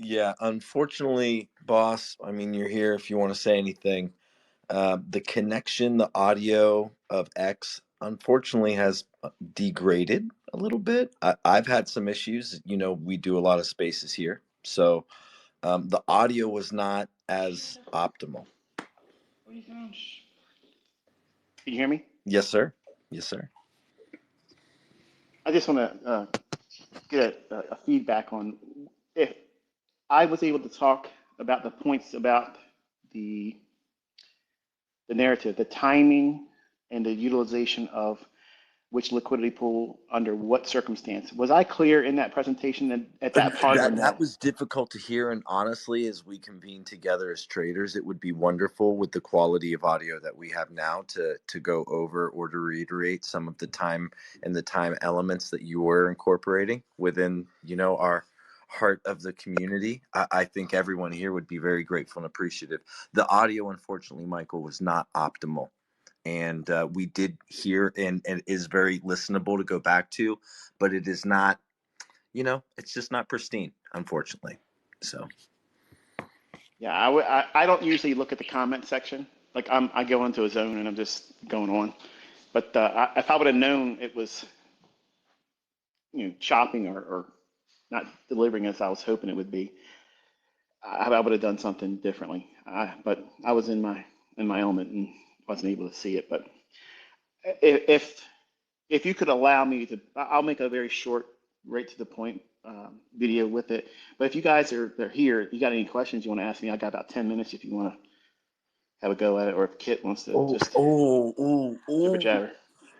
Yeah, unfortunately, boss, I mean, you're here if you want to say anything. The connection, the audio of X, unfortunately, has degraded a little bit. I've had some issues. You know, we do a lot of spaces here. So the audio was not as optimal. Can you hear me? Yes, sir. Yes, sir. I just want to get a feedback on if I was able to talk about the points about the the narrative, the timing, and the utilization of which liquidity pool under what circumstance. Was I clear in that presentation at that part or That no? was difficult to hear, and honestly, as we convene together as traders, it would be wonderful with the quality of audio that we have now to go over or to reiterate some of the time and the time elements that you were incorporating within, our heart of the community. I think everyone here would be very grateful and appreciative. The audio, unfortunately, Michael, was not optimal. And we did hear, and is very listenable to go back to, but it is not, it's just not pristine, unfortunately. So, Yeah, I don't usually look at the comment section. Like I go into a zone and I'm just going on. But if I would have known it was, chopping or not delivering as I was hoping it would be, I would have done something differently. But I was in my element and wasn't able to see it. But if if you could allow me to, I'll make a very short, right to the point video with it. But if you guys are here, you got any questions you want to ask me? I got about 10 minutes if you want to have a go at it, or if Kit wants to oh, just oh, oh, jibber oh. jabber.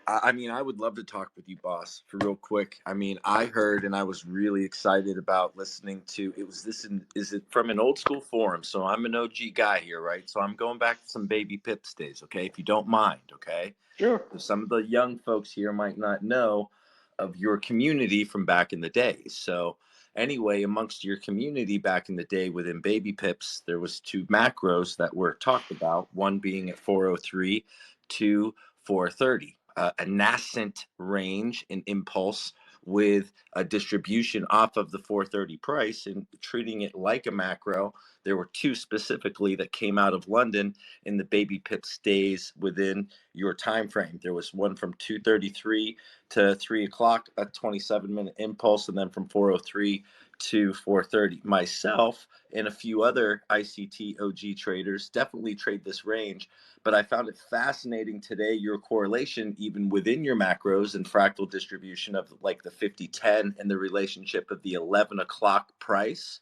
I mean, I would love to talk with you, boss, for real quick. I mean, I heard and I was really excited about listening to it. Was this is it from an old school forum? So I'm an OG guy here, right? So I'm going back to some baby Pips days, okay? If you don't mind, okay? Sure. So some of the young folks here might not know of your community from back in the day. So anyway, amongst your community back in the day within baby Pips, there was two macros that were talked about, one being at 403 to 430, a nascent range in impulse with a distribution off of the 430 price and treating it like a macro. There were two specifically that came out of London in the baby Pips days within your time frame. There was one from 2:33 to 3 o'clock, a 27-minute impulse, and then from 4:03 to 4:30. Myself and a few other ICT OG traders definitely trade this range, but I found it fascinating today your correlation even within your macros and fractal distribution of like the 50-10 and the relationship of the 11 o'clock price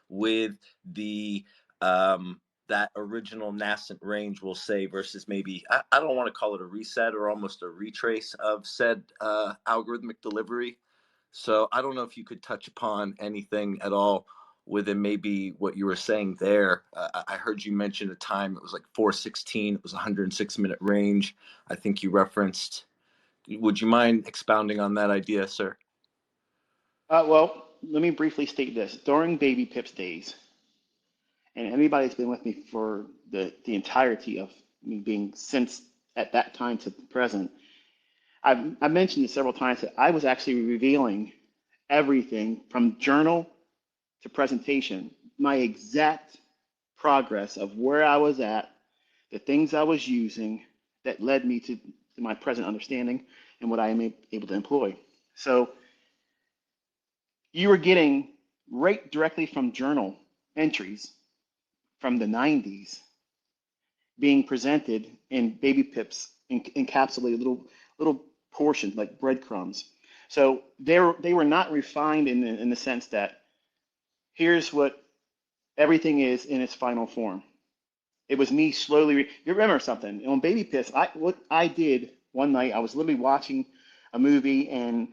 with the that original nascent range, we'll say, versus maybe I don't want to call it a reset or almost a retrace of said algorithmic delivery. So I don't know if you could touch upon anything at all within maybe what you were saying there. I heard you mention a time it was like 416. It was a 106-minute range. I think you referenced. Would you mind expounding on that idea, sir? Well, let me briefly state this. During Baby Pips days, and anybody that's been with me for the entirety of me being since at that time to present, I mentioned it several times that I was actually revealing everything from journal to presentation, my exact progress of where I was at, the things I was using that led me to my present understanding and what I am able to employ. So you were getting right directly from journal entries from the 90s being presented in baby pips, encapsulated little portions like breadcrumbs. So they were not refined in the sense that here's what everything is in its final form. It was me slowly. You remember something on Baby Piss? What I did one night, I was literally watching a movie and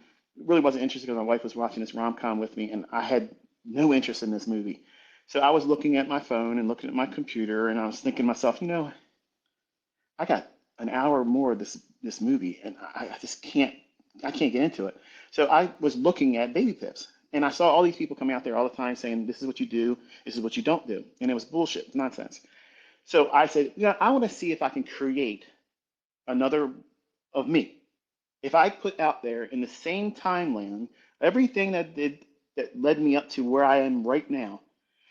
really wasn't interested because my wife was watching this rom com with me, and I had no interest in this movie. So I was looking at my phone and looking at my computer, and I was thinking to myself, I got an hour more of this movie, and I just can't get into it. So I was looking at Baby Pips, and I saw all these people coming out there all the time saying, this is what you do, this is what you don't do, and it was bullshit, nonsense. So I said, I want to see if I can create another of me. If I put out there in the same timeline everything that led me up to where I am right now,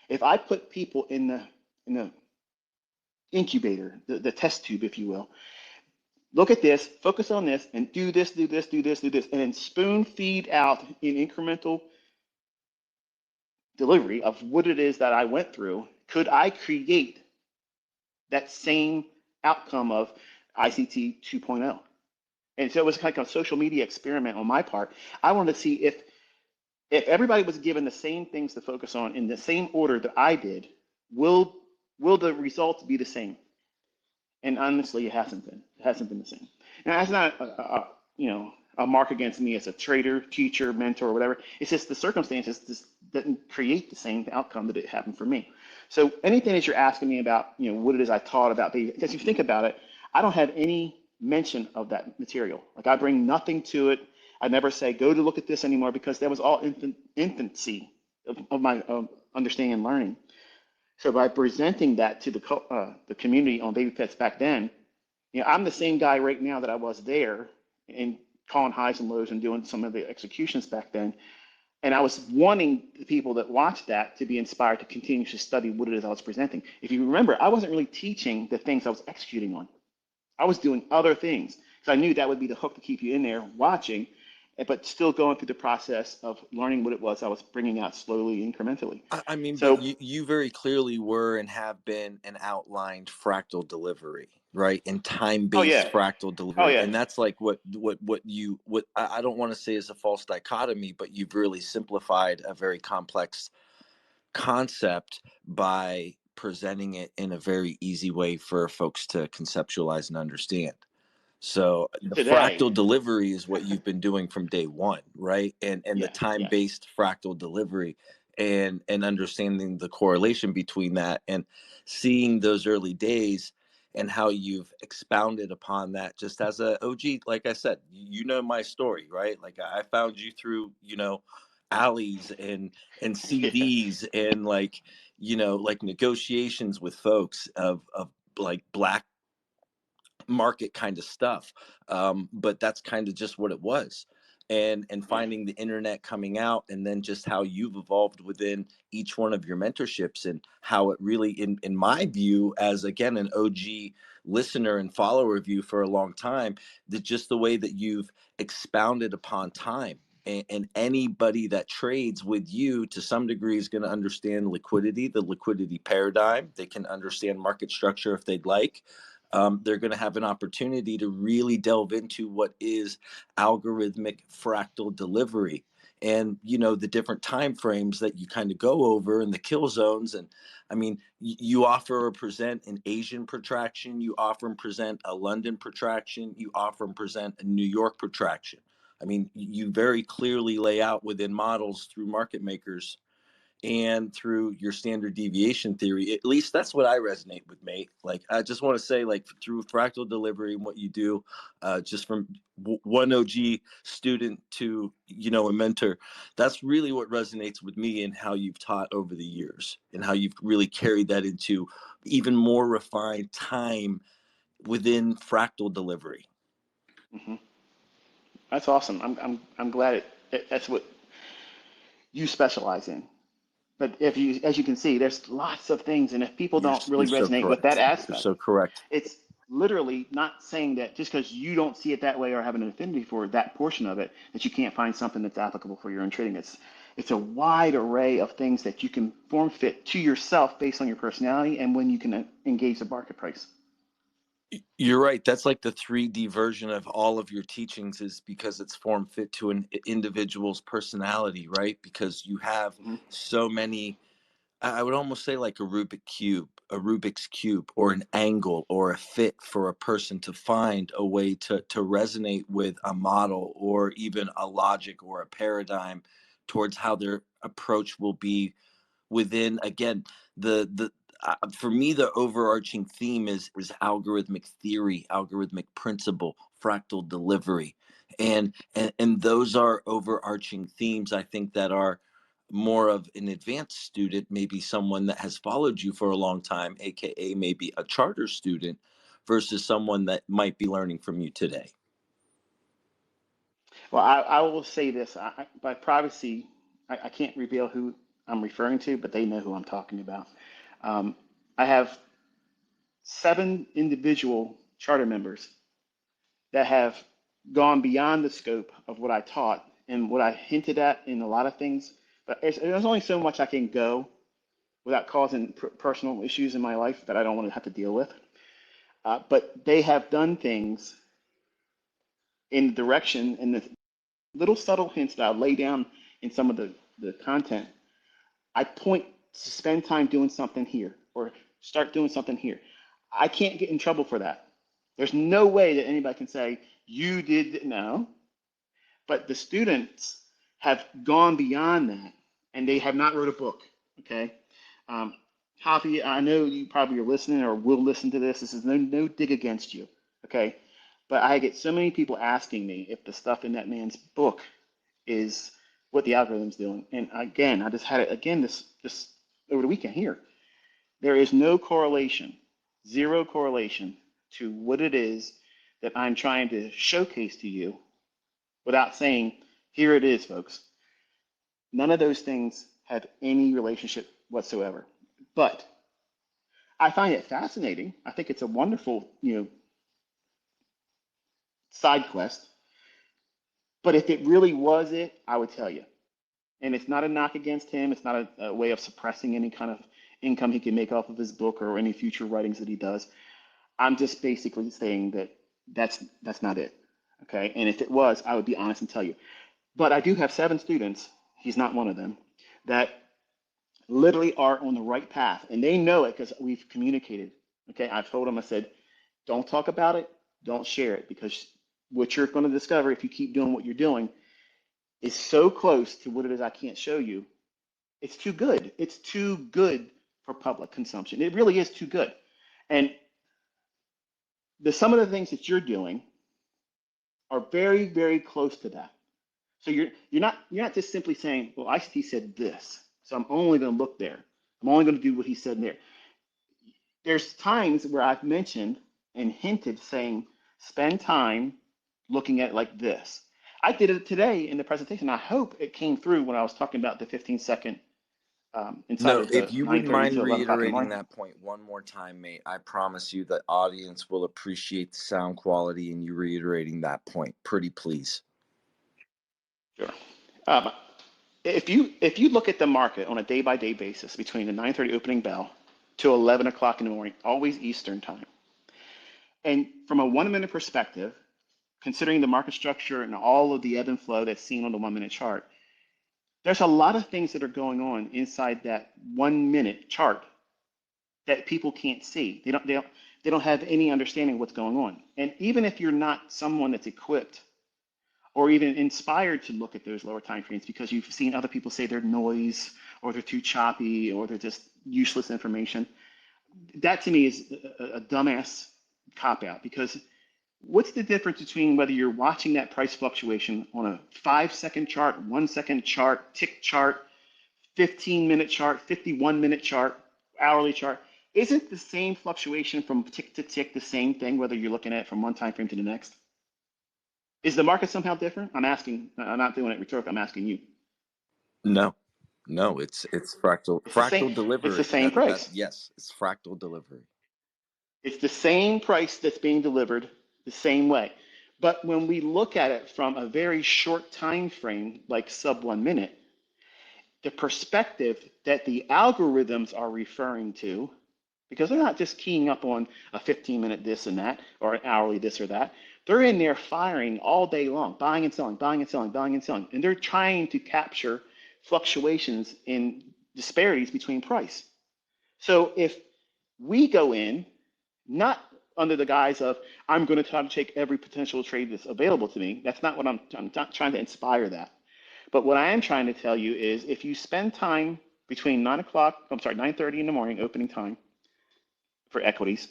If I put people in the incubator, the test tube, if you will, look at this, focus on this, and do this, do this, do this, do this, and then spoon feed out in incremental delivery of what it is that I went through, could I create that same outcome of ICT 2.0? And so it was kind of a social media experiment on my part. I wanted to see if everybody was given the same things to focus on in the same order that I did, will the results be the same? And honestly, it hasn't been. It hasn't been the same. And that's not a mark against me as a trader, teacher, mentor, or whatever. It's just the circumstances just didn't create the same outcome that it happened for me. So anything that you're asking me about, what it is I taught about, because if you think about it, I don't have any mention of that material. Like I bring nothing to it. I never say go to look at this anymore because that was all infancy of my understanding and learning. So by presenting that to the community on baby pets back then, I'm the same guy right now that I was there and calling highs and lows and doing some of the executions back then. And I was wanting the people that watched that to be inspired to continue to study what it is I was presenting. If you remember, I wasn't really teaching the things I was executing on. I was doing other things because I knew that would be the hook to keep you in there watching, but still going through the process of learning what it was I was bringing out slowly, incrementally. I mean, but So, you very clearly were and have been an outlined fractal delivery, right? And oh time-based yeah, fractal oh delivery. yeah, And that's like what I don't want to say is a false dichotomy, but you've really simplified a very complex concept by presenting it in a very easy way for folks to conceptualize and understand. So the today, fractal delivery is what you've been doing from day one, right? And the yeah, yes, time-based fractal delivery and understanding the correlation between that and seeing those early days and how you've expounded upon that just as a OG, like I said, you know my story, right? Like I found you through, alleys and yeah, CDs and like negotiations with folks of like black market kind of stuff, but that's kind of just what it was. And yeah. finding the internet coming out, and then just how you've evolved within each one of your mentorships, and how it really, in my view, as again an OG listener and follower of you for a long time, that just the way that you've expounded upon time. And anybody that trades with you to some degree is going to understand liquidity, the liquidity paradigm. They can understand market structure if they'd like. They're going to have an opportunity to really delve into what is algorithmic fractal delivery, and the different time frames that you kind of go over, and the kill zones. And I mean, you offer or present an Asian protraction, you offer and present a London protraction, you offer and present a New York protraction. I mean, you very clearly lay out within models through market makers and through your standard deviation theory. At least that's what I resonate with, mate. Like, I just want to say, like, through fractal delivery and what you do, just from one OG student to, a mentor, that's really what resonates with me, and how you've taught over the years and how you've really carried that into even more refined time within fractal delivery. Hmm. That's awesome. I'm glad that's what you specialize in. But as you can see, there's lots of things, and if people You're, don't you're really so resonate with that correct. You're aspect, so correct. it's literally not saying that just because you don't see it that way or have an affinity for that portion of it, that you can't find something that's applicable for your own trading. It's a wide array of things that you can form fit to yourself based on your personality and when you can engage the market price. You're right. That's like the 3D version of all of your teachings, is because it's form fit to an individual's personality, right? Because you have Hmm. so many, I would almost say like a Rubik's cube, or an angle or a fit for a person to find a way to resonate with a model, or even a logic or a paradigm towards how their approach will be within, again, the for me, the overarching theme is algorithmic theory, algorithmic principle, fractal delivery. And those are overarching themes, I think, that are more of an advanced student, maybe someone that has followed you for a long time, aka maybe a charter student, versus someone that might be learning from you today. Well, I will say this by privacy, I can't reveal who I'm referring to, but they know who I'm talking about. I have 7 individual charter members that have gone beyond the scope of what I taught and what I hinted at in a lot of things. But there's only so much I can go without causing personal issues in my life that I don't want to have to deal with. But they have done things in the direction and the little subtle hints that I'll lay down in some of the content. I point to spend time doing something here or start doing something here. I can't get in trouble for that. There's no way that anybody can say, you did, no. But the students have gone beyond that and they have not wrote a book, okay? Javi, I know you probably are listening or will listen to this. This is no dig against you, okay? But I get so many people asking me if the stuff in that man's book is what the algorithm's doing. And again, I just had it again this over the weekend here. There is no correlation, zero correlation to what it is that I'm trying to showcase to you without saying, here it is, folks. None of those things have any relationship whatsoever. But I find it fascinating. I think it's a wonderful, side quest. But if it really was it, I would tell you. And it's not a knock against him. It's not a way of suppressing any kind of income he can make off of his book or any future writings that he does. I'm just basically saying that that's not it. Okay. And if it was, I would be honest and tell you. But I do have 7 students, he's not one of them, that literally are on the right path. And they know it because we've communicated. Okay. I've told them, I said, don't talk about it, don't share it, because what you're going to discover if you keep doing what you're doing is so close to what it is I can't show you. It's too good. It's too good for public consumption. It really is too good. And some of the things that you're doing are very, very close to that. So you're not just simply saying, well, ICT said this, so I'm only going to look there. I'm only going to do what he said there. There's times where I've mentioned and hinted saying, spend time looking at it like this. I did it today in the presentation. I hope it came through when I was talking about the 15-second inside No, of the if you wouldn't 9:30 mind to 11 o'clock in the reiterating morning. that point one more time, mate, I promise you the audience will appreciate the sound quality and you reiterating that point. Pretty please. Sure. Um, if you look at the market on a day-by-day basis between the 9:30 opening bell to 11 o'clock in the morning, always Eastern time, and from a 1-minute perspective, considering the market structure and all of the ebb and flow that's seen on the 1-minute chart, there's a lot of things that are going on inside that 1-minute chart that people can't see. They don't have any understanding of what's going on. And even if you're not someone that's equipped or even inspired to look at those lower time frames because you've seen other people say they're noise or they're too choppy or they're just useless information, that to me is a dumbass cop out, because what's the difference between whether you're watching that price fluctuation on a 5-second chart, 1-second chart, tick chart, 15-minute chart, 51-minute chart, hourly chart? Isn't the same fluctuation from tick to tick the same thing, whether you're looking at it from one time frame to the next? Is the market somehow different? I'm asking, I'm not doing it rhetorically, I'm asking you. No, it's fractal It's the same, it's the delivery. same price. Yes, it's fractal delivery. It's the same price that's being delivered the same way. But when we look at it from a very short time frame, like sub 1 minute, the perspective that the algorithms are referring to, because they're not just keying up on a 15-minute this and that, or an hourly this or that. They're in there firing all day long, buying and selling, buying and selling, buying and selling. And they're trying to capture fluctuations in disparities between price. So if we go in, not under the guise of, I'm going to try to take every potential trade that's available to me. That's not what I'm not trying to inspire that. But what I am trying to tell you is if you spend time between 9:30 in the morning, opening time for equities,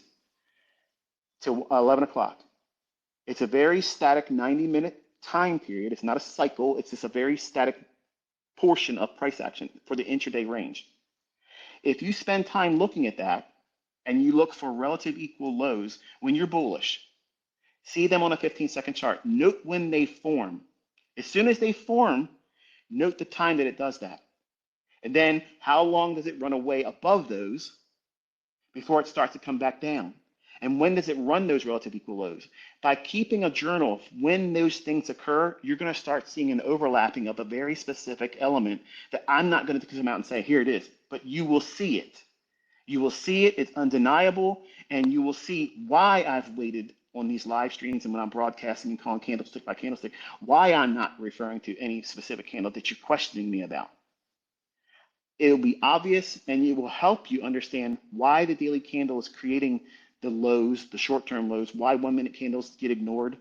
to 11 o'clock, it's a very static 90-minute time period. It's not a cycle. It's just a very static portion of price action for the intraday range. If you spend time looking at that and you look for relative equal lows when you're bullish, see them on a 15-second chart. Note when they form. As soon as they form, note the time that it does that. And then how long does it run away above those before it starts to come back down? And when does it run those relative equal lows? By keeping a journal of when those things occur, you're going to start seeing an overlapping of a very specific element that I'm not going to come out and say, here it is, but you will see it. You will see it, it's undeniable, and you will see why I've waited on these live streams and when I'm broadcasting and calling candlestick by candlestick, why I'm not referring to any specific candle that you're questioning me about. It'll be obvious and it will help you understand why the daily candle is creating the lows, the short-term lows, why 1 minute candles get ignored,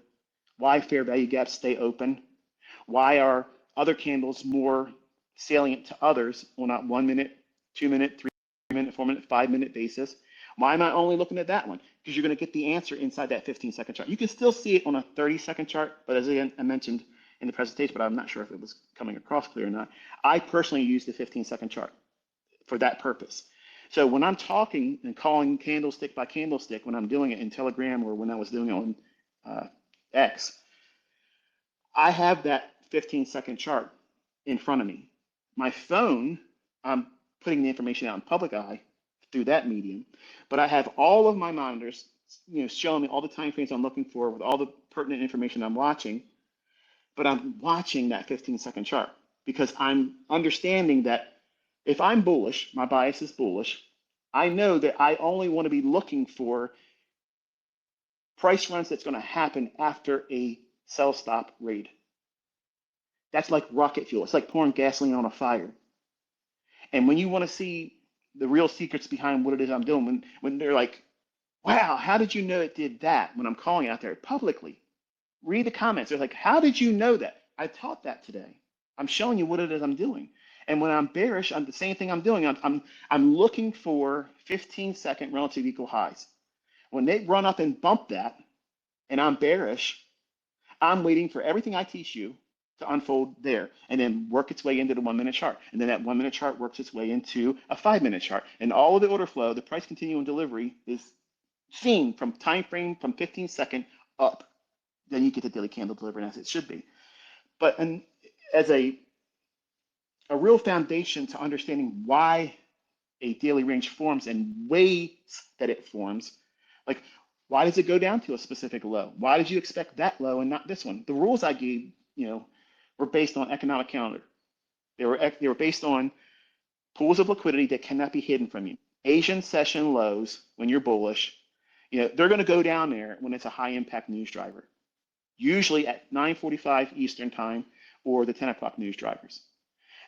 why fair value gaps stay open, why are other candles more salient to others on a 1 minute, 2 minute, 3 minute, 4 minute, 5 minute basis. Why am I only looking at that one? Because you're going to get the answer inside that 15-second chart. You can still see it on a 30-second chart, but as I mentioned in the presentation, but I'm not sure if it was coming across clear or not. I personally use the 15-second chart for that purpose. So when I'm talking and calling candlestick by candlestick, when I'm doing it in Telegram or when I was doing it on X, I have that 15-second chart in front of me. My phone, I'm putting the information out in public eye through that medium, but I have all of my monitors, showing me all the time frames I'm looking for with all the pertinent information I'm watching, but I'm watching that 15-second chart because I'm understanding that if I'm bullish, my bias is bullish, I know that I only want to be looking for price runs that's going to happen after a sell stop raid. That's like rocket fuel. It's like pouring gasoline on a fire. And when you want to see the real secrets behind what it is I'm doing, when they're like, wow, how did you know it did that? When I'm calling out there publicly, read the comments. They're like, how did you know that? I taught that today. I'm showing you what it is I'm doing. And when I'm bearish, I'm the same thing I'm doing. I'm looking for 15-second relative equal highs. When they run up and bump that, and I'm bearish, I'm waiting for everything I teach you to unfold there and then work its way into the 1 minute chart. And then that 1 minute chart works its way into a 5 minute chart. And all of the order flow, the price continuum delivery is seen from time frame from 15-second up. Then you get the daily candle delivery as it should be. But as a real foundation to understanding why a daily range forms and ways that it forms, like why does it go down to a specific low? Why did you expect that low and not this one? The rules I gave, were based on economic calendar. They were based on pools of liquidity that cannot be hidden from you. Asian session lows when you're bullish, they're going to go down there when it's a high impact news driver, usually at 9:45 Eastern time or the 10 o'clock news drivers.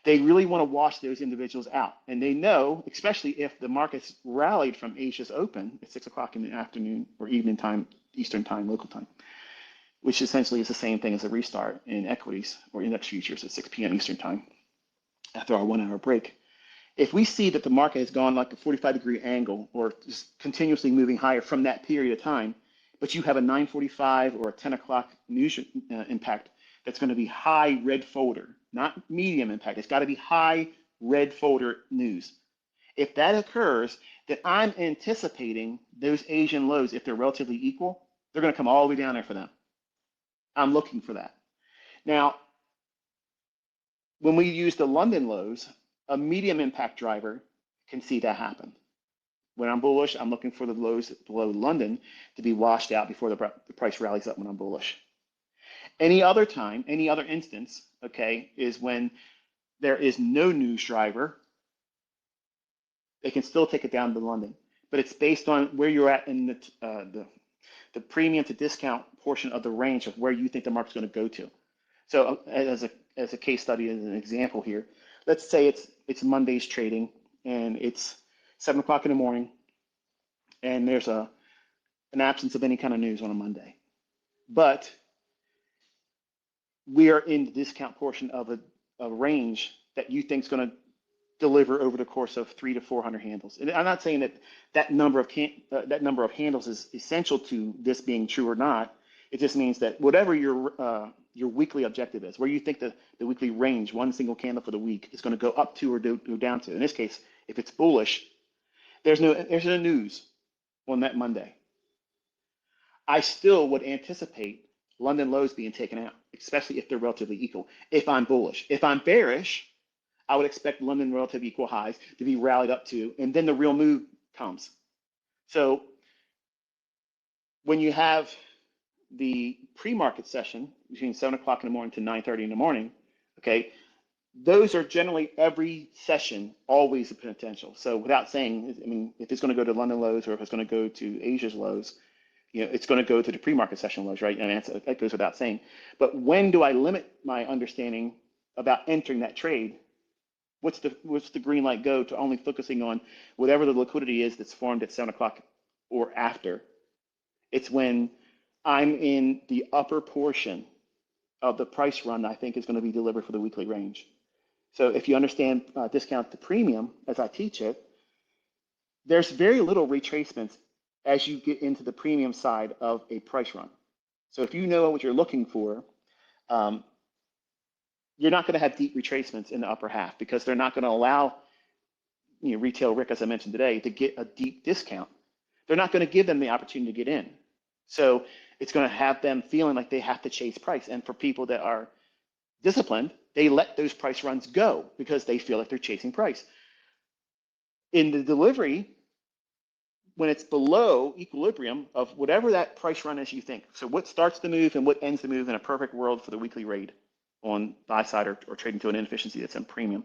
They really want to wash those individuals out. And they know, especially if the markets rallied from Asia's open at 6 o'clock in the afternoon or evening time, Eastern time, local time, which essentially is the same thing as a restart in equities or index futures at 6 p.m. Eastern time after our 1 hour break. If we see that the market has gone like a 45-degree angle or just continuously moving higher from that period of time, but you have a 9:45 or a 10 o'clock news impact that's going to be high red folder, not medium impact. It's got to be high red folder news. If that occurs, then I'm anticipating those Asian lows, if they're relatively equal, they're going to come all the way down there for them. I'm looking for that. Now, when we use the London lows, a medium impact driver can see that happen. When I'm bullish, I'm looking for the lows below London to be washed out before the price rallies up when I'm bullish. Any other time, any other instance, okay, is when there is no news driver, they can still take it down to London. But it's based on where you're at in the premium to discount portion of the range of where you think the market's going to go to. So as a case study, as an example here, let's say it's Monday's trading and it's 7 o'clock in the morning and there's an absence of any kind of news on a Monday. But we are in the discount portion of a range that you think is going to deliver over the course of 300 to 400 handles. And I'm not saying that number of handles is essential to this being true or not. It just means that whatever your weekly objective is, where you think the weekly range, one single candle for the week, is going to go up to or go down to. In this case, if it's bullish, there's no news on that Monday. I still would anticipate London lows being taken out, especially if they're relatively equal, if I'm bullish. If I'm bearish, I would expect London relative equal highs to be rallied up to, and then the real move comes. So when you have the pre-market session between 7 o'clock in the morning to 9:30 in the morning, okay, those are generally every session always a potential. So without saying, I mean, if it's going to go to London lows or if it's going to go to Asia's lows, it's going to go to the pre-market session lows, right? And that goes without saying. But when do I limit my understanding about entering that trade? What's the green light go to only focusing on whatever the liquidity is that's formed at 7 o'clock or after? It's when I'm in the upper portion of the price run that I think is going to be delivered for the weekly range. So if you understand discount to premium as I teach it, there's very little retracements as you get into the premium side of a price run. So if you know what you're looking for, you're not going to have deep retracements in the upper half because they're not going to allow retail Rick, as I mentioned today, to get a deep discount. They're not going to give them the opportunity to get in. So it's going to have them feeling like they have to chase price. And for people that are disciplined, they let those price runs go because they feel like they're chasing price. In the delivery, when it's below equilibrium of whatever that price run is you think. So what starts the move and what ends the move in a perfect world for the weekly raid on buy side or trading to an inefficiency that's in premium.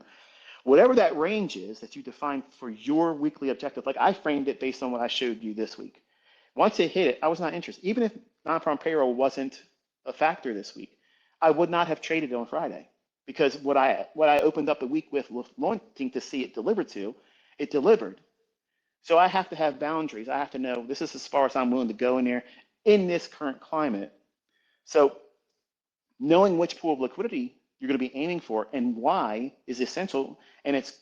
Whatever that range is that you define for your weekly objective, like I framed it based on what I showed you this week. Once it hit it, I was not interested. Even if non-farm payroll wasn't a factor this week, I would not have traded on Friday because what I opened up the week with wanting to see it delivered to, it delivered. So I have to have boundaries. I have to know this is as far as I'm willing to go in there in this current climate. So knowing which pool of liquidity you're going to be aiming for and why is essential, and it's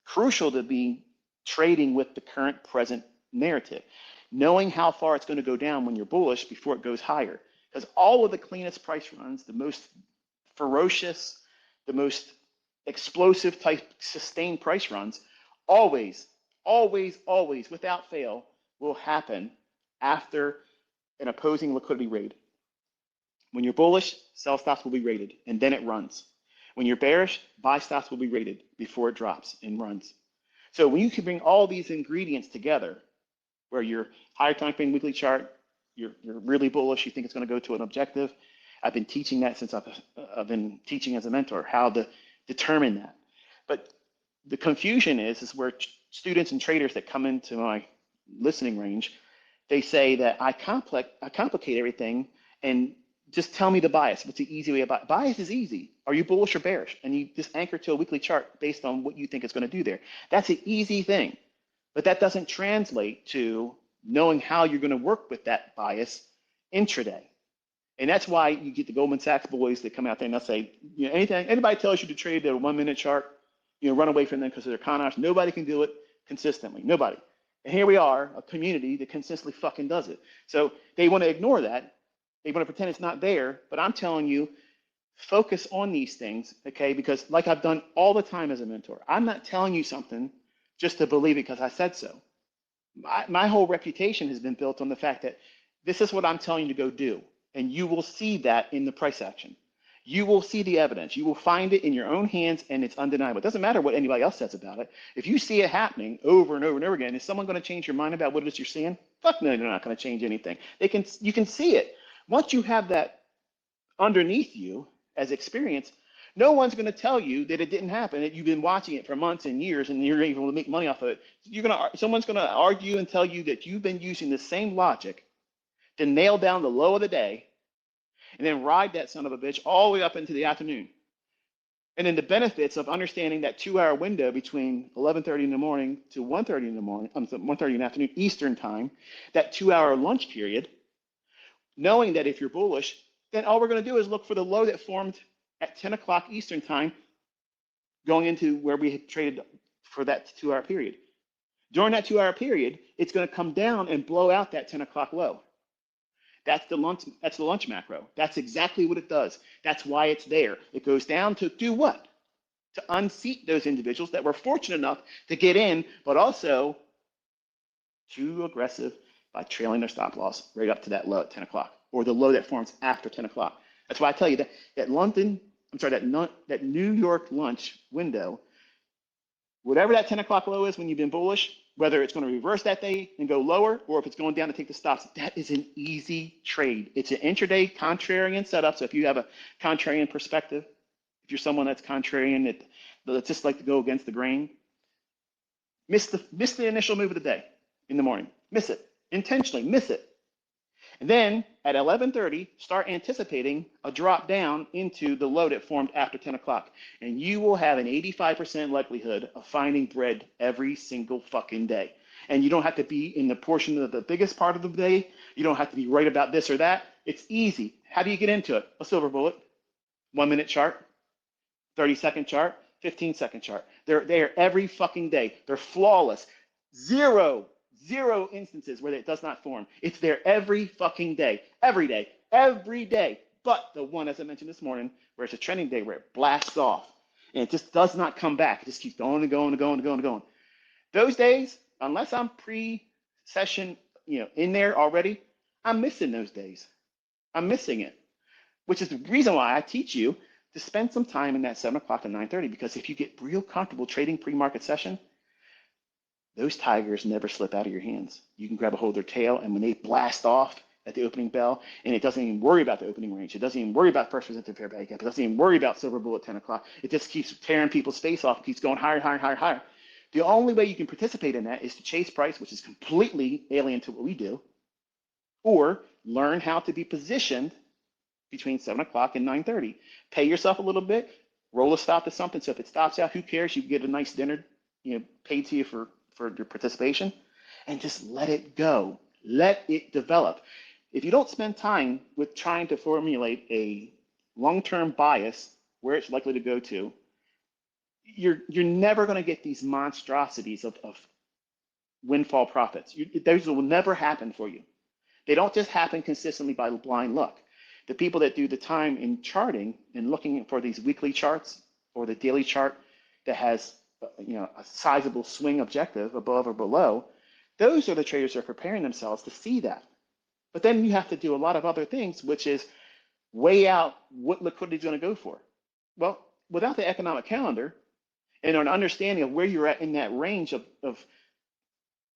crucial to be trading with the current present narrative. Knowing how far it's going to go down when you're bullish before it goes higher. Because all of the cleanest price runs, the most ferocious, the most explosive type sustained price runs, always, without fail, will happen after an opposing liquidity raid. When you're bullish, sell stops will be rated, and then it runs. When you're bearish, buy stops will be rated before it drops and runs. So when you can bring all these ingredients together, where your higher time frame weekly chart, you're really bullish, you think it's going to go to an objective. I've been teaching that since I've been teaching as a mentor, how to determine that. But the confusion is where students and traders that come into my listening range, they say that I complicate everything and just tell me the bias. What's the easy way about it? Bias is easy. Are you bullish or bearish? And you just anchor to a weekly chart based on what you think it's going to do there. That's an easy thing. But that doesn't translate to knowing how you're going to work with that bias intraday. And that's why you get the Goldman Sachs boys that come out there and they'll say, anybody tells you to trade their 1 minute chart, run away from them because they're con artists. Nobody can do it consistently. Nobody. And here we are, a community that consistently fucking does it. So they want to ignore that. They want to pretend it's not there. But I'm telling you, focus on these things, okay? Because like I've done all the time as a mentor, I'm not telling you something just to believe it because I said so. My whole reputation has been built on the fact that this is what I'm telling you to go do. And you will see that in the price action. You will see the evidence. You will find it in your own hands, and it's undeniable. It doesn't matter what anybody else says about it. If you see it happening over and over and over again, is someone going to change your mind about what it is you're seeing? Fuck no, they're not going to change anything. You can see it. Once you have that underneath you as experience, no one's going to tell you that it didn't happen, that you've been watching it for months and years and you're able to make money off of it. Someone's going to argue and tell you that you've been using the same logic to nail down the low of the day and then ride that son of a bitch all the way up into the afternoon. And then the benefits of understanding that 2-hour window between 11:30 in the morning to 1:30 in the morning, 1:30 in the afternoon Eastern time, that 2-hour lunch period, knowing that if you're bullish, then all we're going to do is look for the low that formed at 10 o'clock Eastern time, going into where we had traded for that 2-hour period. During that 2-hour period, it's going to come down and blow out that 10 o'clock low. That's the lunch macro. That's exactly what it does. That's why it's there. It goes down to do what? To unseat those individuals that were fortunate enough to get in, but also too aggressive by trailing their stop loss right up to that low at 10 o'clock or the low that forms after 10 o'clock. That's why I tell you that New York lunch window Whatever that 10 o'clock low is when you've been bullish, whether it's going to reverse that day and go lower, or if it's going down to take the stops, that is an easy trade. It's an intraday contrarian setup. So if you have a contrarian perspective, if you're someone that's contrarian that just like to go against the grain, miss the initial move of the day in the morning. Miss it. Intentionally miss it. And then at 11:30, start anticipating a drop down into the low that formed after 10 o'clock. And you will have an 85% likelihood of finding bread every single fucking day. And you don't have to be in the portion of the biggest part of the day. You don't have to be right about this or that. It's easy. How do you get into it? A silver bullet, 1 minute chart, 30-second chart, 15-second chart. They're there every fucking day. They're flawless. Zero, zero instances where it does not form. It's there every fucking day, every day, every day. But the one, as I mentioned this morning, where it's a trending day where it blasts off and it just does not come back. It just keeps going and going and going and going and going. Those days, unless I'm pre-session, in there already, I'm missing those days. I'm missing it, which is the reason why I teach you to spend some time in that 7 o'clock and 9:30, because if you get real comfortable trading pre-market session, those tigers never slip out of your hands. You can grab a hold of their tail, and when they blast off at the opening bell, and it doesn't even worry about the opening range, it doesn't even worry about first presented fair value gap, it doesn't even worry about silver bullet 10 o'clock, it just keeps tearing people's face off, keeps going higher, higher, higher, higher. The only way you can participate in that is to chase price, which is completely alien to what we do, or learn how to be positioned between 7 o'clock and 9:30. Pay yourself a little bit, roll a stop to something. So if it stops out, who cares? You get a nice dinner, paid to you for your participation, and just let it go. Let it develop. If you don't spend time with trying to formulate a long-term bias where it's likely to go to, you're never going to get these monstrosities of windfall profits. Those will never happen for you. They don't just happen consistently by blind luck. The people that do the time in charting and looking for these weekly charts or the daily chart that has a sizable swing objective above or below, those are the traders that are preparing themselves to see that. But then you have to do a lot of other things, which is weigh out what liquidity is going to go for. Well, without the economic calendar and an understanding of where you're at in that range of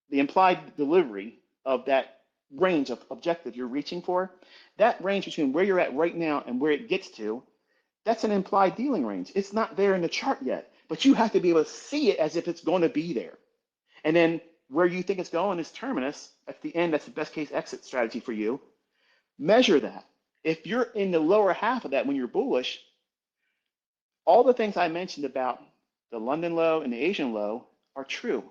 the implied delivery of that range of objective you're reaching for, that range between where you're at right now and where it gets to, that's an implied dealing range. It's not there in the chart yet, but you have to be able to see it as if it's going to be there. And then where you think it's going is terminus. At the end, that's the best case exit strategy for you. Measure that. If you're in the lower half of that when you're bullish, all the things I mentioned about the London low and the Asian low are true.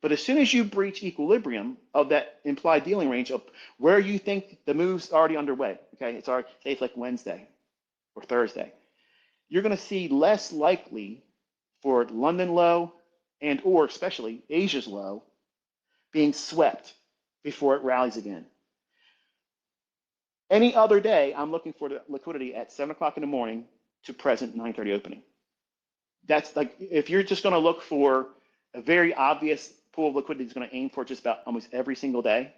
But as soon as you breach equilibrium of that implied dealing range of where you think the move's already underway, okay, it's already, say it's like Wednesday or Thursday, you're going to see less likely for London low and or especially Asia's low being swept before it rallies again. Any other day, I'm looking for the liquidity at 7 o'clock in the morning to present 9:30 opening. That's like, if you're just going to look for a very obvious pool of liquidity is going to aim for just about almost every single day,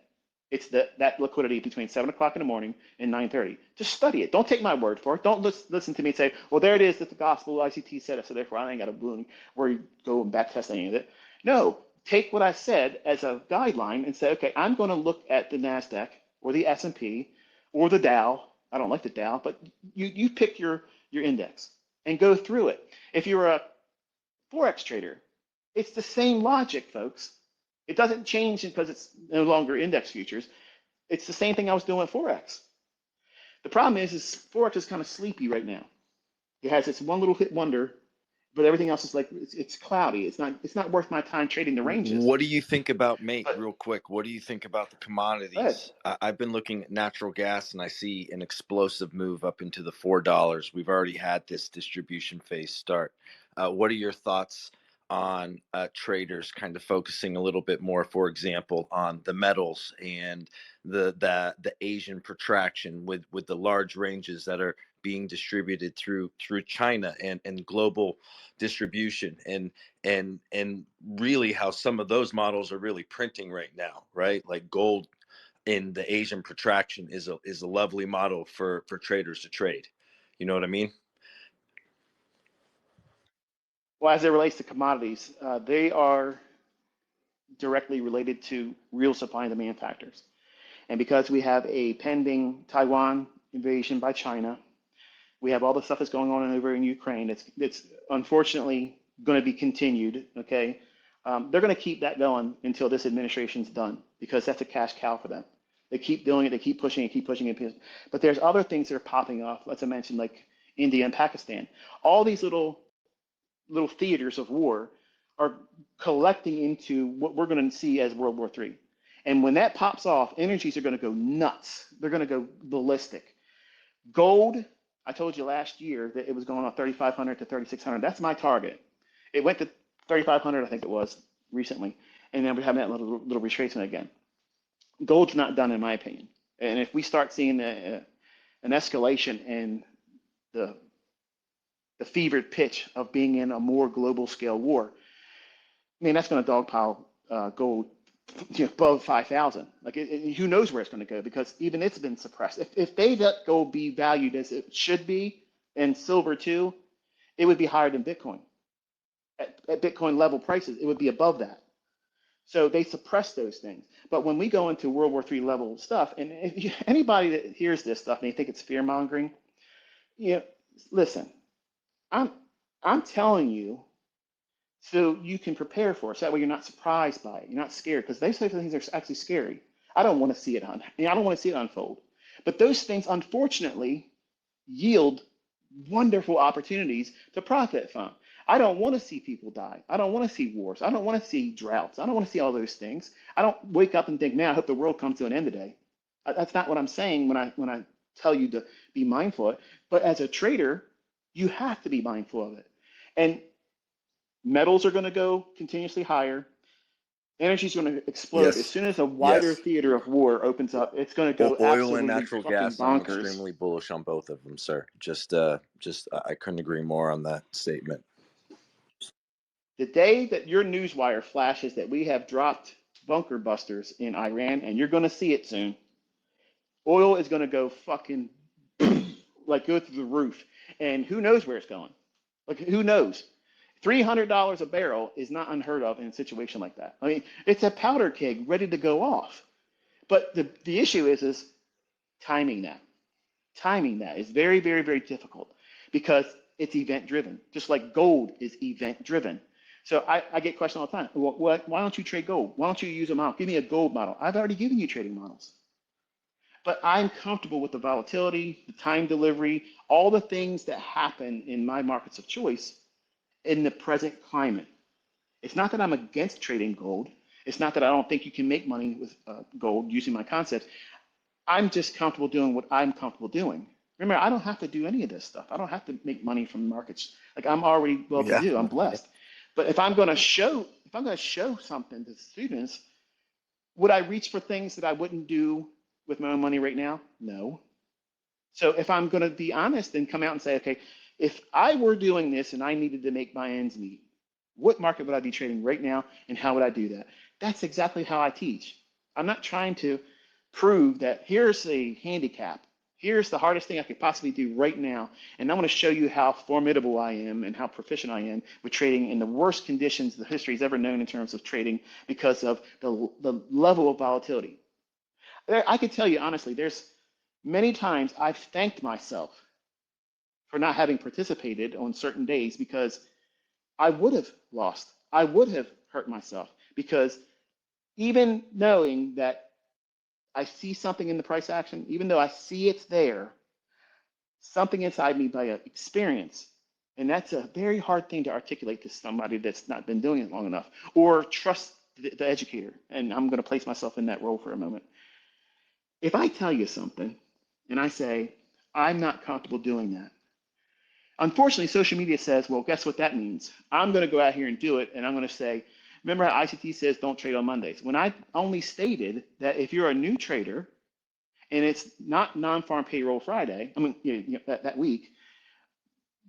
it's that liquidity between 7 o'clock in the morning and 9:30. Just study it. Don't take my word for it. Don't listen to me and say, well, there it is that the gospel ICT said it, so therefore I ain't got a where you go and back test any of it. No, take what I said as a guideline and say, okay, I'm going to look at the NASDAQ or the S&P or the Dow. I don't like the Dow, but you pick your index and go through it. If you're a Forex trader, it's the same logic, folks. It doesn't change because it's no longer index futures. It's the same thing I was doing with Forex. The problem is Forex is kind of sleepy right now. It has its one little hit wonder, but everything else is like it's cloudy. It's not worth my time trading the ranges. What do you think about, mate, But real quick? What do you think about the go ahead. commodities? I've been looking at natural gas and I see an explosive move up into the $4. We've already had this distribution phase start. What are your thoughts on traders kind of focusing a little bit more, for example, on the metals and the Asian protraction with the large ranges that are being distributed through China and global distribution and really how some of those models are really printing right now, right? Like gold in the Asian protraction is a lovely model for traders to trade. You know what I mean? Well, as it relates to commodities, they are directly related to real supply and demand factors. And because we have a pending Taiwan invasion by China, we have all the stuff that's going on over in Ukraine. It's unfortunately going to be continued. Okay, they're going to keep that going until this administration's done because that's a cash cow for them. They keep doing it. They keep pushing it. Keep pushing it. But there's other things that are popping off. As I mentioned, like India and Pakistan. All these little theaters of war are collecting into what we're going to see as World War III. And when that pops off, energies are going to go nuts. They're going to go ballistic. Gold, I told you last year that it was going on 3,500 to 3,600. That's my target. It went to 3,500, I think it was recently, and then we're having that little retracement again. Gold's not done, in my opinion. And if we start seeing an escalation in the fevered pitch of being in a more global scale war, I mean, that's going to dogpile gold above 5,000. Like, who knows where it's going to go, because even it's been suppressed. If they let gold be valued as it should be, and silver too, it would be higher than Bitcoin. At Bitcoin level prices, it would be above that. So they suppress those things. But when we go into World War III level stuff, and if anybody that hears this stuff and they think it's fear mongering, listen, I'm telling you, so you can prepare for it. So that way you're not surprised by it. You're not scared, because those types of things are actually scary. I don't want to see it I don't want to see it unfold. But those things, unfortunately, yield wonderful opportunities to profit from. I don't want to see people die. I don't want to see wars. I don't want to see droughts. I don't want to see all those things. I don't wake up and think, man, I hope the world comes to an end today. That's not what I'm saying when I tell you to be mindful of it. But as a trader, you have to be mindful of it. And metals are going to go continuously higher. Energy is going to explode. As Yes. soon as a wider Yes. theater of war opens up, it's going to go Oil and absolutely natural fucking gas, I'm bonkers. extremely bullish on both of them, sir. Just I couldn't agree more on that statement. The day that your newswire flashes that we have dropped bunker busters in Iran, and you're going to see it soon, oil is going to go fucking like go through the roof. And who knows where it's going? Like, who knows? $300 a barrel is not unheard of in a situation like that. I mean, it's a powder keg ready to go off. But the issue is timing that. Timing that is very, very, very difficult, because it's event driven, just like gold is event driven. So I get questions all the time. Well, why don't you trade gold? Why don't you use a model? Give me a gold model. I've already given you trading models. But I'm comfortable with the volatility, the time delivery, all the things that happen in my markets of choice in the present climate. It's not that I'm against trading gold. It's not that I don't think you can make money with gold using my concepts. I'm just comfortable doing what I'm comfortable doing. Remember, I don't have to do any of this stuff. I don't have to make money from markets. Like, I'm already Yeah. well-to-do. I'm blessed. But if I'm going to show something to students, would I reach for things that I wouldn't do with my own money right now? No. So if I'm going to be honest and come out and say, okay, if I were doing this and I needed to make my ends meet, what market would I be trading right now, and how would I do that? That's exactly how I teach. I'm not trying to prove that here's a handicap. Here's the hardest thing I could possibly do right now, and I'm going to show you how formidable I am and how proficient I am with trading in the worst conditions the history has ever known in terms of trading, because of the level of volatility. I could tell you honestly, there's many times I've thanked myself for not having participated on certain days, because I would have lost. I would have hurt myself, because even knowing that I see something in the price action, even though I see it's there, something inside me by experience, and that's a very hard thing to articulate to somebody that's not been doing it long enough, or trust the educator. And I'm going to place myself in that role for a moment. If I tell you something and I say, I'm not comfortable doing that, unfortunately, social media says, well, guess what that means? I'm going to go out here and do it, and I'm going to say, remember how ICT says don't trade on Mondays? When I only stated that if you're a new trader and it's not non-farm payroll Friday, I mean, that week,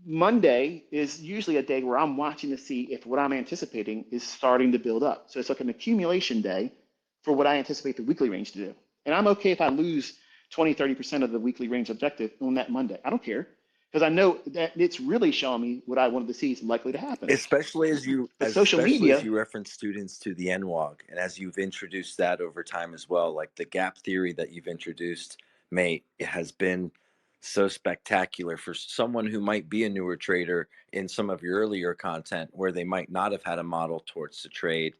Monday is usually a day where I'm watching to see if what I'm anticipating is starting to build up. So it's like an accumulation day for what I anticipate the weekly range to do. And, I'm okay if I lose 20, 30% of the weekly range objective on that Monday. I don't care. because I know that it's really showing me what I wanted to see is likely to happen. Especially But social media, as you reference students to the NWOG, and as you've introduced that over time as well, like the gap theory that you've introduced, mate, it has been so spectacular for someone who might be a newer trader in some of your earlier content where they might not have had a model towards the trade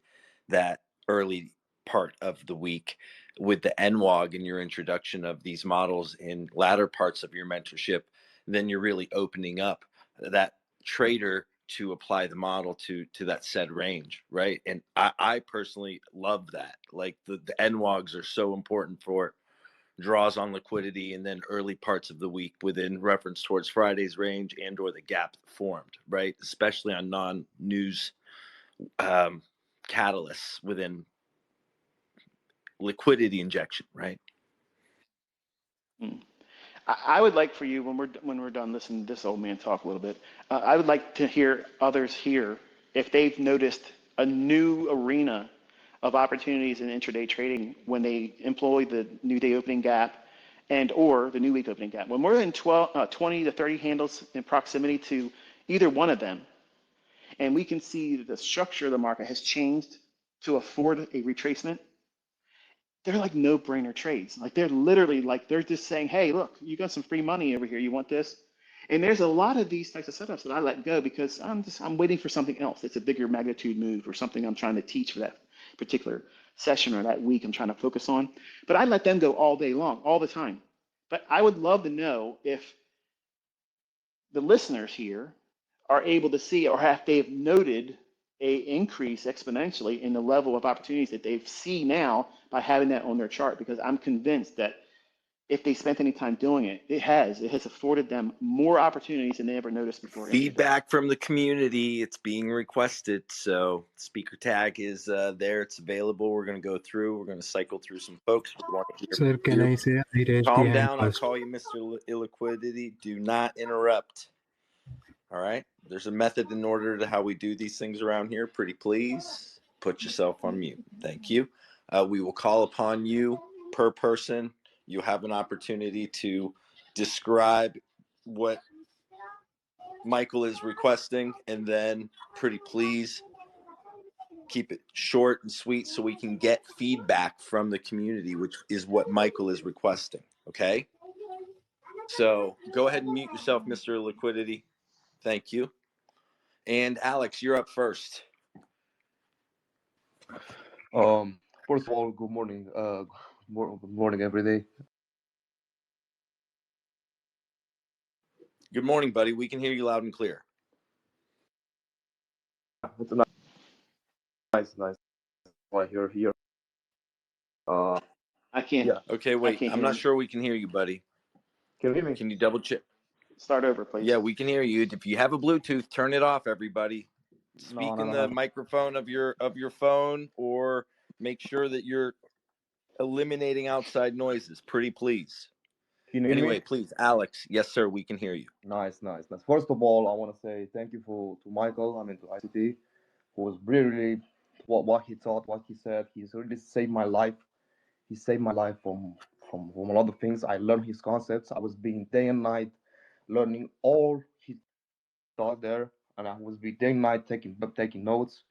that early part of the week. With the NWOG and your introduction of these models in latter parts of your mentorship, then you're really opening up that trader to apply the model to that said range, right? And I personally love that. Like the NWOGs are so important for draws on liquidity and then early parts of the week within reference towards Friday's range and or the gap formed, right? Especially on non-news catalysts within liquidity injection, right? I would like for you when we're done listening to this old man talk a little bit. I would like to hear others here if they've noticed a new arena of opportunities in intraday trading when they employ the new day opening gap and or the new week opening gap. When we're in 20 to 30 handles in proximity to either one of them, and we can see that the structure of the market has changed to afford a retracement, they're like no-brainer trades. Like they're literally like they're just saying, "Hey, look, you got some free money over here. You want this?" And there's a lot of these types of setups that I let go because I'm waiting for something else. It's a bigger magnitude move or something I'm trying to teach for that particular session or that week I'm trying to focus on. But I let them go all day long, all the time. But I would love to know if the listeners here are able to see or have they've noted a increase exponentially in the level of opportunities that they see now by having that on their chart, because I'm convinced that if they spent any time doing it, it has afforded them more opportunities than they ever noticed before. Feedback from the community, it's being requested, so speaker tag is there, it's available. We're going to go through, we're going to cycle through some folks. We want to hear Sir, from can you. I say I raised the Calm hand down, I'll first? call you Mr. Illiquidity. Do not interrupt. All right, there's a method in order to how we do these things around here. Pretty please put yourself on mute. Thank you. We will call upon you per person. You have an opportunity to describe what Michael is requesting, and then pretty please keep it short and sweet so we can get feedback from the community, which is what Michael is requesting. Okay, so go ahead and mute yourself, Mr. Liquidity. Thank you. And Alex, you're up first. First of all, good morning. Good morning, every day. Good morning, buddy. We can hear you loud and clear. It's a nice I hear here. I can't. Yeah. Okay, wait. can't I'm hear not him. sure we can hear you, buddy. Can you hear me? Can you double check? Start over, please. Yeah, we can hear you. If you have a Bluetooth, turn it off, everybody. Speak in the microphone of your phone, or make sure that you're eliminating outside noises. Pretty please. Can you hear Anyway, me? please, Alex. Yes, sir. We can hear you. Nice. First of all, I want to say thank you to Michael. To ICT, who was really what he thought, what he said. He's really saved my life. He saved my life from a lot of things. I learned his concepts. I was being day and night learning all he taught there, and I was be day and night taking notes,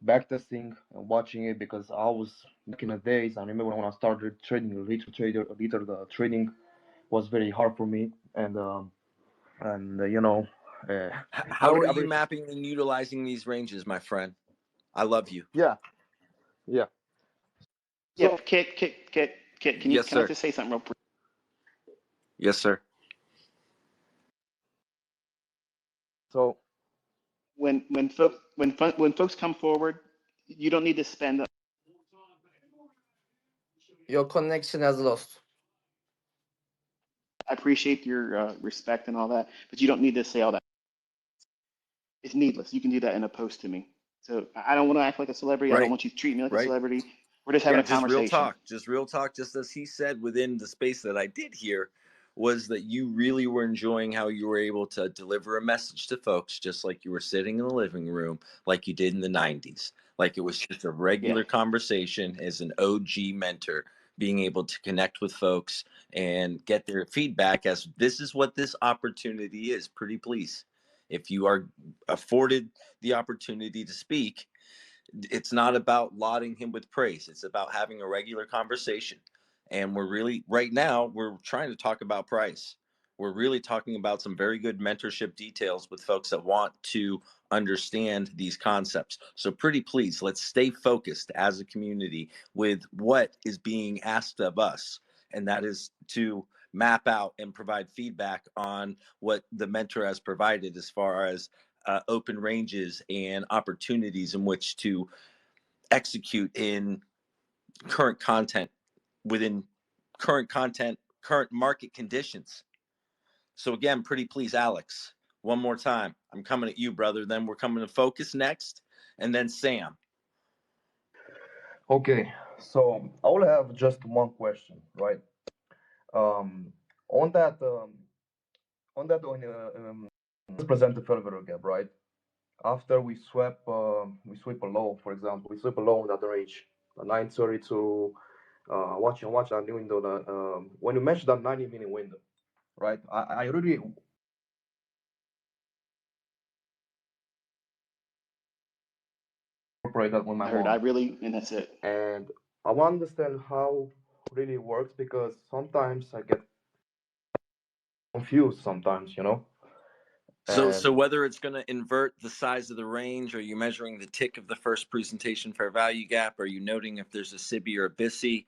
backtesting and watching it, because I was back in the days. I remember when I started trading the trading was very hard for me, and you know, How are you mapping and utilizing these ranges, my friend? I love you. Yeah. Yeah, Kitt, can Yes, I sir. just say something real quick? Yes, sir. So When folks come forward, you don't need to spend. Your connection has lost. I appreciate your respect and all that, but you don't need to say all that. It's needless. You can do that in a post to me. So I don't want to act like a celebrity. I don't want you to treat me like a celebrity. We're just having a conversation. Real talk. Just as he said within the space that I did here, was that you really were enjoying how you were able to deliver a message to folks, just like you were sitting in the living room, like you did in the 90s. Like it was just a regular conversation as an OG mentor being able to connect with folks and get their feedback, as this is what this opportunity is. Pretty please, if you are afforded the opportunity to speak, it's not about lauding him with praise. It's about having a regular conversation. And we're really, right now, we're trying to talk about price. We're really talking about some very good mentorship details with folks that want to understand these concepts. So pretty please, let's stay focused as a community with what is being asked of us. And that is to map out and provide feedback on what the mentor has provided as far as open ranges and opportunities in which to execute in current content within current market conditions. So again, pretty please, Alex, one more time. I'm coming at you, brother. Then we're coming to Focus next, and then Sam. Okay, so I will have just one question, right? On that, let's present the further gap, right? After we sweep a low, for example, we sweep a low on that range, 930 to watch that new window. When you measure that 90-minute window, right? I really incorporate that with my I heard, mom, and that's it. and I want to understand how it really works, because sometimes I get confused sometimes, you know. So whether it's going to invert the size of the range, or you measuring the tick of the first presentation fair value gap, are you noting if there's a SIBI or a BISI,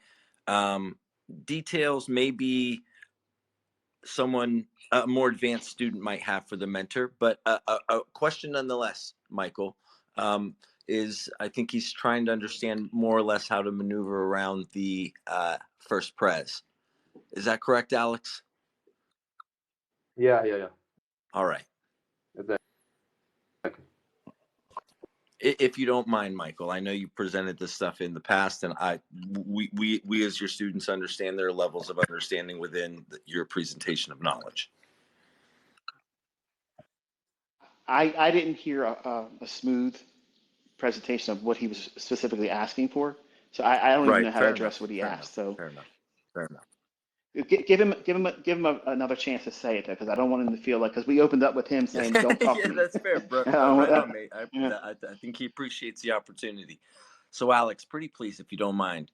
details maybe someone, a more advanced student, might have for the mentor. But a question nonetheless, Michael, is I think he's trying to understand more or less how to maneuver around the first pres. Is that correct, Alex? Yeah. All right. Exactly. If you don't mind, Michael, I know you presented this stuff in the past, and we as your students understand there are levels of understanding within your presentation of knowledge. I didn't hear a smooth presentation of what he was specifically asking for, so I don't even Right. know how to address what he asked. So Fair enough. give him another chance to say it, though, because I don't want him to feel like, because we opened up with him saying, "Don't talk Yeah, to me." that's fair, bro. Right on, mate. I think he appreciates the opportunity. So, Alex, pretty please, if you don't mind,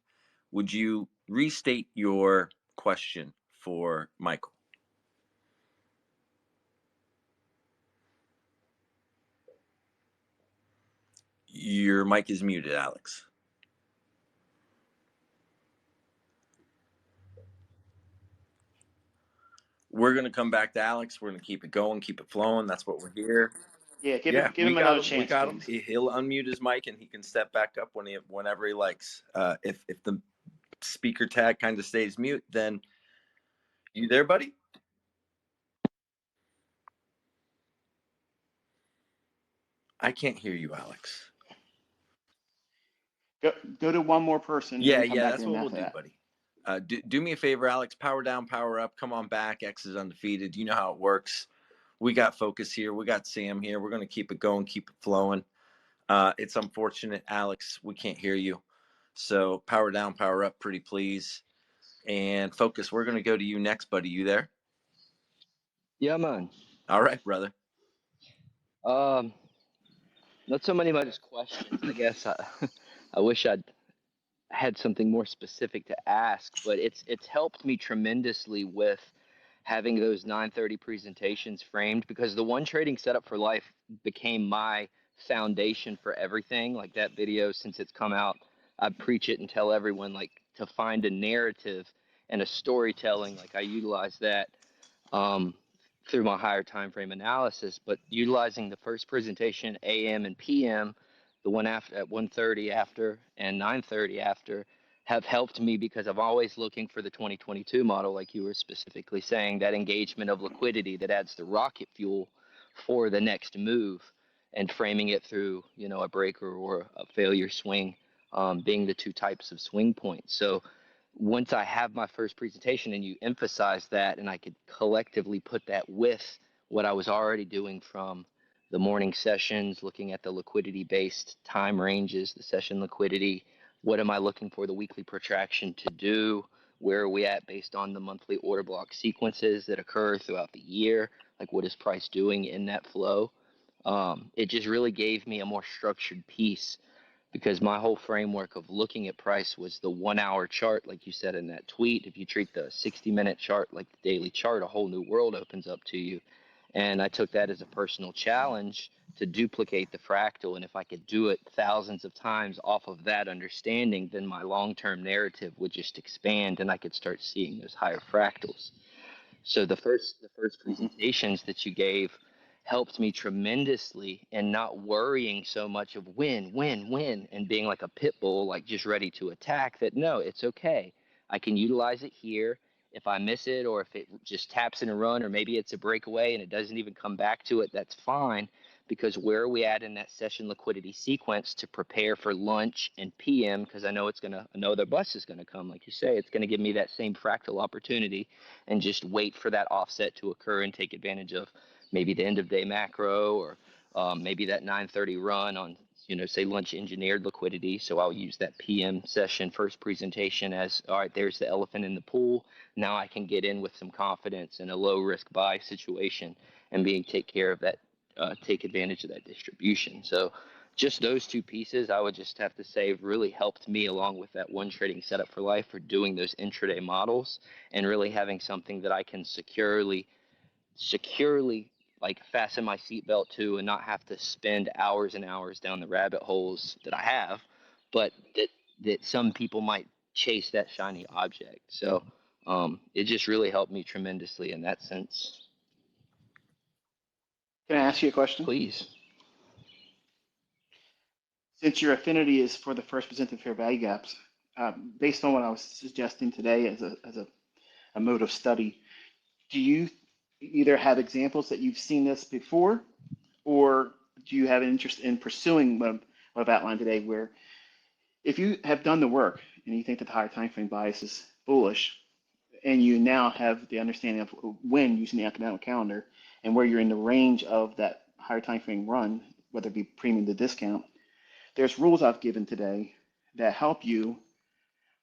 would you restate your question for Michael? Your mic is muted, Alex. We're going to come back to Alex. We're going to keep it going, keep it flowing. That's what we're here. Yeah, give him another chance. We got him. Please. He'll unmute his mic and he can step back up whenever he likes. If the speaker tag kind of stays mute, then you there, buddy? I can't hear you, Alex. Go to one more person. Yeah, and come back that's what we'll do, buddy. Do me a favor, Alex. Power down, power up. Come on back. X is undefeated. You know how it works. We got Focus here. We got Sam here. We're going to keep it going, keep it flowing. It's unfortunate, Alex, we can't hear you. So power down, power up, pretty please. And Focus, we're going to go to you next, buddy. You there? Yeah, man. All right, brother. Not so many much questions. I guess I wish I'd had something more specific to ask, but it's helped me tremendously with having those 9:30 presentations framed, because the one trading setup for life became my foundation for everything. Like that video, since it's come out, I preach it and tell everyone, like, to find a narrative and a storytelling. Like, I utilize that um, through my higher time frame analysis, but utilizing the first presentation AM and PM, the one after at 1:30 after and 9:30 after, have helped me, because I'm always looking for the 2022 model, like you were specifically saying, that engagement of liquidity that adds the rocket fuel for the next move, and framing it through, a breaker or a failure swing, being the two types of swing points. So once I have my first presentation and you emphasize that, and I could collectively put that with what I was already doing from the morning sessions, looking at the liquidity based time ranges, the session liquidity, what am I looking for the weekly protraction to do? Where are we at based on the monthly order block sequences that occur throughout the year? Like what is price doing in that flow? It just really gave me a more structured piece because my whole framework of looking at price was the 1 hour chart, like you said in that tweet. If you treat the 60-minute chart like the daily chart, a whole new world opens up to you. And I took that as a personal challenge to duplicate the fractal. And if I could do it thousands of times off of that understanding, then my long-term narrative would just expand and I could start seeing those higher fractals. So the first presentations that you gave helped me tremendously in not worrying so much of win, and being like a pit bull, like just ready to attack. That no, it's okay. I can utilize it here. If I miss it, or if it just taps in a run, or maybe it's a breakaway and it doesn't even come back to it, that's fine. Because where are we at in that session liquidity sequence to prepare for lunch and PM? Because I know I know the bus is gonna come, like you say, it's gonna give me that same fractal opportunity, and just wait for that offset to occur and take advantage of maybe the end of day macro, or maybe that 9:30 run on, say lunch engineered liquidity. So I'll use that PM session first presentation as, all right, there's the elephant in the pool. Now I can get in with some confidence in a low risk buy situation and take care of that, take advantage of that distribution. So just those two pieces, I would just have to say, really helped me along with that one trading setup for life for doing those intraday models and really having something that I can securely like fasten my seatbelt to and not have to spend hours and hours down the rabbit holes that I have, but that some people might chase that shiny object. So it just really helped me tremendously in that sense. Can I ask you a question? Please. Since your affinity is for the first presented fair value gaps, based on what I was suggesting today as a mode of study, do you either have examples that you've seen this before, or do you have an interest in pursuing what I've outlined today, where if you have done the work and you think that the higher time frame bias is bullish, and you now have the understanding of when using the economic calendar and where you're in the range of that higher time frame run, whether it be premium to discount, there's rules I've given today that help you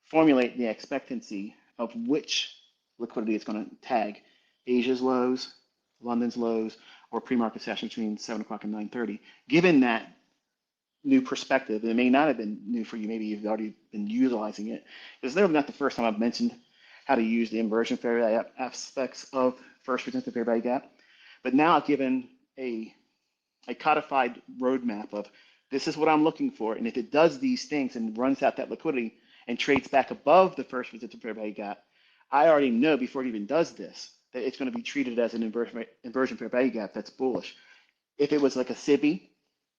formulate the expectancy of which liquidity is going to tag Asia's lows, London's lows, or pre-market session between 7 o'clock and 9:30. Given that new perspective, and it may not have been new for you, maybe you've already been utilizing it. It's never not the first time I've mentioned how to use the inversion fair value aspects of first presented fair value gap. But now I've given a codified roadmap of this is what I'm looking for, and if it does these things and runs out that liquidity and trades back above the first presented fair value gap, I already know before it even does this that it's going to be treated as an inversion fair value gap that's bullish. If it was like a SIBI,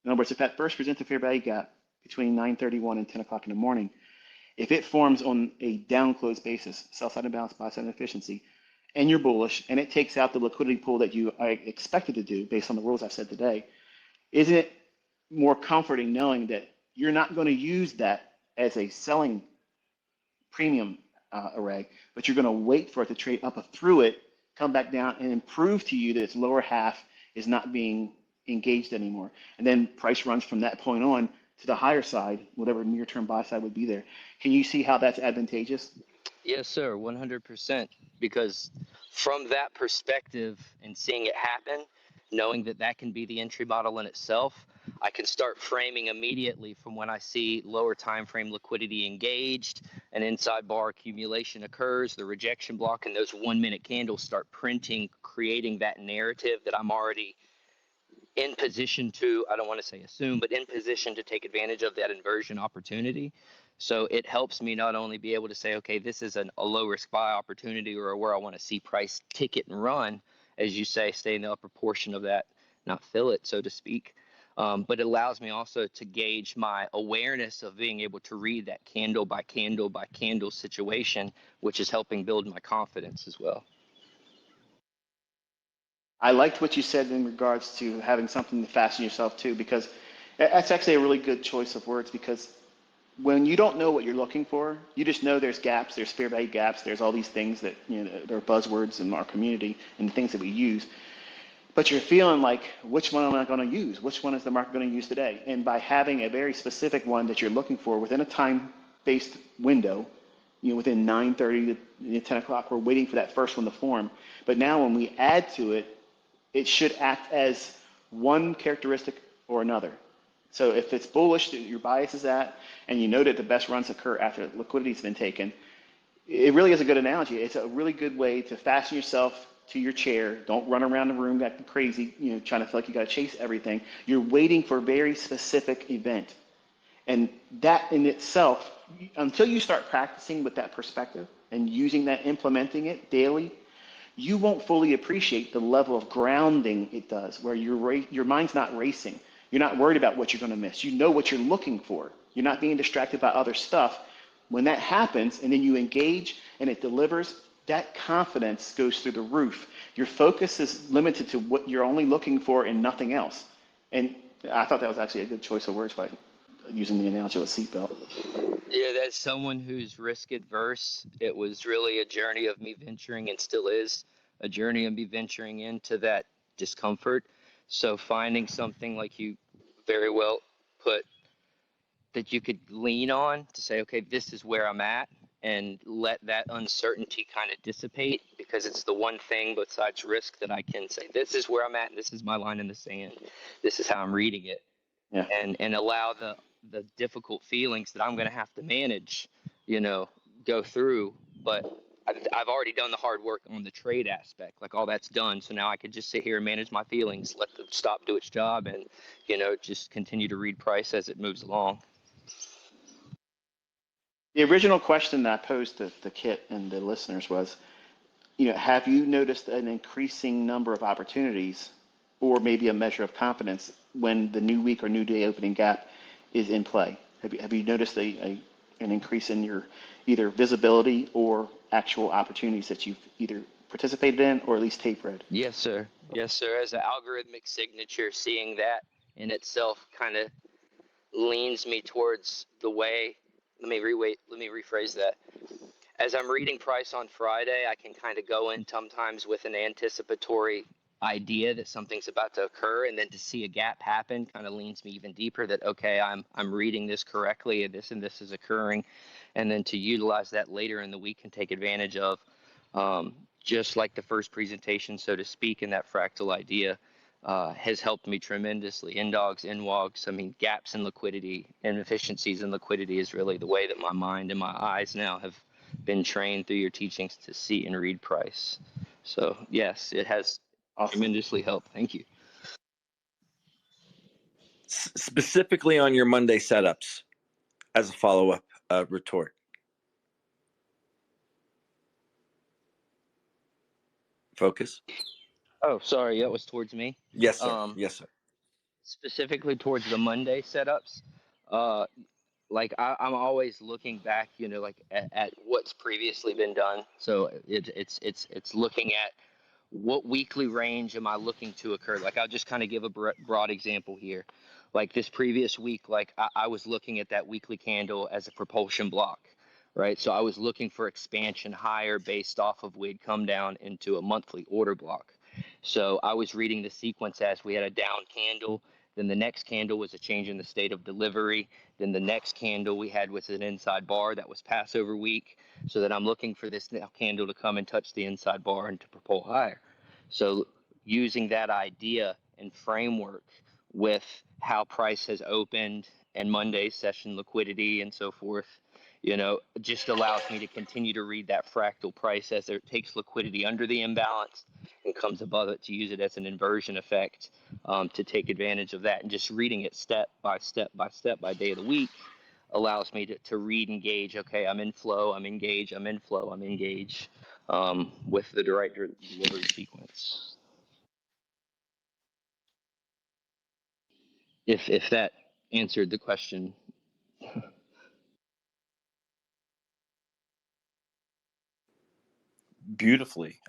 in other words, if that first presented fair value gap between 9:31 and 10 o'clock in the morning, if it forms on a down close basis, sell side imbalance, buy side inefficiency, and you're bullish, and it takes out the liquidity pool that you are expected to do based on the rules I've said today, isn't it more comforting knowing that you're not going to use that as a selling premium array, but you're going to wait for it to trade up through it, come back down, and prove to you that its lower half is not being engaged anymore. And then price runs from that point on to the higher side, whatever near-term buy side would be there. Can you see how that's advantageous? Yes, sir, 100%. Because from that perspective and seeing it happen, knowing that that can be the entry model in itself, I can start framing immediately from when I see lower time frame liquidity engaged, an inside bar accumulation occurs, the rejection block, and those 1 minute candles start printing, creating that narrative that I'm already in position to, I don't want to say assume, but in position to take advantage of that inversion opportunity. So it helps me not only be able to say, okay, this is a low risk buy opportunity, or where I want to see price ticket and run, as you say, stay in the upper portion of that, not fill it, so to speak. But it allows me also to gauge my awareness of being able to read that candle by candle by candle situation, which is helping build my confidence as well. I liked what you said in regards to having something to fasten yourself to, because that's actually a really good choice of words, because when you don't know what you're looking for, you just know there's gaps, there's fair value gaps, there's all these things that, there are buzzwords in our community and things that we use. But you're feeling like, which one am I going to use? Which one is the market going to use today? And by having a very specific one that you're looking for within a time based window, within 9:30 to 10 o'clock, we're waiting for that first one to form. But now when we add to it, it should act as one characteristic or another. So if it's bullish, your bias is at, and you know that the best runs occur after liquidity's been taken, it really is a good analogy. It's a really good way to fasten yourself to your chair. Don't run around the room acting crazy, trying to feel like you got to chase everything. You're waiting for a very specific event. And that in itself, until you start practicing with that perspective and using that, implementing it daily, you won't fully appreciate the level of grounding it does, where your mind's not racing. You're not worried about what you're going to miss. You know what you're looking for. You're not being distracted by other stuff. When that happens and then you engage and it delivers, that confidence goes through the roof. Your focus is limited to what you're only looking for and nothing else. And I thought that was actually a good choice of words by using the analogy of a seatbelt. Yeah, that's someone who's risk adverse. It was really a journey of me venturing, and still is a journey of me venturing into that discomfort. So finding something like you very well put that you could lean on to say, okay, this is where I'm at, and let that uncertainty kind of dissipate, because it's the one thing besides risk that I can say, this is where I'm at, and this is my line in the sand. This is how I'm reading it. Yeah. And allow the difficult feelings that I'm going to have to manage, go through. But I've already done the hard work on the trade aspect. Like, all that's done. So now I could just sit here and manage my feelings, let the stop do its job, and, just continue to read price as it moves along. The original question that I posed to Kitt and the listeners was, have you noticed an increasing number of opportunities, or maybe a measure of confidence, when the new week or new day opening gap is in play? Have you noticed an increase in your either visibility or actual opportunities that you've either participated in or at least tape read? Yes, sir. Yes, sir. As an algorithmic signature, seeing that in itself kind of leans me towards the way. Let me rephrase that. As I'm reading price on Friday, I can kind of go in sometimes with an anticipatory idea that something's about to occur, and then to see a gap happen kind of leans me even deeper that, okay, I'm reading this correctly, and this is occurring, and then to utilize that later in the week and take advantage of, just like the first presentation, so to speak, in that fractal idea. Has helped me tremendously. In-dogs, in-wogs, gaps in liquidity, inefficiencies in liquidity is really the way that my mind and my eyes now have been trained through your teachings to see and read price. So yes, it has Awesome. tremendously helped. Thank you. Specifically on your Monday setups, as a follow-up retort. Focus. Oh, sorry, that was towards me. Yes, sir. Yes, sir. Specifically towards the Monday setups, like I'm always looking back, like at what's previously been done. So it's looking at what weekly range am I looking to occur. Like, I'll just kind of give a broad example here. Like this previous week, like I was looking at that weekly candle as a propulsion block, right? So I was looking for expansion higher based off of we'd come down into a monthly order block. So I was reading the sequence as we had a down candle. Then the next candle was a change in the state of delivery. Then the next candle we had was an inside bar that was Passover week. So that I'm looking for this candle to come and touch the inside bar and to propel higher. So using that idea and framework with how price has opened and Monday's session liquidity and so forth, just allows me to continue to read that fractal price as it takes liquidity under the imbalance and comes above it, to use it as an inversion effect, to take advantage of that. And just reading it step by step by day of the week allows me to read and gauge, okay, I'm in flow, I'm engaged, I'm in flow, I'm engaged, with the right delivery sequence. If that answered the question. Beautifully.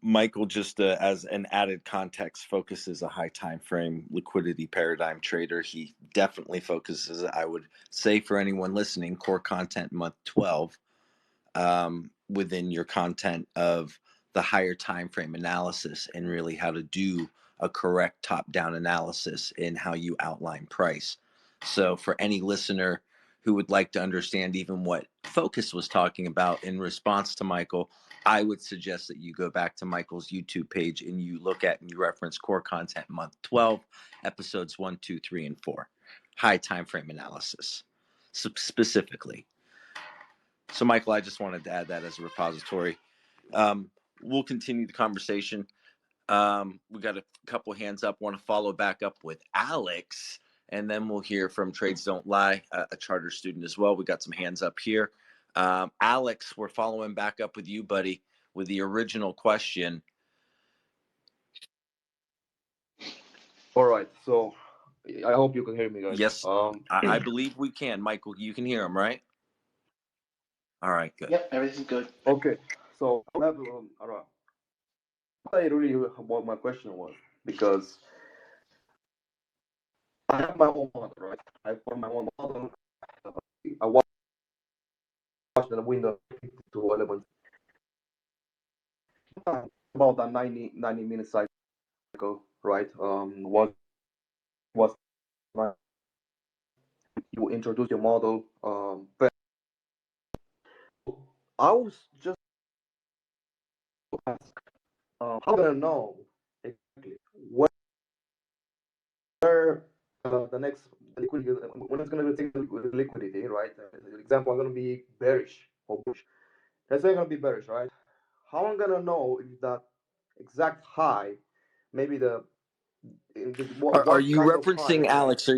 Michael, just as an added context, focuses a high time frame liquidity paradigm trader. He definitely focuses, I would say, for anyone listening, core content month 12, within your content of the higher time frame analysis, and really how to do a correct top down analysis in how you outline price. So for any listener who would like to understand even what Focus was talking about in response to Michael, I would suggest that you go back to Michael's YouTube page and you look at and you reference Core Content Month 12, episodes 1, 2, 3, and 4, high time frame analysis specifically. So, Michael, I just wanted to add that as a repository. We'll continue the conversation. We got a couple hands up. Want to follow back up with Alex, and then we'll hear from Trades Don't Lie, a charter student as well. We got some hands up here. Alex, we're following back up with you, buddy, with the original question. All right, so I hope you can hear me, guys. Yes, I believe we can. Michael, you can hear him, right? All right, good. Yep, everything's good. Okay, so all right. I really what my question was, because I have my own model, right? I form my own model. I watch the window to 11. About a 90 minute cycle, right? Was you introduce your model. But I was just ask, how do I know exactly where the next liquidity, when it's going to take the liquidity, right? For example, I'm going to be bearish or bullish. Let's say I'm going to be bearish, right? How am I going to know if that exact high, maybe Are you kind of referencing, high, Alex?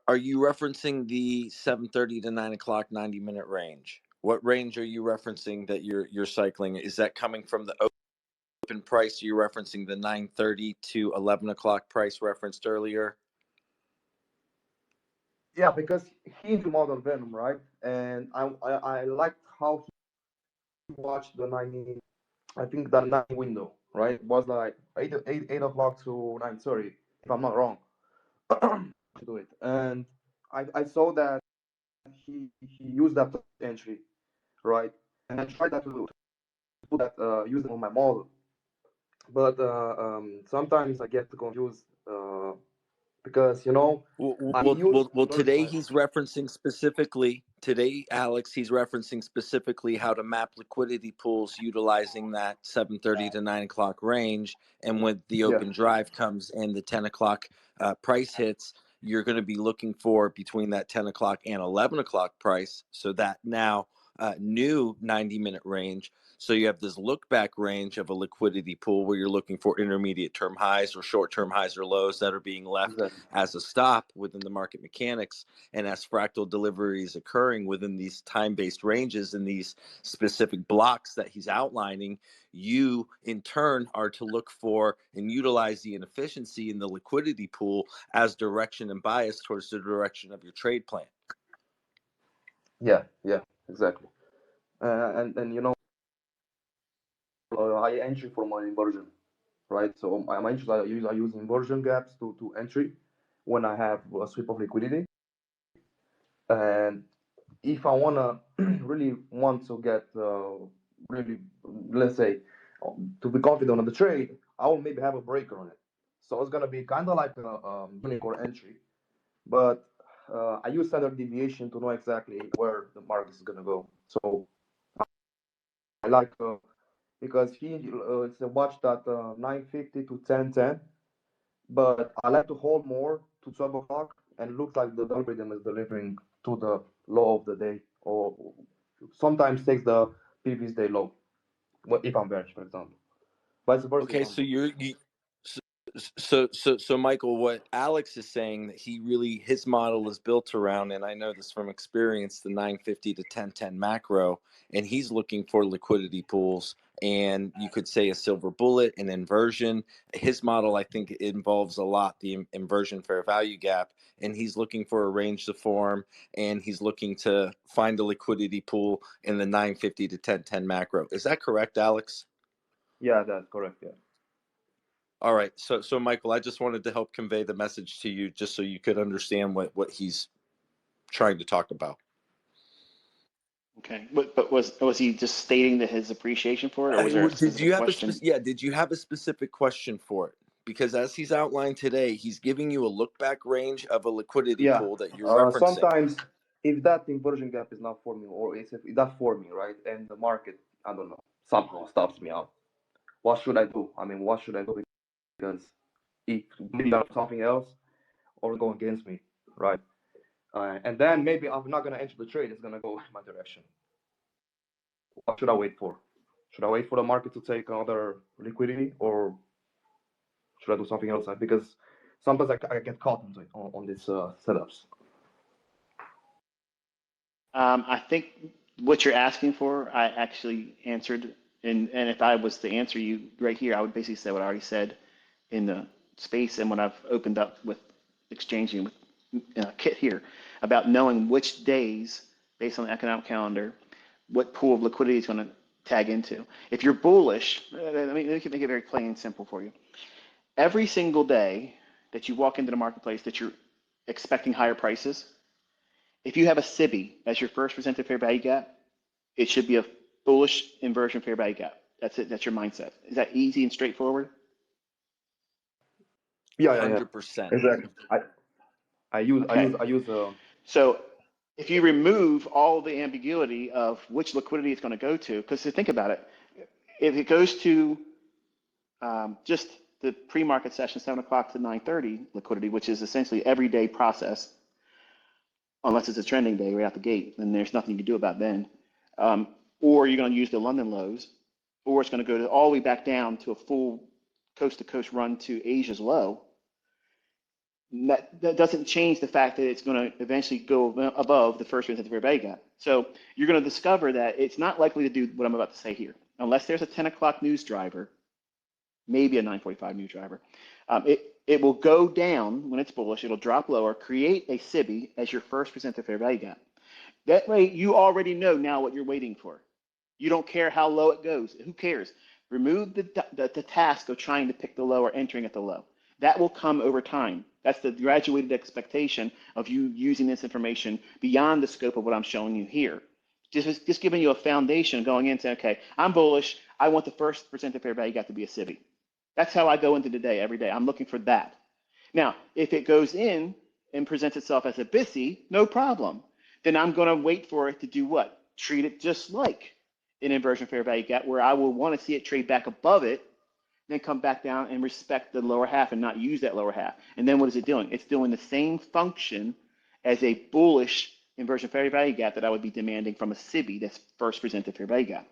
Are you referencing the 7:30 to 9 o'clock 90-minute range? What range are you referencing that you're cycling? Is that coming from the open price? Are you referencing the 9:30 to 11 o'clock price referenced earlier? Yeah, because he's the model Venom, right? And I liked how he watched the 90. I think the 9 window, right? It was like 8 o'clock to 9:30, if I'm not wrong. To do it, and I saw that he used that entry, right? And I tried that to put that using on my model, but sometimes I get confused because Well, today he's referencing specifically, Alex, he's referencing specifically how to map liquidity pools utilizing that 7:30 to 9 o'clock range. And when the open drive comes and the 10 o'clock price hits, you're going to be looking for between that 10 o'clock and 11 o'clock price. So that now new 90-minute range. So you have this look back range of a liquidity pool where you're looking for intermediate term highs or short term highs or lows that are being left as a stop within the market mechanics. And as fractal delivery is occurring within these time-based ranges and these specific blocks that he's outlining, you in turn are to look for and utilize the inefficiency in the liquidity pool as direction and bias towards the direction of your trade plan. Yeah, exactly. And I entry for my inversion, right? So my entries I use inversion gaps to entry when I have a sweep of liquidity. And if I really want to get really, let's say, to be confident on the trade, I will maybe have a breaker on it. So it's gonna be kind of like a unicorn entry, but I use standard deviation to know exactly where the market is gonna go. So I like because it's a watch that 9:50 to 10:10, but I like to hold more to 12 o'clock, and it looks like the algorithm is delivering to the low of the day, or sometimes takes the previous day low, if I'm bearish, for example. Vice versa. Okay, so Michael, what Alex is saying that his model is built around, and I know this from experience, the 950 to 1010 macro, and he's looking for liquidity pools, and you could say a silver bullet, an inversion. His model, I think, involves a lot the inversion fair value gap, and he's looking for a range to form, and he's looking to find a liquidity pool in the 950 to 1010 macro. Is that correct, Alex? Yeah, that's correct. Yeah. All right. So Michael, I just wanted to help convey the message to you just so you could understand what he's trying to talk about. Okay, but was he just stating that his appreciation for it, or was there a specific question? Did you have a specific question for it? Because as he's outlined today, he's giving you a look back range of a liquidity pool that you're referencing. Sometimes if that inversion gap is not forming, or if that's forming, right, and the market, I don't know, somehow stops me out, what should I do? I mean, what should I do? Because it maybe something else or go against me, right? And then maybe I'm not gonna enter the trade. It's gonna go in my direction. What should I wait for? Should I wait for the market to take another liquidity, or should I do something else? Because sometimes I get caught into it on these setups. I think what you're asking for, I actually answered, and if I was to answer you right here, I would basically say what I already said in the space and what I've opened up with exchanging with Kitt here about knowing which days, based on the economic calendar, what pool of liquidity is going to tag into. If you're bullish, let me make it very plain and simple for you. Every single day that you walk into the marketplace that you're expecting higher prices, if you have a SIBI as your first presented fair value gap, it should be a bullish inversion fair value gap. That's it. That's your mindset. Is that easy and straightforward? Yeah, 100%. exactly. I use Okay. So if you remove all the ambiguity of which liquidity it's going to go to, because think about it, if it goes to just the pre-market session, 7 o'clock to 9:30 liquidity, which is essentially everyday process, unless it's a trending day right out the gate, then there's nothing you can do about then. Or you're going to use the London lows, or it's going to go all the way back down to a full coast-to-coast run to Asia's low. That doesn't change the fact that it's going to eventually go above the first presented fair value gap. So you're going to discover that it's not likely to do what I'm about to say here, unless there's a 10 o'clock news driver, maybe a 9:45 news driver. It will go down when it's bullish. It'll drop lower, create a SIBI as your first presented fair value gap. That way, you already know now what you're waiting for. You don't care how low it goes. Who cares? Remove the task of trying to pick the low or entering at the low. That will come over time. That's the graduated expectation of you using this information beyond the scope of what I'm showing you here. Just giving you a foundation going in saying, okay, I'm bullish. I want the first presented fair value gap to be a SIBI. That's how I go into the day every day. I'm looking for that. Now, if it goes in and presents itself as a BISI, no problem. Then I'm going to wait for it to do what? Treat it just like an inversion fair value gap, where I will want to see it trade back above it, then come back down and respect the lower half and not use that lower half. And then what is it doing? It's doing the same function as a bullish inversion fair value gap that I would be demanding from a SIBI that's first presented fair value gap.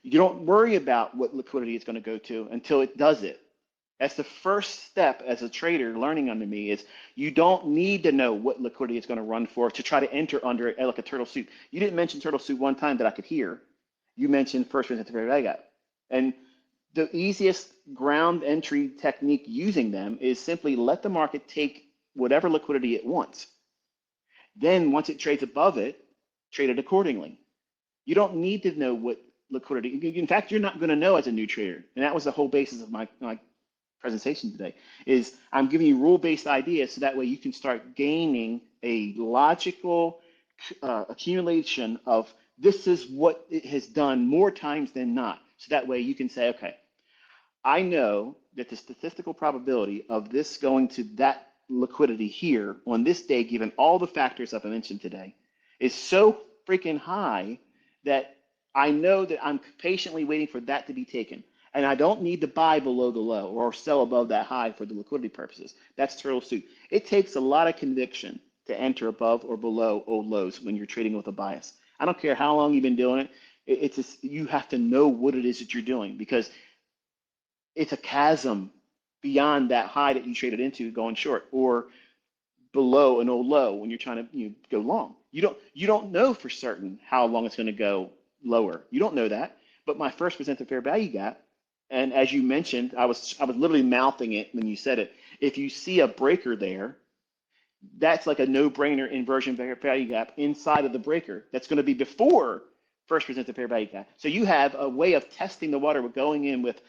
You don't worry about what liquidity it's going to go to until it does it. That's the first step as a trader learning under me is you don't need to know what liquidity it's going to run for to try to enter under it like a turtle soup. You didn't mention turtle soup one time that I could hear. You mentioned first presented fair value gap. And the easiest ground entry technique using them is simply let the market take whatever liquidity it wants. Then once it trades above it, trade it accordingly. You don't need to know what liquidity, in fact, you're not going to know as a new trader. And that was the whole basis of my presentation today, is I'm giving you rule-based ideas so that way you can start gaining a logical accumulation of this is what it has done more times than not. So that way you can say, okay, I know that the statistical probability of this going to that liquidity here on this day, given all the factors I've mentioned today, is so freaking high that I know that I'm patiently waiting for that to be taken. And I don't need to buy below the low or sell above that high for the liquidity purposes. That's turtle soup. It takes a lot of conviction to enter above or below old lows when you're trading with a bias. I don't care how long you've been doing it. It's just, you have to know what it is that you're doing, because it's a chasm beyond that high that you traded into going short, or below an old low when you're trying to go long. You don't know for certain how long it's going to go lower. You don't know that. But my first presented fair value gap, and as you mentioned, I was literally mouthing it when you said it. If you see a breaker there, that's like a no-brainer inversion fair value gap inside of the breaker. That's going to be before first presented fair value gap. So you have a way of testing the water with going in with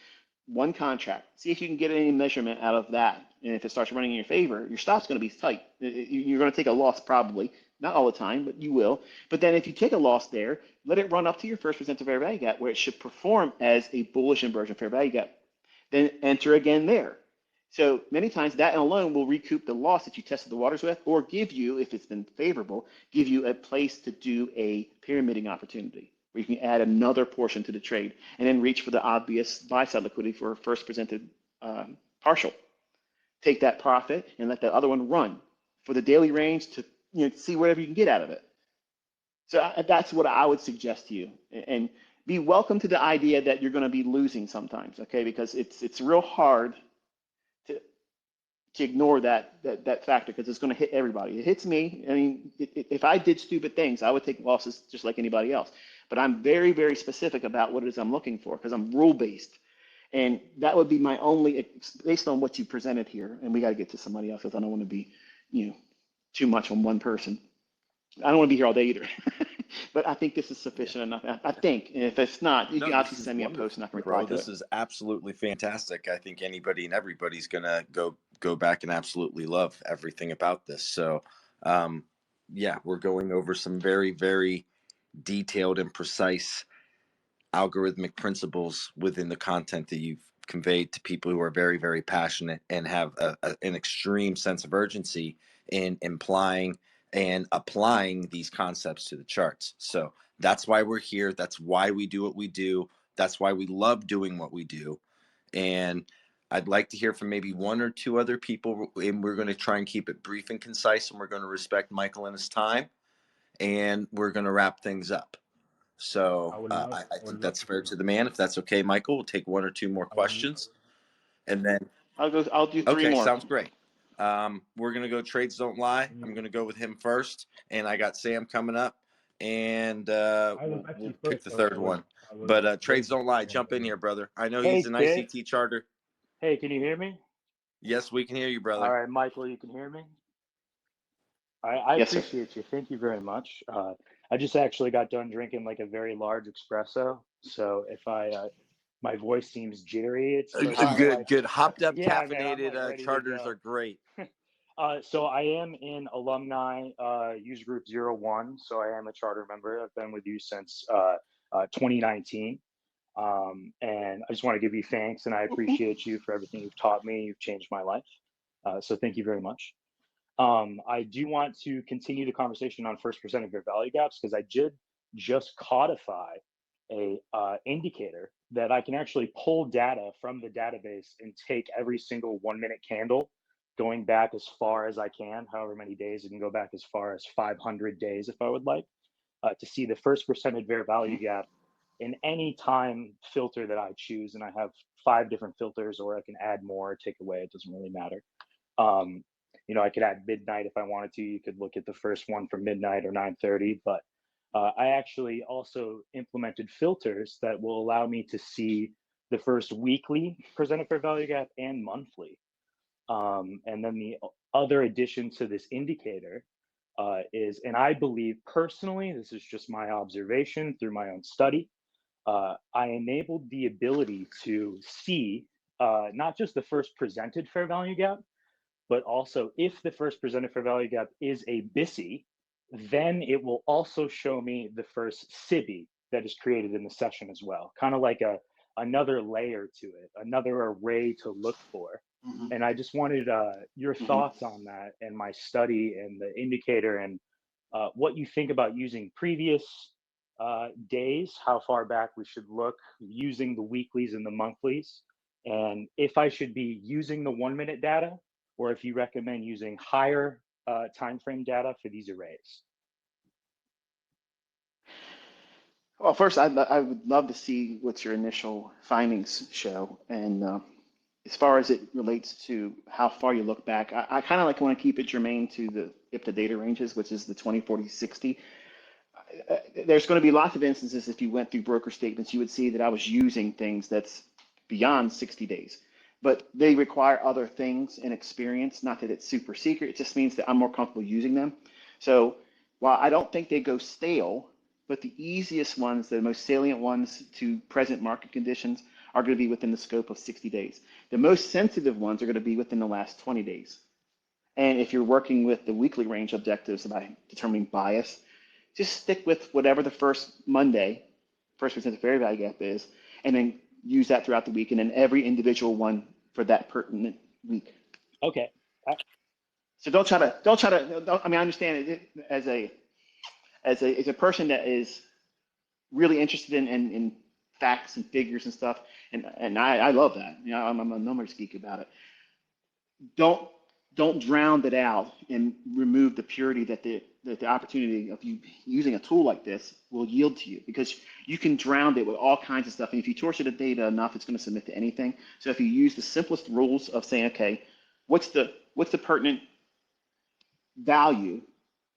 one contract. See if you can get any measurement out of that. And if it starts running in your favor, your stop's going to be tight. You're going to take a loss probably, not all the time, but you will. But then if you take a loss there, let it run up to your first presented fair value gap where it should perform as a bullish inversion fair value gap. Then enter again there. So many times that alone will recoup the loss that you tested the waters with, or give you, if it's been favorable, give you a place to do a pyramiding opportunity where you can add another portion to the trade and then reach for the obvious buy side liquidity for a first presented partial. Take that profit and let that other one run for the daily range to see whatever you can get out of it. So that's what I would suggest to you, and be welcome to the idea that you're going to be losing sometimes, okay? Because it's real hard to ignore that factor, because it's going to hit everybody. It hits me. I mean, if I did stupid things, I would take losses just like anybody else. But I'm very, very specific about what it is I'm looking for, because I'm rule based, and that would be my only, based on what you presented here. And we got to get to somebody else, because I don't want to be, too much on one person. I don't want to be here all day either. But I think this is sufficient enough. I think, and if it's not, you can obviously send me a post and I can reply to it. This is absolutely fantastic. I think anybody and everybody's gonna go back and absolutely love everything about this. So, yeah, we're going over some very, very detailed and precise algorithmic principles within the content that you've conveyed to people who are very, very passionate and have an extreme sense of urgency in implying and applying these concepts to the charts. So that's why we're here. That's why we do what we do. That's why we love doing what we do. And I'd like to hear from maybe one or two other people, and we're going to try and keep it brief and concise, and we're going to respect Michael and his time, and we're going to wrap things up. So I think that's fair to the man. If that's okay, Michael, we'll take one or two more questions, and then I'll do three more. Sounds great. We're gonna go trades don't lie. I'm gonna go with him first, and I got Sam coming up, and we'll pick the third one. But trades don't lie. Jump in here, brother. I know he's an ICT charter. Hey, can you hear me? Yes, we can hear you, brother. All right, Michael, you can hear me? I Yes, sir. appreciate you. Thank you very much. I just actually got done drinking like a very large espresso. So if my voice seems jittery, it's just Good. Hopped up, yeah, man, I'm, caffeinated like, charters are great. So I am in alumni user group 01. So I am a charter member. I've been with you since 2019. And I just want to give you thanks, and I appreciate you for everything you've taught me. You've changed my life. So thank you very much. I do want to continue the conversation on first percent of your value gaps, because I did just codify a indicator that I can actually pull data from the database and take every single 1 minute candle going back as far as I can, however many days. It can go back as far as 500 days if I would like, to see the first percent of fair value gap in any time filter that I choose. And I have 5 different filters, or I can add more or take away. It doesn't really matter. I could add midnight if I wanted to. You could look at the first one from midnight or 9:30, but I actually also implemented filters that will allow me to see the first weekly percent of fair value gap and monthly. And then the other addition to this indicator is, and I believe personally, this is just my observation through my own study, I enabled the ability to see not just the first presented fair value gap, but also if the first presented fair value gap is a BISI, then it will also show me the first SIBI that is created in the session as well. Kind of like another layer to it, another array to look for. Mm-hmm. And I just wanted your thoughts on that and my study and the indicator, and what you think about using previous days, how far back we should look, using the weeklies and the monthlies, and if I should be using the 1 minute data, or if you recommend using higher time frame data for these arrays. Well, first, I would love to see what your initial findings show. And as far as it relates to how far you look back, I kind of want to keep it germane to the IPTA data ranges, which is the 20, 40, 60. There's going to be lots of instances, if you went through broker statements, you would see that I was using things that's beyond 60 days. But they require other things and experience. Not that it's super secret, it just means that I'm more comfortable using them. So while I don't think they go stale, but the easiest ones, the most salient ones to present market conditions, are going to be within the scope of 60 days. The most sensitive ones are going to be within the last 20 days. And if you're working with the weekly range objectives by determining bias, just stick with whatever the first Monday, first percent of fair value gap is, and then use that throughout the week, and then every individual one for that pertinent week. Okay. So don't try to. I mean, I understand it as a person that is really interested in facts and figures and stuff, and I love that. You know, I'm a numbers geek about it. Don't don't drown it out and remove the purity that the opportunity of you using a tool like this will yield to you, because you can drown it with all kinds of stuff, and if you torture the data enough, it's going to submit to anything. So if you use the simplest rules of saying, okay, what's the pertinent value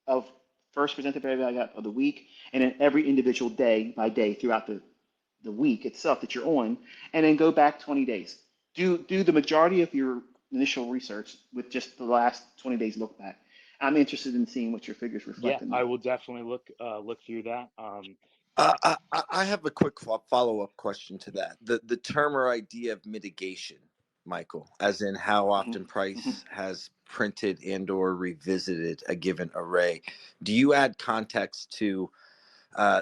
of first presented value of the week, and then every individual day by day throughout the week itself that you're on, and then go back 20 days. Do the majority of your initial research with just the last 20 days look back. I'm interested in seeing what your figures Yeah, reflect in I that. will definitely look through that. I have a quick follow-up question to that. The term or idea of mitigation, Michael, as in how often Mm-hmm. Price has printed and or revisited a given array. Do you add context to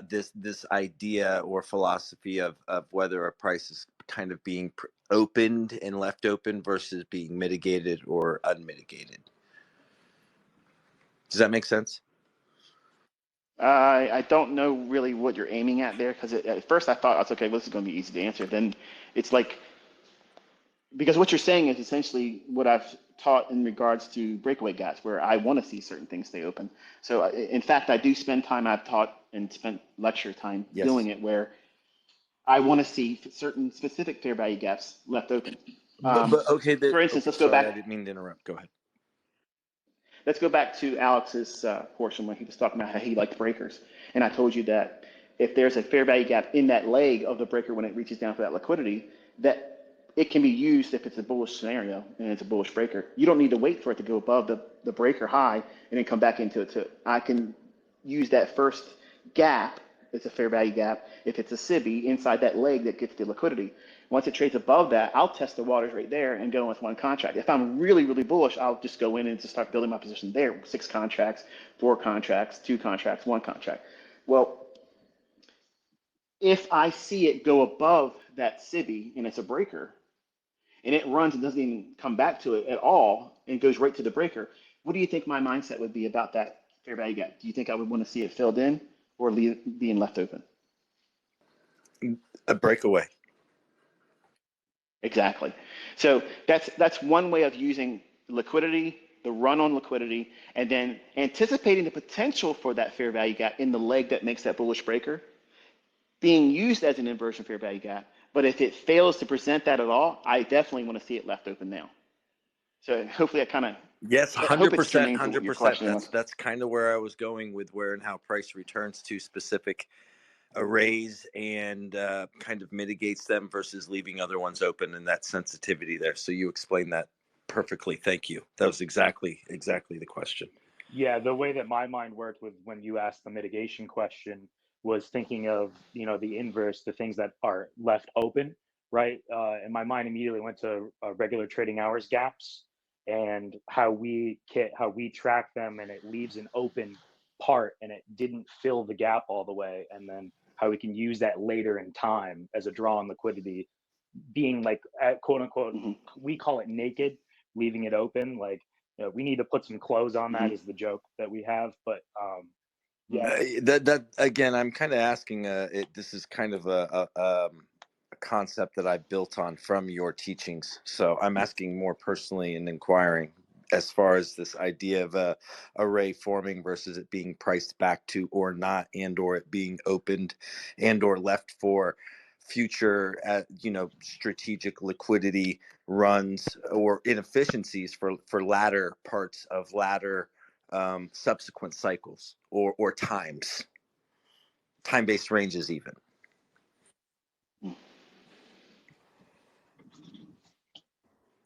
this idea or philosophy of whether a price is kind of being opened and left open versus being mitigated or unmitigated? Does that make sense? I don't know really what you're aiming at there, because at first I thought, that's okay, well, this is going to be easy to answer. Then it's like, because what you're saying is essentially what I've taught in regards to breakaway gaps, where I want to see certain things stay open. So in fact, I do spend time, I've taught and spent lecture time Yes. doing it, where I want to see certain specific fair value gaps left open. But okay, For instance, okay. let's go Sorry, I back. didn't mean to interrupt. Go ahead. Let's go back to Alex's portion where he was talking about how he liked breakers. And I told you that if there's a fair value gap in that leg of the breaker when it reaches down for that liquidity, that it can be used if it's a bullish scenario and it's a bullish breaker. You don't need to wait for it to go above the breaker high and then come back into it. So I can use that first gap. It's a fair value gap. If it's a SIBI inside that leg that gets the liquidity, once it trades above that, I'll test the waters right there and go with one contract. If I'm really, really bullish, I'll just go in and just start building my position there. 6 contracts, 4 contracts, 2 contracts, 1 contract. Well, if I see it go above that SIBI and it's a breaker, and it runs and doesn't even come back to it at all and goes right to the breaker, what do you think my mindset would be about that fair value gap? Do you think I would want to see it filled in or being left open? A breakaway. Exactly. So that's one way of using liquidity, the run on liquidity, and then anticipating the potential for that fair value gap in the leg that makes that bullish breaker being used as an inversion fair value gap. But if it fails to present that at all, I definitely want to see it left open now. So hopefully Yes, I hope it's 100%, germane to what your 100%. question was. That's kind of where I was going with where and how price returns to specific arrays and kind of mitigates them versus leaving other ones open, and that sensitivity there. So you explained that perfectly. Thank you. That was exactly the question. Yeah, the way that my mind worked with when you asked the mitigation question was thinking of, the inverse, the things that are left open, right? And my mind immediately went to regular trading hours gaps and how we track them, and it leaves an open part and it didn't fill the gap all the way, and then how we can use that later in time as a draw on liquidity, being like quote unquote, Mm-hmm. we call it naked, leaving it open, like, we need to put some clothes on. Mm-hmm. That is the joke that we have. But yeah, That again, I'm kind of asking. This is kind of a concept that I built on from your teachings. So I'm asking more personally and inquiring as far as this idea of a array forming versus it being priced back to or not, and or it being opened and or left for future strategic liquidity runs or inefficiencies for latter parts of latter subsequent cycles or time-based ranges even.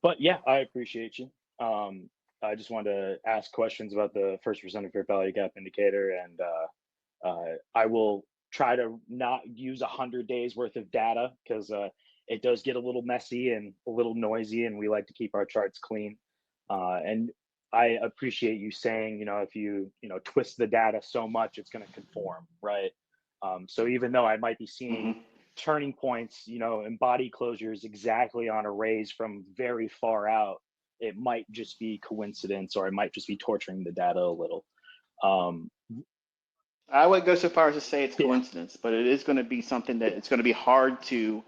but yeah, I appreciate you. I just wanted to ask questions about the first presented fair value gap indicator, and I will try to not use 100 days worth of data, because it does get a little messy and a little noisy, and we like to keep our charts clean. And I appreciate you saying, if you twist the data so much, it's going to conform, right? So even though I might be seeing Mm-hmm. turning points, and body closures exactly on arrays from very far out, it might just be coincidence, or it might just be torturing the data a little. Um, I would go so far as to say it's yeah, coincidence, but it is going to be something that it's going to be hard to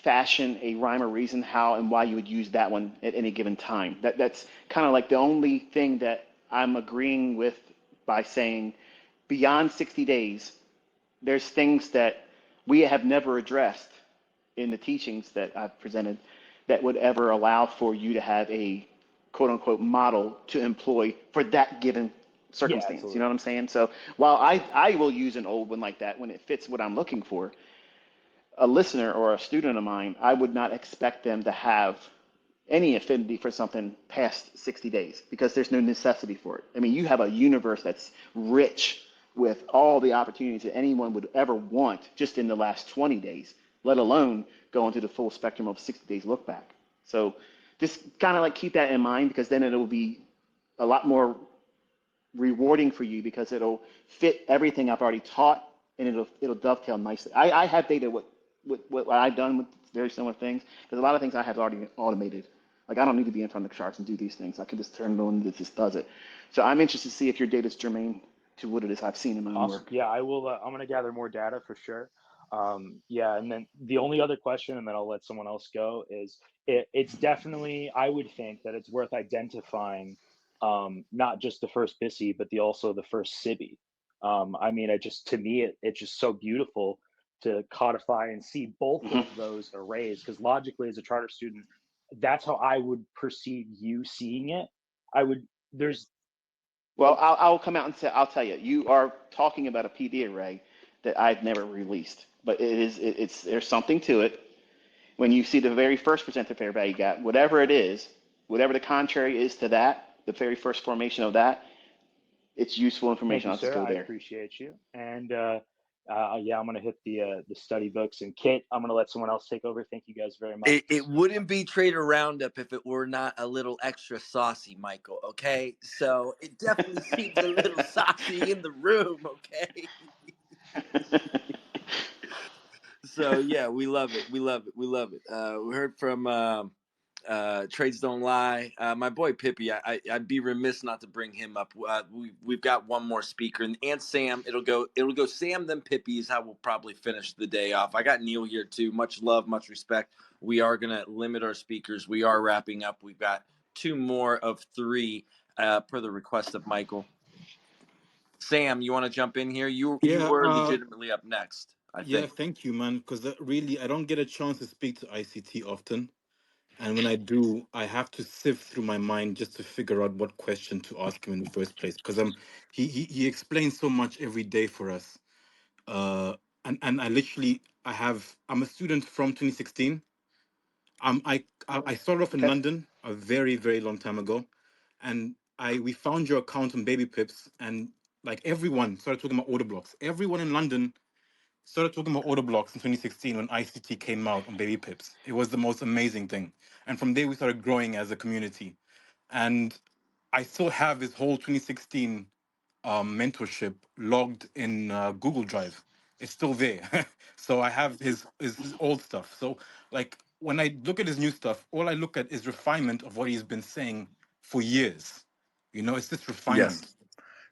fashion a rhyme or reason how and why you would use that one at any given time. That's kind of like the only thing that I'm agreeing with by saying beyond 60 days, there's things that we have never addressed in the teachings that I've presented that would ever allow for you to have a quote unquote model to employ for that given yeah, circumstance. You know absolutely. what I'm saying? So while I will use an old one like that when it fits what I'm looking for, a listener or a student of mine, I would not expect them to have any affinity for something past 60 days because there's no necessity for it. I mean, you have a universe that's rich with all the opportunities that anyone would ever want just in the last 20 days, let alone go into the full spectrum of 60 days look back. So just kind of like keep that in mind because then it'll be a lot more rewarding for you because it'll fit everything I've already taught and it'll dovetail nicely. I have data what I've done with very similar things. There's a lot of things I have already automated. Like I don't need to be in front of the charts and do these things. I can just turn it on and it just does it. So I'm interested to see if your data is germane to what it is I've seen in my own Awesome. work. Yeah, I will. I'm going to gather more data for sure. Yeah, and then the only other question, and then I'll let someone else go, is it's definitely, I would think that it's worth identifying not just the first BISI, but also the first SIBI. I mean, to me, it's just so beautiful to codify and see both Mm-hmm. of those arrays, because logically, as a charter student, that's how I would perceive you seeing it. I would, there's, Well, I'll come out and say I'll tell you. You are talking about a PD array that I've never released, but it's there's something to it. When you see the very first percent fair value gap, whatever it is, whatever the contrary is to that, the very first formation of that, it's useful Thank information. you, I'll just sir. go I there. appreciate you. And yeah, I'm gonna hit the study books. And Kit, I'm gonna let someone else take over. Thank you guys very much. It wouldn't be Trader Roundup if it were not a little extra saucy, Michael. Okay, so it definitely seems a little saucy in the room. Okay, so yeah, we love it. We love it. We love it. We heard from Trades Don't Lie. My boy Pippi. I'd be remiss not to bring him up. We've got one more speaker, and Sam. It'll go Sam then Pippi is how we'll probably finish the day off. I got Neil here too. Much love, much respect. We are gonna limit our speakers. We are wrapping up. We've got two more of three per the request of Michael. Sam, you want to jump in here? You Yeah, were legitimately up next, I yeah, think. thank you, man. Because really, I don't get a chance to speak to ICT often, and when I do, I have to sift through my mind just to figure out what question to ask him in the first place. Because he explains so much every day for us. And I literally, I'm a student from 2016. I started off in Okay. London a very very long time ago, and we found your account on Baby Pips, and like everyone started talking about order blocks. Everyone in London started talking about order blocks in 2016 when ICT came out on Baby Pips. It was the most amazing thing. And from there, we started growing as a community. And I still have his whole 2016 mentorship logged in Google Drive. It's still there. So I have his old stuff. So, like, when I look at his new stuff, all I look at is refinement of what he's been saying for years. You know, it's just Yes. refinement.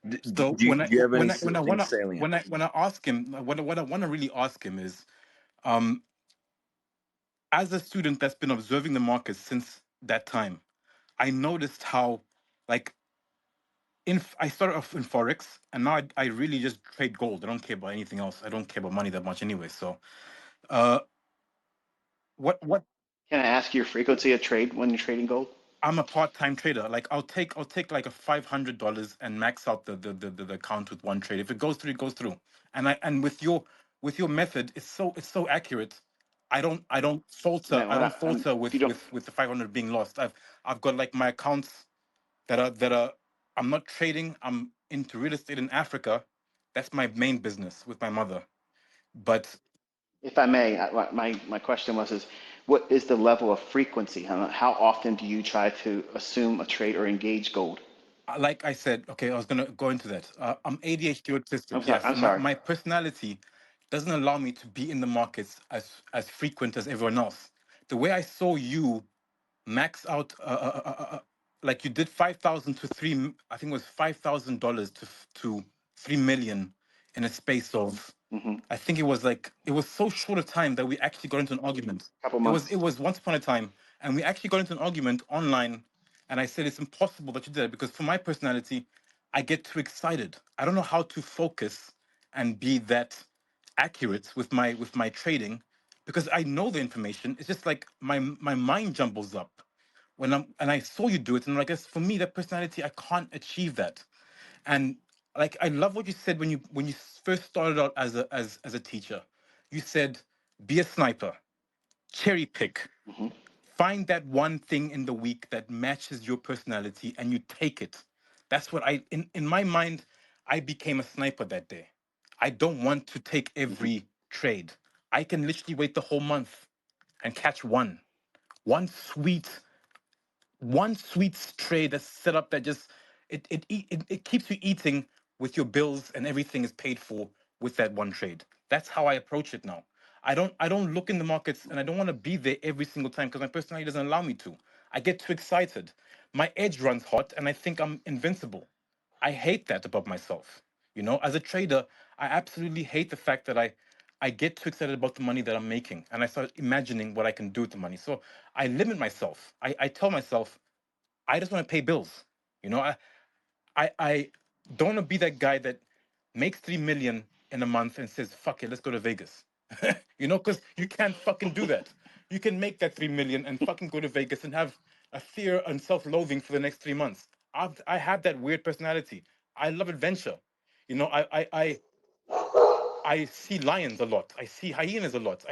Do, So do you have anything salient? when I ask him, what I want to really ask him is, um, as a student that's been observing the market since that time, I noticed how, like, I started off in forex, and now I really just trade gold. I don't care about anything else. I don't care about money that much anyway. So, uh, what Can I ask your frequency of trade when you're trading gold? I'm a part-time trader. Like, I'll take like a $500 and max out the account with one trade. If it goes through, it goes through. And with your method, it's so accurate. I don't falter. No, I what don't I'm falter if you with don't with the 500 being lost. I've got like my accounts that are I'm not trading. I'm into real estate in Africa. That's my main business with my mother. But if I may, my question was is what is the level of frequency? How often do you try to assume a trade or engage gold? like I said, okay, I was gonna go into that. I'm ADHD autistic. I'm sorry. Yes, I'm my, sorry. my personality doesn't allow me to be in the markets as frequent as everyone else. The way I saw you max out like you did 5,000 to I think it was $5,000 to 3 million in a space of, Mm-hmm. I think it was like, it was so short a time that we actually got into an argument. Couple It months. was once upon a time, and we actually got into an argument online, and I said it's impossible that you did it because for my personality, I get too excited. I don't know how to focus and be that accurate with my trading because I know the information. It's just like my mind jumbles up when I saw you do it, and I guess for me that personality I can't achieve that. And like I love what you said when you first started out as a teacher. You said be a sniper, cherry pick, Mm-hmm. find that one thing in the week that matches your personality and you take it. That's what in my mind I became a sniper that day. I don't want to take Mm-hmm. every trade. I can literally wait the whole month and catch one sweet trade that's set up that just it keeps you eating with your bills and everything is paid for with that one trade. That's how I approach it now. I don't look in the markets and I don't want to be there every single time because my personality doesn't allow me to. I get too excited. My edge runs hot and I think I'm invincible. I hate that about myself. As a trader, I absolutely hate the fact that I get too excited about the money that I'm making and I start imagining what I can do with the money. So I limit myself. I tell myself, I just want to pay bills. I don't want to be that guy that makes 3 million in a month and says, fuck it, let's go to Vegas. Because you can't fucking do that. You can make that 3 million and fucking go to Vegas and have a fear and self-loathing for the next 3 months. I have that weird personality. I love adventure. I see lions a lot. I see hyenas a lot.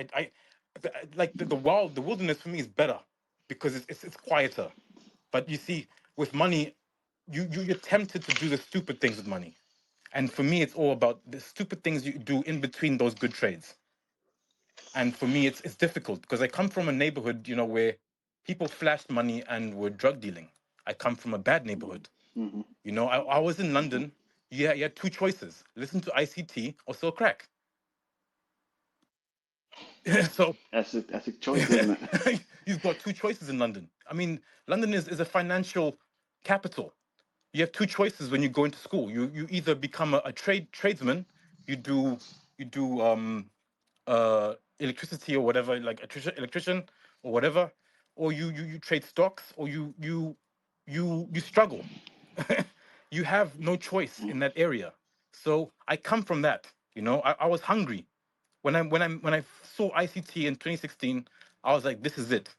Like the wilderness for me is better because it's quieter. But you see, with money, you're tempted to do the stupid things with money. And for me, it's all about the stupid things you do in between those good trades. And for me, it's difficult because I come from a neighborhood, where people flashed money and were drug dealing. I come from a bad neighborhood. Mm-hmm. I was in London. Yeah, you had two choices: listen to ICT or sell crack. So That's a choice, isn't it? you've got two choices in London. I mean, London is a financial capital. You have two choices when you go into school. You either become a tradesman, you do electricity or whatever, like electrician or whatever, or you trade stocks, or you struggle. You have no choice in that area. So I come from that. I was hungry when I saw ICT in 2016. I was like, this is it.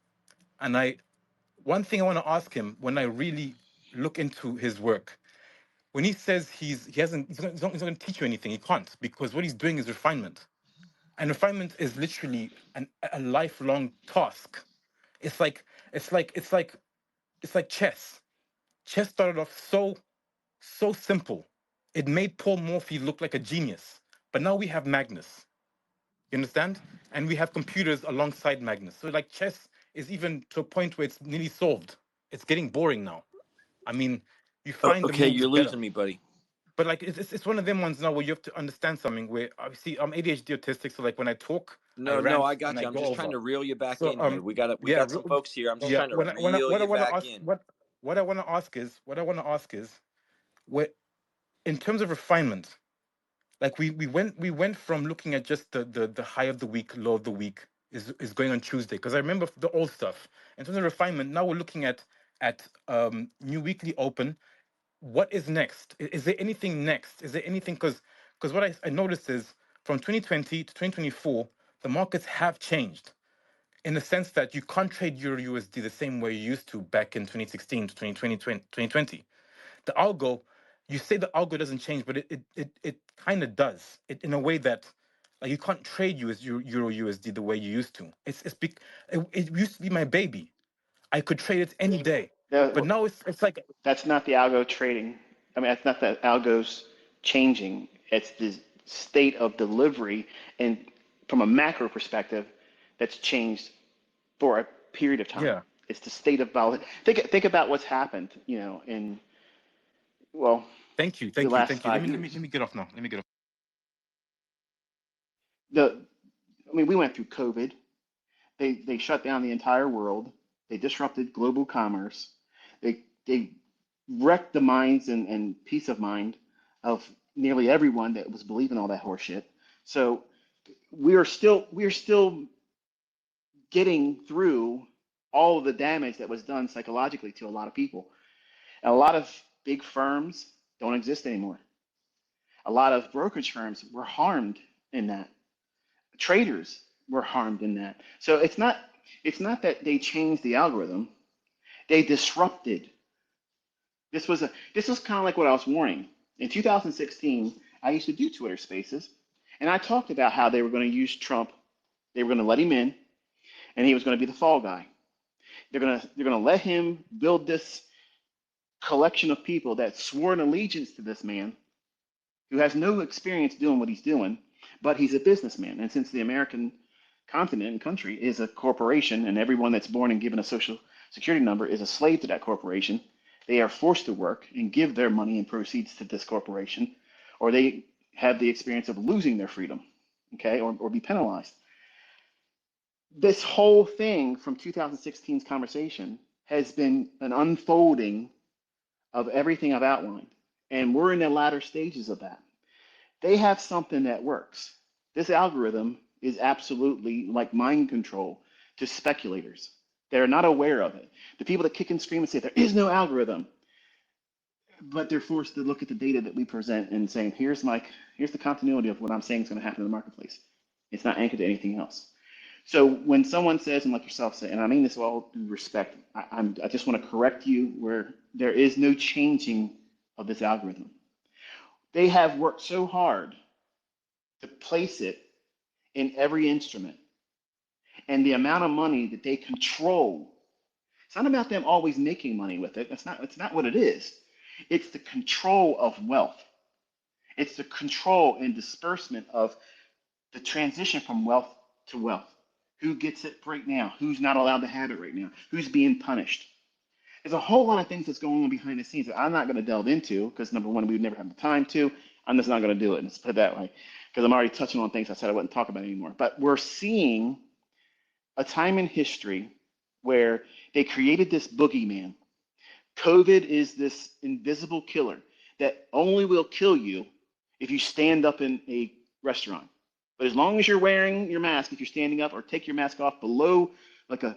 And one thing I want to ask him when I really look into his work, when he says he's not going to teach you anything, he can't, because what he's doing is refinement, and refinement is literally a lifelong task. It's like chess. Chess started off so simple. It made Paul Morphy look like a genius, but now we have Magnus. You understand? And we have computers alongside Magnus. So like chess is even to a point where it's nearly solved. It's getting boring now. I mean, you find the Okay, moves you're better. losing me, buddy. But like it's one of them ones now where you have to understand something. Where obviously I'm ADHD autistic, so like when I talk, I No, I rant and got I you. I'm go just trying over. to reel you back So in here. We yeah, got some folks here. I'm just yeah. trying to reel What I you want to back ask in. what I want to ask is where in terms of refinement, like we went from looking at just the high of the week, low of the week is going on Tuesday, because I remember the old stuff. In terms of refinement, now we're looking at new weekly open. What is next? Is there anything next? Is there anything? Because what I noticed is from 2020 to 2024, the markets have changed in the sense that you can't trade Euro USD the same way you used to back in 2016 to 2020. The algo, you say the algo doesn't change, but it kind of does. It in a way that like you can't trade Euro USD the way you used to. It used to be my baby. I could trade it any day, but No, now it's like that's not the algo trading. I mean, that's not the algos changing. It's the state of delivery, and from a macro perspective, that's changed for a period of time. yeah. It's the state of vol. Think about what's happened, in well Thank you, the thank you, last thank you. Let five me let me let years. me get off now. Let me get off. The I mean, we went through COVID. They shut down the entire world. They disrupted global commerce. They they wrecked the minds and peace of mind of nearly everyone that was believing all that horse shit. So we are still getting through all of the damage that was done psychologically to a lot of people. And a lot of big firms don't exist anymore. A lot of brokerage firms were harmed in that. Traders were harmed in that. So it's not that they changed the algorithm, they disrupted. This was kind of like what I was warning. In 2016, I used to do Twitter Spaces, and I talked about how they were going to use Trump. They were going to let him in, and he was going to be the fall guy. They're going to let him build this collection of people that swore an allegiance to this man who has no experience doing what he's doing, but he's a businessman. And since the American continent and country is a corporation, and everyone that's born and given a social security number is a slave to that corporation, they are forced to work and give their money and proceeds to this corporation, or they have the experience of losing their freedom, okay, or be penalized. This whole thing from 2016's conversation has been an unfolding of everything I've outlined. And we're in the latter stages of that. They have something that works. This algorithm is absolutely like mind control to speculators. They're not aware of it. The people that kick and scream and say there is no algorithm, but they're forced to look at the data that we present and saying, here's the continuity of what I'm saying is going to happen in the marketplace. It's not anchored to anything else. So when someone says, and like yourself say, and I mean this with all due respect, I just want to correct you where there is no changing of this algorithm. They have worked so hard to place it in every instrument, and the amount of money that they control. It's not about them always making money with it. It's not what it is. It's the control of wealth. It's the control and disbursement of the transition from wealth to wealth. Who gets it right now? Who's not allowed to have it right now? Who's being punished? There's a whole lot of things that's going on behind the scenes that I'm not going to delve into because, number one, we would never have the time to. I'm just not going to do it. Let's put it that way, because I'm already touching on things I said I wouldn't talk about anymore. But we're seeing a time in history where they created this boogeyman. COVID is this invisible killer that only will kill you if you stand up in a restaurant. But as long as you're wearing your mask, if you're standing up, or take your mask off below like a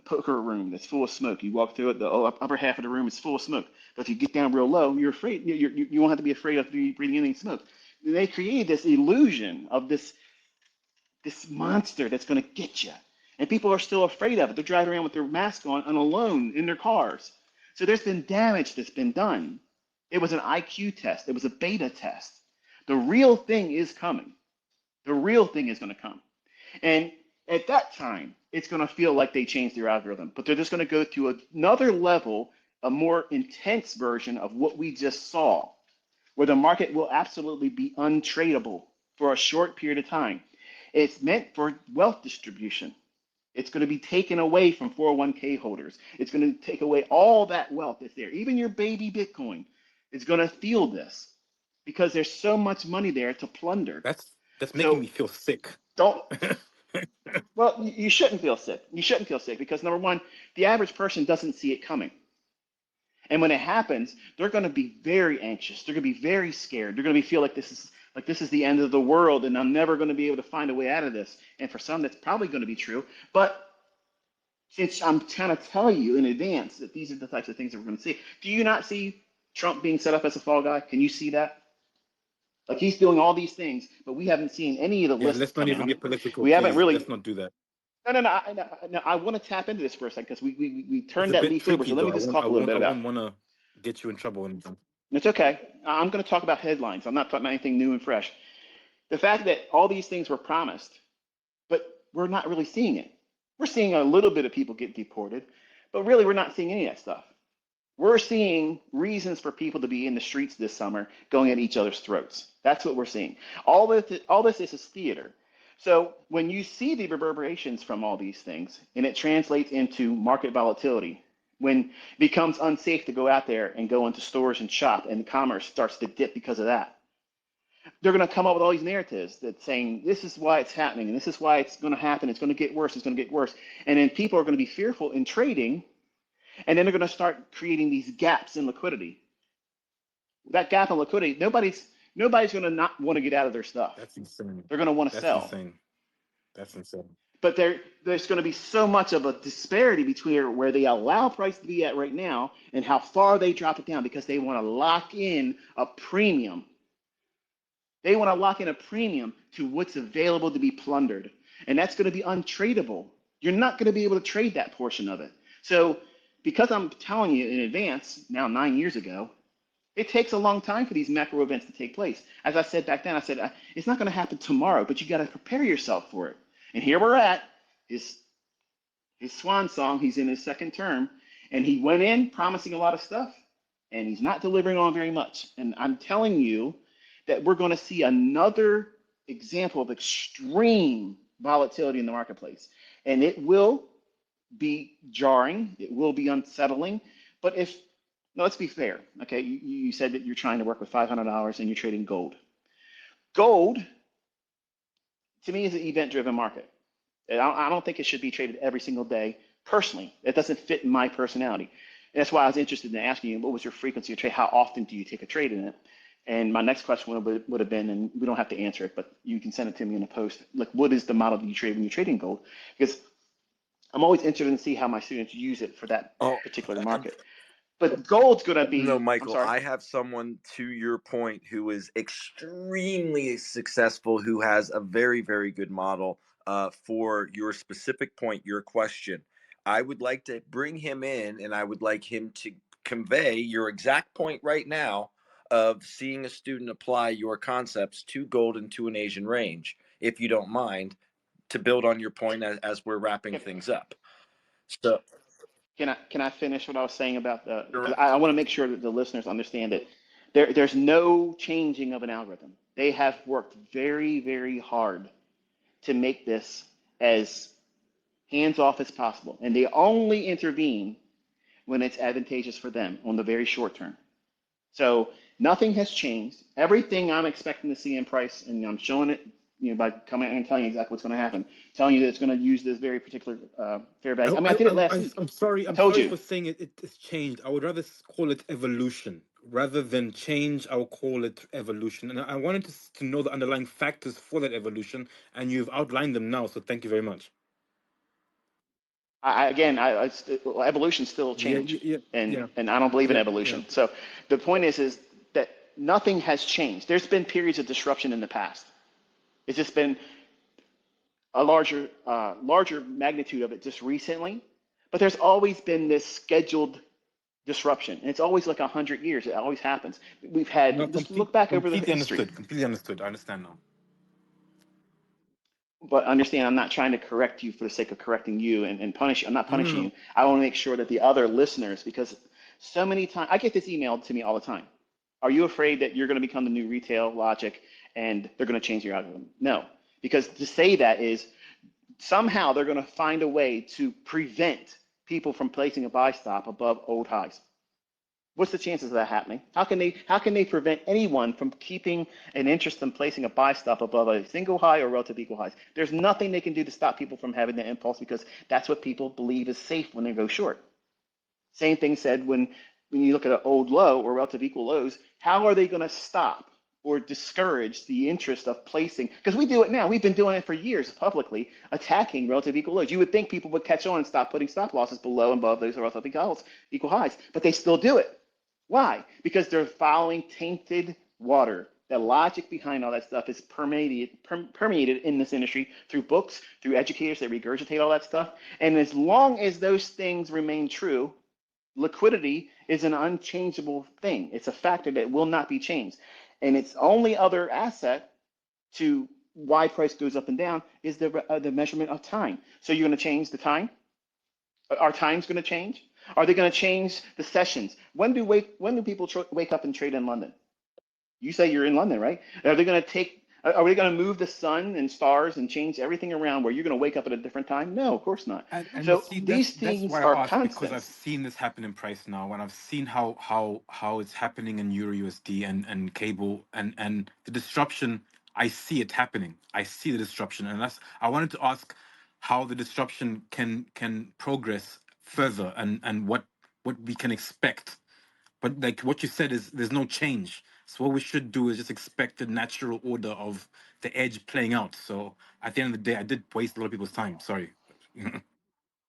poker room that's full of smoke, you walk through it, the upper half of the room is full of smoke. But if you get down real low, you're afraid. You won't have to be afraid of breathing any smoke. And they created this illusion of this monster that's going to get you, and people are still afraid of it. They're driving around with their mask on and alone in their cars. So there's been damage that's been done. It was an IQ test. It was a beta test. The real thing is coming. The real thing is going to come. And at that time, it's going to feel like they changed their algorithm, but they're just going to go to another level, a more intense version of what we just saw, where the market will absolutely be untradeable for a short period of time. It's meant for wealth distribution. It's going to be taken away from 401k holders. It's going to take away all that wealth that's there. Even your baby Bitcoin is going to feel this because there's so much money there to plunder. That's making me feel sick. Don't. Well, you shouldn't feel sick. You shouldn't feel sick because, number one, the average person doesn't see it coming. And when it happens, they're going to be very anxious. They're going to be very scared. They're going to feel like this is the end of the world, and I'm never going to be able to find a way out of this. And for some, that's probably going to be true. But since I'm trying to tell you in advance that these are the types of things that we're going to see, do you not see Trump being set up as a fall guy? Can you see that? Like, he's doing all these things, but we haven't seen any of the lists. Let's not even get political. We haven't really. Let's not do that. No. I want to tap into this for a second because we turned that leaf over. So let me just talk a little bit about it. I don't want to get you in trouble. It's okay. I'm going to talk about headlines. I'm not talking about anything new and fresh. The fact that all these things were promised, but we're not really seeing it. We're seeing a little bit of people get deported, but really we're not seeing any of that stuff. We're seeing reasons for people to be in the streets this summer going at each other's throats. That's what we're seeing. All this is theater. So when you see the reverberations from all these things, and it translates into market volatility, when it becomes unsafe to go out there and go into stores and shop, and commerce starts to dip because of that, they're going to come up with all these narratives that saying this is why it's happening, and this is why it's going to happen. It's going to get worse. It's going to get worse. And then people are going to be fearful in trading. And then they're going to start creating these gaps in liquidity. That gap in liquidity, nobody's going to not want to get out of their stuff. That's insane. They're going to want to That's sell. insane. That's insane. But there's going to be so much of a disparity between where they allow price to be at right now and how far they drop it down, because they want to lock in a premium. They want to lock in a premium to what's available to be plundered. And that's going to be untradeable. You're not going to be able to trade that portion of it. So because I'm telling you in advance, now 9 years ago, it takes a long time for these macro events to take place. As I said back then, I said, it's not going to happen tomorrow, but you got to prepare yourself for it. And here we're at, his swan song. He's in his second term, and he went in promising a lot of stuff, and he's not delivering on very much. And I'm telling you that we're going to see another example of extreme volatility in the marketplace. And it will be jarring, it will be unsettling. But let's be fair, okay? You said that you're trying to work with $500 and you're trading gold. Gold, to me, is an event-driven market. I don't think it should be traded every single day. Personally, it doesn't fit my personality. And that's why I was interested in asking you, what was your frequency of trade? How often do you take a trade in it? And my next question would have been, and we don't have to answer it, but you can send it to me in a post, like, what is the model that you trade when you're trading gold? Because I'm always interested in see how my students use it for that particular market. But gold's going to be... No, I'm Michael, sorry. I have someone, to your point, who is extremely successful, who has a very, very good model for your specific point, your question. I would like to bring him in, and I would like him to convey your exact point right now of seeing a student apply your concepts to gold and to an Asian range, if you don't mind, to build on your point as we're wrapping things up. So, Can I finish what I was saying about because I want to make sure that the listeners understand that there's no changing of an algorithm. They have worked very, very hard to make this as hands-off as possible. And they only intervene when it's advantageous for them on the very short term. So nothing has changed. Everything I'm expecting to see in price, and I'm showing it, by coming and telling you exactly what's going to happen, telling you that it's going to use this very particular fair value. I did it last week. I'm sorry. I told you. For saying it's changed. I would rather call it evolution rather than change. I will call it evolution. And I wanted to know the underlying factors for that evolution, and you've outlined them now. So thank you very much. Evolution still change, and I don't believe in evolution. Yeah. So the point is that nothing has changed. There's been periods of disruption in the past. It's just been a larger magnitude of it just recently, but there's always been this scheduled disruption, and it's always like 100 years. It always happens. We've had just look back over the history. Completely understood. I understand now. But understand, I'm not trying to correct you for the sake of correcting you and punish you. I'm not punishing you. I want to make sure that the other listeners, because so many times I get this emailed to me all the time. Are you afraid that you're going to become the new retail logic and they're going to change your algorithm? No, because to say that is somehow they're going to find a way to prevent people from placing a buy stop above old highs. What's the chances of that happening? How can they prevent anyone from keeping an interest in placing a buy stop above a single high or relative equal highs? There's nothing they can do to stop people from having the impulse, because that's what people believe is safe when they go short. Same thing said when you look at an old low or relative equal lows. How are they going to stop or discourage the interest of placing? Because we do it now. We've been doing it for years publicly, attacking relative equal lows. You would think people would catch on and stop putting stop losses below and above those relative equal highs, but they still do it. Why? Because they're following tainted water. The logic behind all that stuff is permeated in this industry through books, through educators that regurgitate all that stuff. And as long as those things remain true, liquidity is an unchangeable thing. It's a factor that will not be changed. And its only other asset to why price goes up and down is the measurement of time. So you're going to change the time? Are times going to change? Are they going to change the sessions? When do people wake up and trade in London? You say you're in London, right? Are they going to move the sun and stars and change everything around where you're going to wake up at a different time? No, of course not. And so see, these things are constants. Because I've seen this happen in price now, and I've seen how it's happening in Euro USD and cable and the disruption. I see it happening. I see the disruption, and I wanted to ask how the disruption can progress further, and what what we can expect. But like what you said is there's no change. So what we should do is just expect the natural order of the edge playing out. So at the end of the day, I did waste a lot of people's time. Sorry.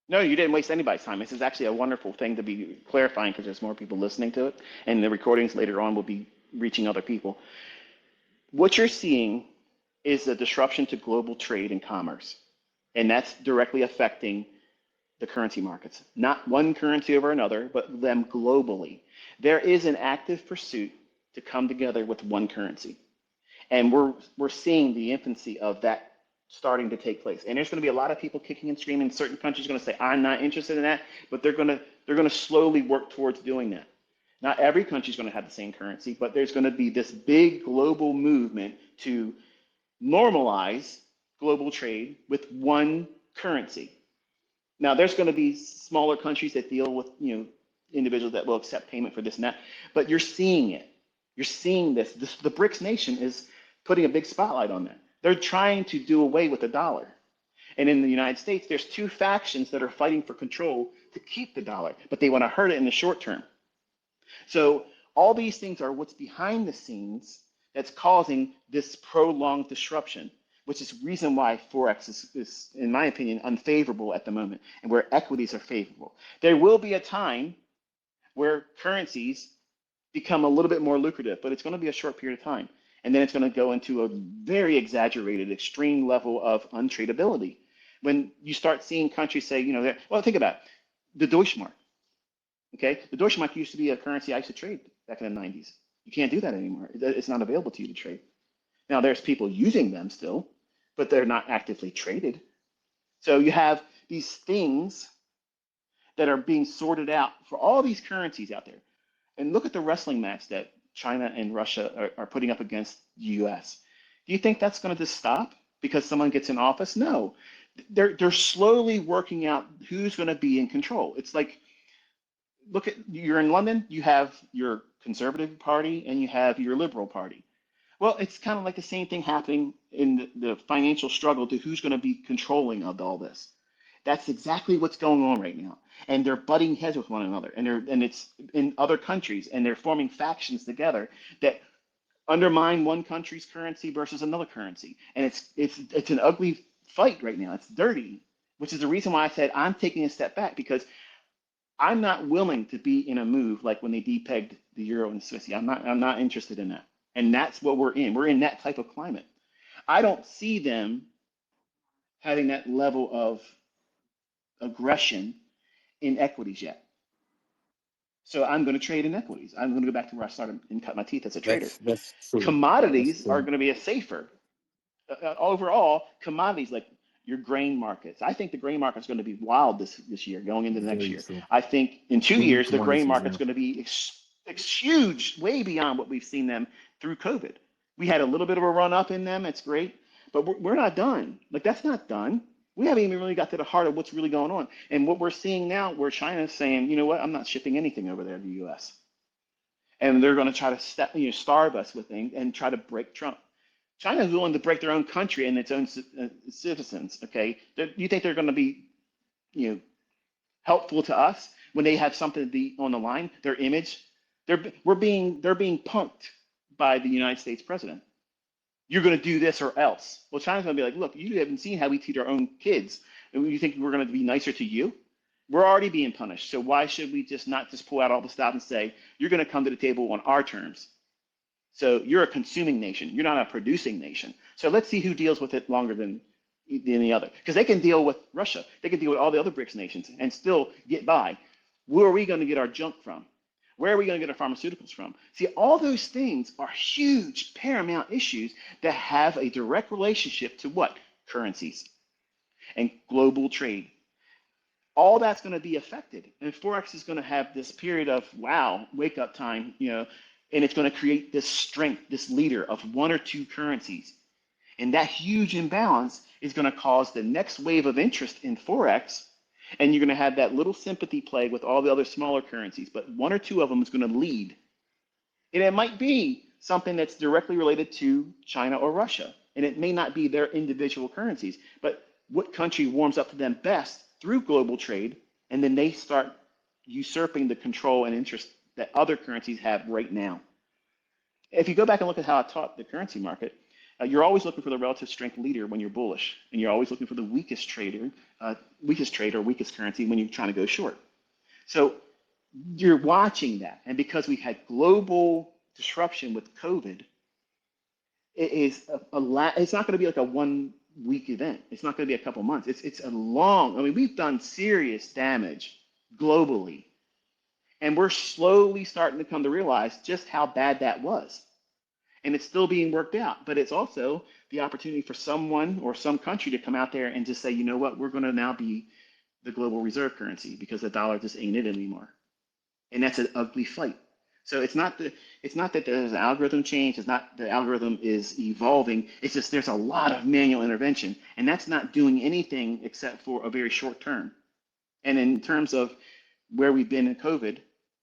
No, you didn't waste anybody's time. This is actually a wonderful thing to be clarifying because there's more people listening to it, and the recordings later on will be reaching other people. What you're seeing is a disruption to global trade and commerce, and that's directly affecting the currency markets. Not one currency over another, but them globally. There is an active pursuit to come together with one currency. And we're seeing the infancy of that starting to take place. And there's going to be a lot of people kicking and screaming. Certain countries are going to say, I'm not interested in that, but they're going to slowly work towards doing that. Not every country is going to have the same currency, but there's going to be this big global movement to normalize global trade with one currency. Now, there's going to be smaller countries that deal with, individuals that will accept payment for this and that, but you're seeing it. You're seeing this. The BRICS nation is putting a big spotlight on that. They're trying to do away with the dollar. And in the United States, there's two factions that are fighting for control to keep the dollar, but they want to hurt it in the short term. So all these things are what's behind the scenes that's causing this prolonged disruption, which is the reason why Forex is, in my opinion, unfavorable at the moment and where equities are favorable. There will be a time where currencies become a little bit more lucrative, but it's going to be a short period of time. And then it's going to go into a very exaggerated, extreme level of untradeability. When you start seeing countries say, well, think about it. The Deutschmark. Okay, the Deutschmark used to be a currency I used to trade back in the 90s. You can't do that anymore. It's not available to you to trade. Now, there's people using them still, but they're not actively traded. So you have these things that are being sorted out for all these currencies out there. And look at the wrestling match that China and Russia are putting up against the US. Do you think that's going to just stop because someone gets in office? No. They're slowly working out who's going to be in control. It's like, you're in London, you have your Conservative Party and you have your Liberal Party. Well, it's kind of like the same thing happening in the financial struggle to who's going to be controlling of all this. That's exactly what's going on right now. And they're butting heads with one another. And it's in other countries, and they're forming factions together that undermine one country's currency versus another currency. And it's an ugly fight right now. It's dirty, which is the reason why I said I'm taking a step back, because I'm not willing to be in a move like when they depegged the euro and Swiss. I'm not interested in that. And that's what we're in. We're in that type of climate. I don't see them having that level of aggression in equities yet. So I'm going to trade in equities. I'm going to go back to where I started and cut my teeth as a trader. That's true. That's Commodities are true. going to be a safer. Overall, commodities like your grain markets. I think the grain market's going to be wild this year, going into the next Very year. true. I think in 2 Including years, the grain commodities, market's yeah. going to be huge, way beyond what we've seen them through COVID. We had a little bit of a run up in them. It's great, but we're not done. Like, that's not done. We haven't even really got to the heart of what's really going on. And what we're seeing now, where China's saying, you know what, I'm not shipping anything over there to the US. And they're going to try to starve us with things and try to break Trump. China is willing to break their own country and its own citizens. Okay, you think they're going to be, helpful to us when they have something to be on the line? Their image, they're being punked by the United States president. You're going to do this or else. Well, China's going to be like, look, you haven't seen how we treat our own kids, and you think we're going to be nicer to you? We're already being punished. So why should we not just pull out all the stop and say, you're going to come to the table on our terms? So you're a consuming nation. You're not a producing nation. So let's see who deals with it longer than the other. Because they can deal with Russia. They can deal with all the other BRICS nations and still get by. Where are we going to get our junk from? Where are we going to get our pharmaceuticals from? See, all those things are huge, paramount issues that have a direct relationship to what? Currencies and global trade. All that's going to be affected. And Forex is going to have this period of, wow, wake up time, and it's going to create this strength, this leader of one or two currencies. And that huge imbalance is going to cause the next wave of interest in Forex. And you're going to have that little sympathy play with all the other smaller currencies. But one or two of them is going to lead. And it might be something that's directly related to China or Russia. And it may not be their individual currencies. But what country warms up to them best through global trade, and then they start usurping the control and interest that other currencies have right now. If you go back and look at how I taught the currency market, you're always looking for the relative strength leader when you're bullish, and you're always looking for the weakest trader, weakest currency when you're trying to go short. So you're watching that, and because we had global disruption with COVID, it's not going to be like a 1 week event. It's not going to be a couple months. It's a long. I mean, we've done serious damage globally, and we're slowly starting to come to realize just how bad that was. And it's still being worked out, but it's also the opportunity for someone or some country to come out there and just say, you know what, we're going to now be the global reserve currency because the dollar just ain't it anymore. And that's an ugly fight. So it's not that there's an algorithm change. It's not the algorithm is evolving. It's just there's a lot of manual intervention, and that's not doing anything except for a very short term. And in terms of where we've been in COVID,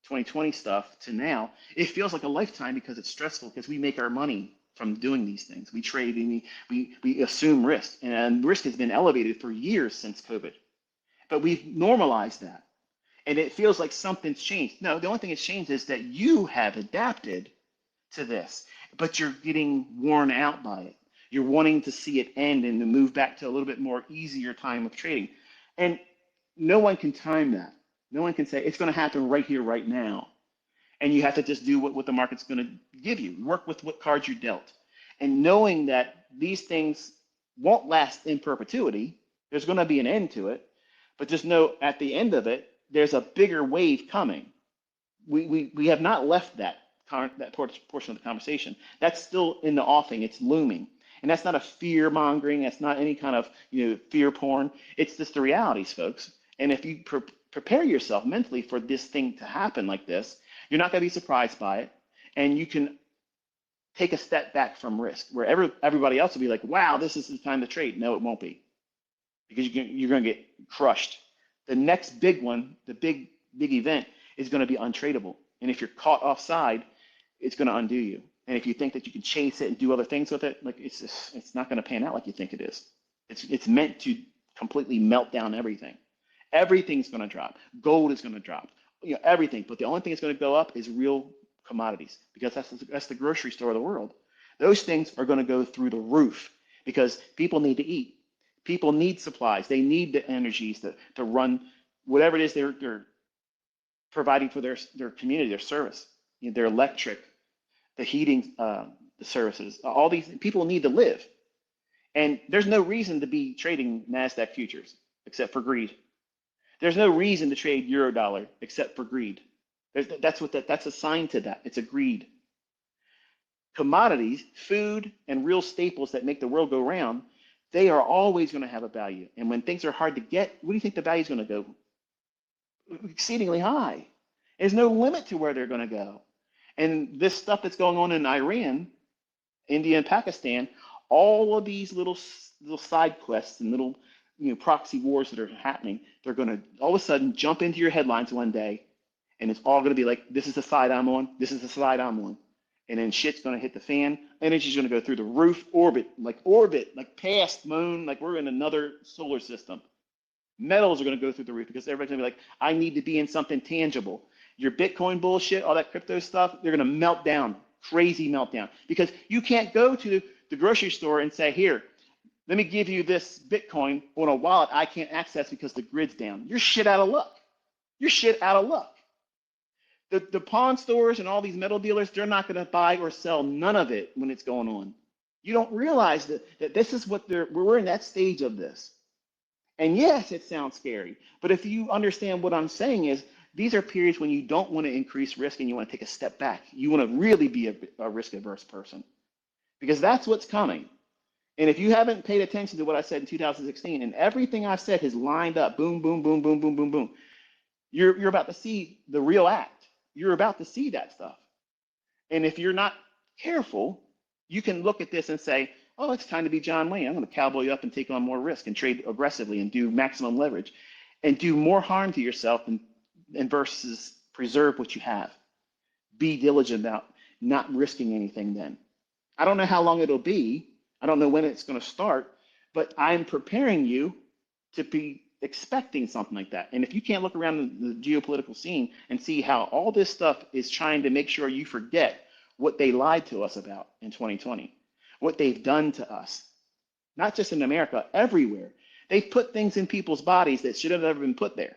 2020 stuff to now, it feels like a lifetime because it's stressful because we make our money from doing these things. We trade and we assume risk, and risk has been elevated for years since COVID. But we've normalized that. And it feels like something's changed. No, the only thing that's changed is that you have adapted to this, but you're getting worn out by it. You're wanting to see it end and to move back to a little bit more easier time of trading. And no one can time that. No one can say it's going to happen right here, right now. And you have to just do what the market's going to give you. Work with what cards you're dealt. And knowing that these things won't last in perpetuity, there's going to be an end to it. But just know at the end of it, there's a bigger wave coming. We have not left that portion of the conversation. That's still in the offing. It's looming. And that's not a fear mongering. That's not any kind of fear porn. It's just the realities, folks. And if you prepare yourself mentally for this thing to happen like this, you're not going to be surprised by it. And you can take a step back from risk, where everybody else will be like, wow, this is the time to trade. No, it won't be, because you're going to get crushed. The next big one, the big event, is going to be untradeable. And if you're caught offside, it's going to undo you. And if you think that you can chase it and do other things with it, like it's not going to pan out like you think it is. It's meant to completely melt down everything. Everything's going to drop. Gold is going to drop. Everything. But the only thing that's going to go up is real commodities, because that's the grocery store of the world. Those things are going to go through the roof because people need to eat. People need supplies. They need the energies to run whatever it is they're providing for their community, their service, their electric, the heating, the services. All these people need to live. And there's no reason to be trading NASDAQ futures except for greed. There's no reason to trade Eurodollar except for greed. That's assigned to that. It's a greed. Commodities, food, and real staples that make the world go round, they are always going to have a value. And when things are hard to get, where do you think the value is going to go? Exceedingly high. There's no limit to where they're going to go. And this stuff that's going on in Iran, India, and Pakistan, all of these little side quests and little proxy wars that are happening, they're going to all of a sudden jump into your headlines one day, and it's all going to be like, this is the side I'm on, this is the side I'm on. And then shit's going to hit the fan. Energy's going to go through the roof, orbit, like past moon, like we're in another solar system. Metals are going to go through the roof because everybody's going to be like, I need to be in something tangible. Your Bitcoin bullshit, all that crypto stuff, they're going to melt down, crazy meltdown. Because you can't go to the grocery store and say, here, let me give you this Bitcoin on a wallet I can't access because the grid's down. You're shit out of luck. You're shit out of luck. The pawn stores and all these metal dealers, they're not going to buy or sell none of it when it's going on. You don't realize that this is what we're in that stage of this. And yes, it sounds scary, but if you understand what I'm saying is, these are periods when you don't want to increase risk and you want to take a step back. You want to really be a risk-averse person, because that's what's coming. And if you haven't paid attention to what I said in 2016, and everything I've said has lined up, boom, boom, boom, boom, boom, boom, boom, you're about to see the real act. You're about to see that stuff. And if you're not careful, you can look at this and say, oh, it's time to be John Wayne. I'm going to cowboy up and take on more risk and trade aggressively and do maximum leverage and do more harm to yourself and versus preserve what you have. Be diligent about not risking anything then. I don't know how long it'll be. I don't know when it's going to start, but I'm preparing you to be expecting something like that. And if you can't look around the geopolitical scene and see how all this stuff is trying to make sure you forget what they lied to us about in 2020, what they've done to us, not just in America, everywhere. They've put things in people's bodies that should have never been put there.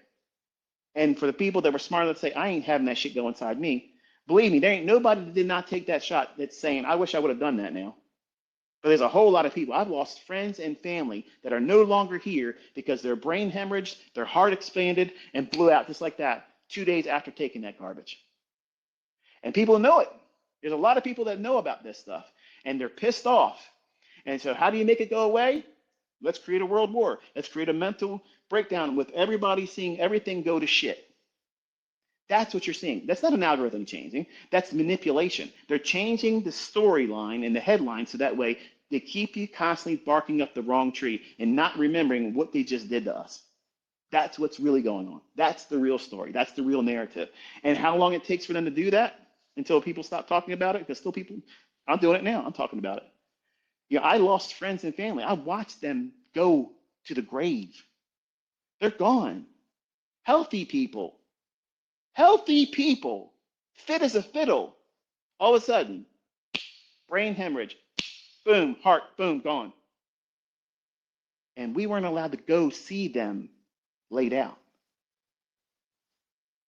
And for the people that were smart enough to say, I ain't having that shit go inside me, believe me, there ain't nobody that did not take that shot that's saying, I wish I would have done that now. But there's a whole lot of people. I've lost friends and family that are no longer here because their brain hemorrhaged, their heart expanded, and blew out just like that 2 days after taking that garbage. And people know it. There's a lot of people that know about this stuff, and they're pissed off. And so how do you make it go away? Let's create a world war. Let's create a mental breakdown with everybody seeing everything go to shit. That's what you're seeing. That's not an algorithm changing. That's manipulation. They're changing the storyline and the headline so that way they keep you constantly barking up the wrong tree and not remembering what they just did to us. That's what's really going on. That's the real story. That's the real narrative. And how long it takes for them to do that until people stop talking about it, because still people, I'm doing it now. I'm talking about it. You know, I lost friends and family. I watched them go to the grave. They're gone. Healthy people, fit as a fiddle. All of a sudden, brain hemorrhage, boom, heart, boom, gone. And we weren't allowed to go see them laid out.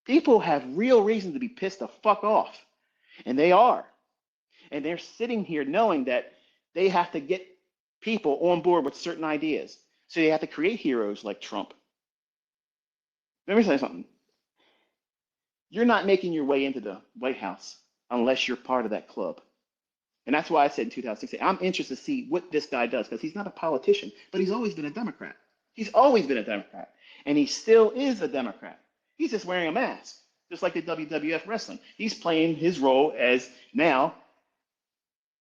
People have real reason to be pissed the fuck off, and they are. And they're sitting here knowing that they have to get people on board with certain ideas. So they have to create heroes like Trump. Let me say something. You're not making your way into the White House unless you're part of that club. And that's why I said in 2016, I'm interested to see what this guy does, because he's not a politician, but he's always been a Democrat. He's always been a Democrat. And he still is a Democrat. He's just wearing a mask, just like the WWF wrestling. He's playing his role as now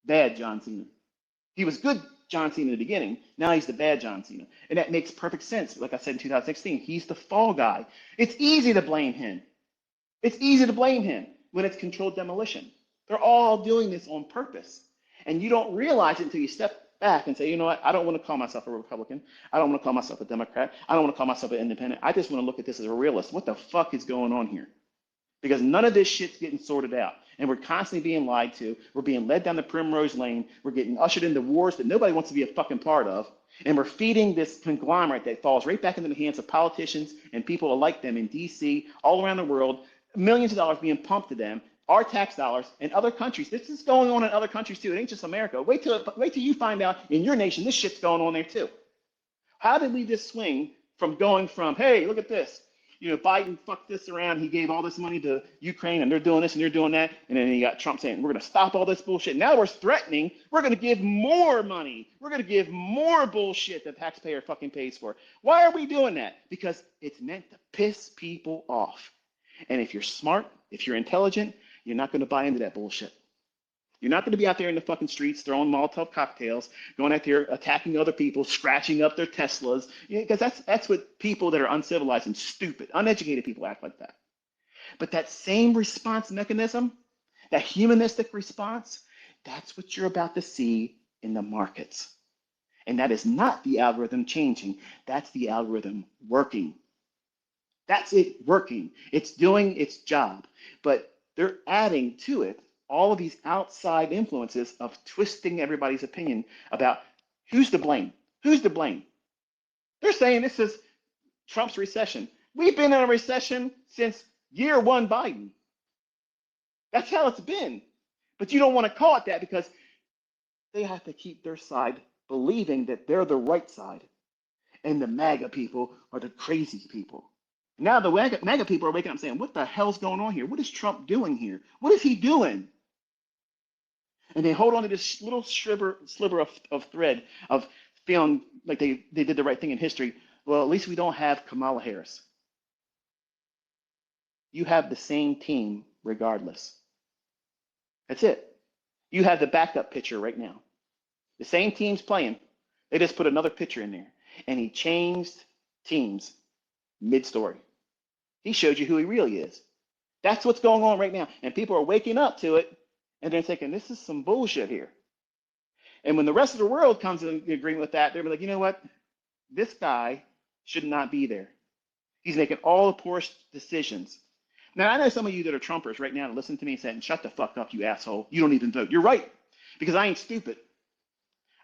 bad John Cena. He was good John Cena in the beginning. Now he's the bad John Cena. And that makes perfect sense. Like I said in 2016, he's the fall guy. It's easy to blame him. It's easy to blame him when it's controlled demolition. They're all doing this on purpose. And you don't realize it until you step back and say, you know what? I don't want to call myself a Republican. I don't want to call myself a Democrat. I don't want to call myself an independent. I just want to look at this as a realist. What the fuck is going on here? Because none of this shit's getting sorted out. And we're constantly being lied to. We're being led down the primrose lane. We're getting ushered into wars that nobody wants to be a fucking part of. And we're feeding this conglomerate that falls right back into the hands of politicians and people like them in DC, all around the world. Millions of dollars being pumped to them, our tax dollars, and other countries. This is going on in other countries too. It ain't just America. Wait till you find out in your nation this shit's going on there too. How did we just swing from going from, hey, look at this, you know, Biden fucked this around, he gave all this money to Ukraine, and they're doing this and they're doing that, and then you got Trump saying, we're going to stop all this bullshit. Now we're threatening, we're going to give more money. We're going to give more bullshit the taxpayer fucking pays for. Why are we doing that? Because it's meant to piss people off. And if you're smart, if you're intelligent, you're not going to buy into that bullshit. You're not going to be out there in the fucking streets throwing Molotov cocktails, going out there attacking other people, scratching up their Teslas, because that's what people that are uncivilized and stupid, uneducated people act like that. But that same response mechanism, that humanistic response, that's what you're about to see in the markets. And that is not the algorithm changing. That's the algorithm working. That's it working. It's doing its job. But they're adding to it all of these outside influences of twisting everybody's opinion about who's to blame. Who's to blame? They're saying this is Trump's recession. We've been in a recession since year one Biden. That's how it's been. But you don't want to call it that because they have to keep their side believing that they're the right side. And the MAGA people are the crazy people. Now the MAGA people are waking up saying, what the hell's going on here? What is Trump doing here? What is he doing? And they hold on to this little sliver of thread of feeling like they did the right thing in history. Well, at least we don't have Kamala Harris. You have the same team regardless. That's it. You have the backup pitcher right now. The same team's playing. They just put another pitcher in there. And he changed teams mid-story. He showed you who he really is. That's what's going on right now. And people are waking up to it, and they're thinking, this is some bullshit here. And when the rest of the world comes in agreement with that, they're like, you know what? This guy Should not be there. He's making all the poorest decisions. Now, I know some of you that are Trumpers right now that listen to me and saying, shut the fuck up, you asshole. You don't even vote. You're right, because I ain't stupid.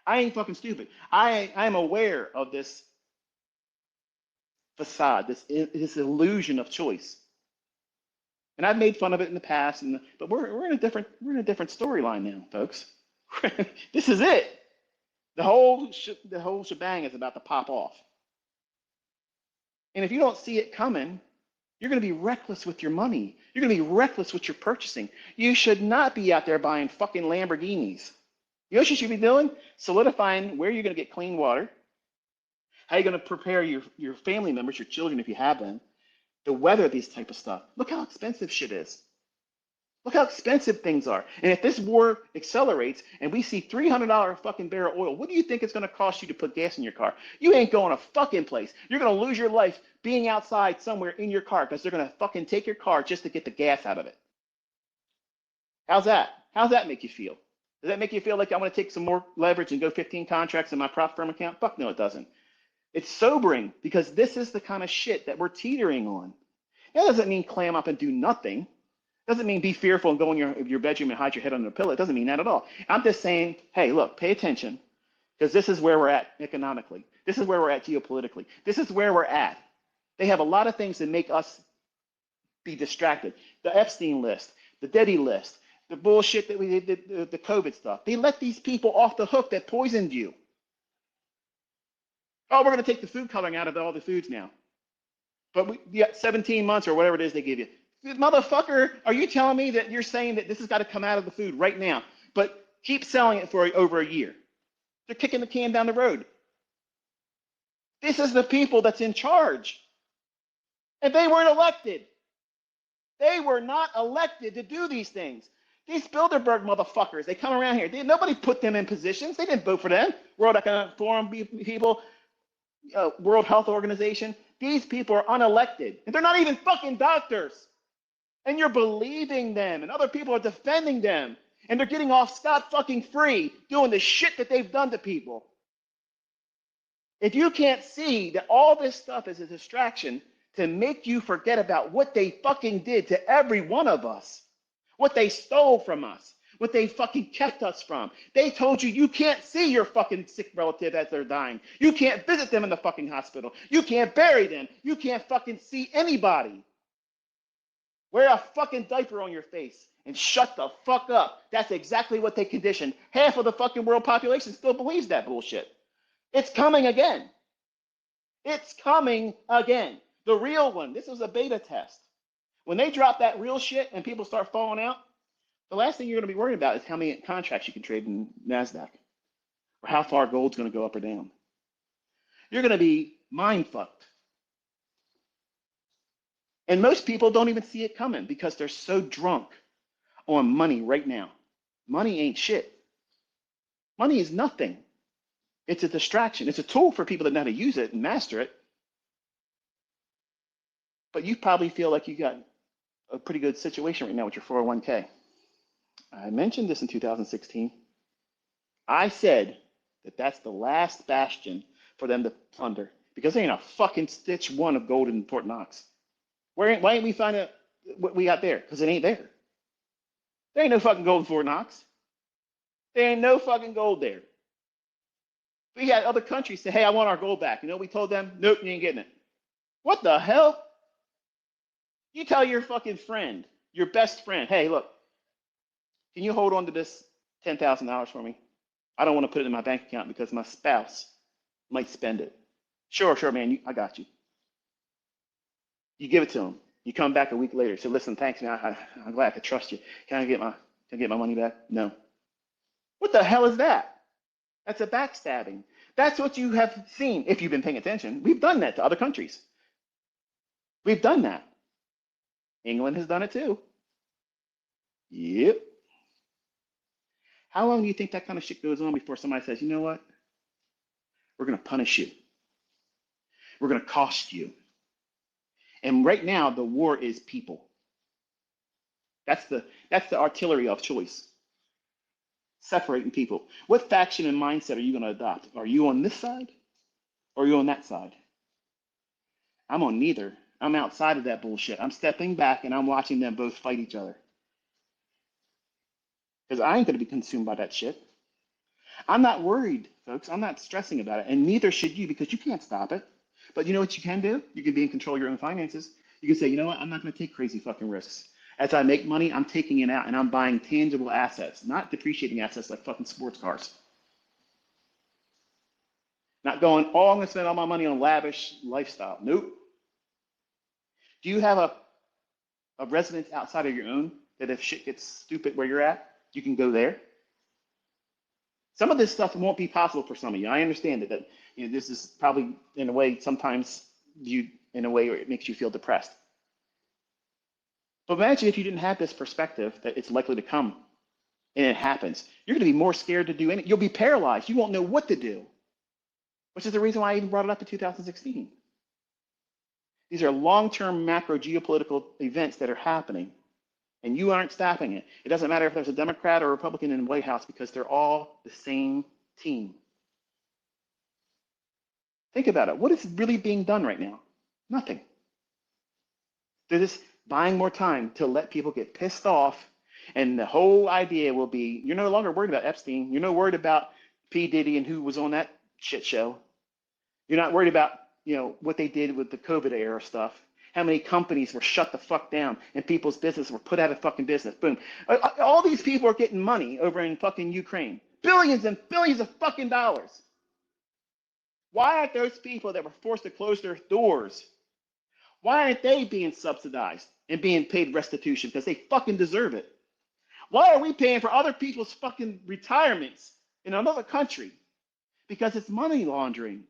I ain't fucking stupid. I am aware of this facade, this illusion of choice. And I've made fun of it in the past, but we're in a different storyline now, folks. This is it. The whole shebang is about to pop off. And if you don't see it coming, you're going to be reckless with your money. You're going to be reckless with your purchasing. You should not be out there buying fucking Lamborghinis. You know what you should be doing? Solidifying where you're going to get clean water, how you're going to prepare your family members, your children if you have them, to weather these type of stuff. Look how expensive shit is. Look how expensive things are. And if this war accelerates and we see $300 fucking barrel oil, what do you think it's going to cost you to put gas in your car? You ain't going a fucking place. You're going to lose your life being outside somewhere in your car because they're going to fucking take your car just to get the gas out of it. How's that? How's that make you feel? Does that make you feel like I'm going to take some more leverage and go 15 contracts in my prop firm account? Fuck no, it doesn't. It's sobering because this is the kind of shit that we're teetering on. That doesn't mean clam up and do nothing. Doesn't mean be fearful and go in your bedroom and hide your head under a pillow. It doesn't mean that at all. I'm just saying, hey, look, pay attention, because this is where we're at economically. This is where we're at geopolitically. This is where we're at. They have a lot of things that make us be distracted. The Epstein list, the Diddy list, the bullshit that we did, the COVID stuff. They let these people off the hook that poisoned you. Oh, we're going to take the food coloring out of all the foods now. But you got 17 months or whatever it is they give you. Motherfucker, are you telling me that you're saying that this has got to come out of the food right now, but keep selling it for over a year? They're kicking the can down the road. This is the people that's in charge. And they weren't elected. They were not elected to do these things. These Bilderberg motherfuckers, they come around here. Nobody put them in positions. They didn't vote for them. World Economic Forum people, World Health Organization. These people are unelected. And they're not even fucking doctors. And you're believing them, and other people are defending them, and they're getting off scot-fucking free doing the shit that they've done to people. If you can't see that all this stuff is a distraction to make you forget about what they fucking did to every one of us, what they stole from us, what they fucking kept us from. They told you can't see your fucking sick relative as they're dying. You can't visit them in the fucking hospital. You can't bury them. You can't fucking see anybody. Wear a fucking diaper on your face and shut the fuck up. That's exactly what they conditioned. Half of the fucking world population still believes that bullshit. It's coming again. It's coming again. The real one. This was a beta test. When they drop that real shit and people start falling out, the last thing you're going to be worried about is how many contracts you can trade in NASDAQ or how far gold's going to go up or down. You're going to be mind fucked. And most people don't even see it coming because they're so drunk on money right now. Money ain't shit. Money is nothing. It's a distraction. It's a tool for people that know how to use it and master it. But you probably feel like you got a pretty good situation right now with your 401k. I mentioned this in 2016. I said that that's the last bastion for them to plunder because there ain't a fucking stitch one of gold in Fort Knox. Why ain't we find out what we got there? Because it ain't there. There ain't no fucking gold in Fort Knox. There ain't no fucking gold there. We had other countries say, hey, I want our gold back. You know, we told them, nope, you ain't getting it. What the hell? You tell your fucking friend, your best friend, hey, look, can you hold on to this $10,000 for me? I don't want to put it in my bank account because my spouse might spend it. Sure, man, I got you. You give it to him. You come back a week later. Say, listen, thanks, man. I'm glad I could trust you. Can I get my money back? No. What the hell is that? That's a backstabbing. That's what you have seen if you've been paying attention. We've done that to other countries. We've done that. England has done it too. Yep. How long do you think that kind of shit goes on before somebody says, you know what? We're going to punish you. We're going to cost you. And right now, the war is people. That's the artillery of choice. Separating people. What faction and mindset are you going to adopt? Are you on this side or are you on that side? I'm on neither. I'm outside of that bullshit. I'm stepping back and I'm watching them both fight each other. Because I ain't going to be consumed by that shit. I'm not worried, folks. I'm not stressing about it. And neither should you because you can't stop it. But you know what you can do? You can be in control of your own finances. You can say, you know what? I'm not going to take crazy fucking risks. As I make money, I'm taking it out and I'm buying tangible assets, not depreciating assets like fucking sports cars. Not going, oh, I'm going to spend all my money on lavish lifestyle. Nope. Do you have a residence outside of your own that if shit gets stupid where you're at, you can go there? Some of this stuff won't be possible for some of you. I understand that you know, this is probably in a way sometimes viewed in a way where it makes you feel depressed. But imagine if you didn't have this perspective that it's likely to come and it happens. You're going to be more scared to do anything. You'll be paralyzed. You won't know what to do, which is the reason why I even brought it up in 2016. These are long-term macro geopolitical events that are happening, and you aren't stopping it. It doesn't matter if there's a Democrat or a Republican in the White House because they're all the same team. Think about it. What is really being done right now? Nothing. They're just buying more time to let people get pissed off, and the whole idea will be you're no longer worried about Epstein. You're no worried about P. Diddy and who was on that shit show. You're not worried about what they did with the COVID era stuff. How many companies were shut the fuck down and people's business were put out of fucking business. Boom. All these people are getting money over in fucking Ukraine. Billions and billions of fucking dollars. Why aren't those people that were forced to close their doors, why aren't they being subsidized and being paid restitution? Because they fucking deserve it. Why are we paying for other people's fucking retirements in another country? Because it's money laundering.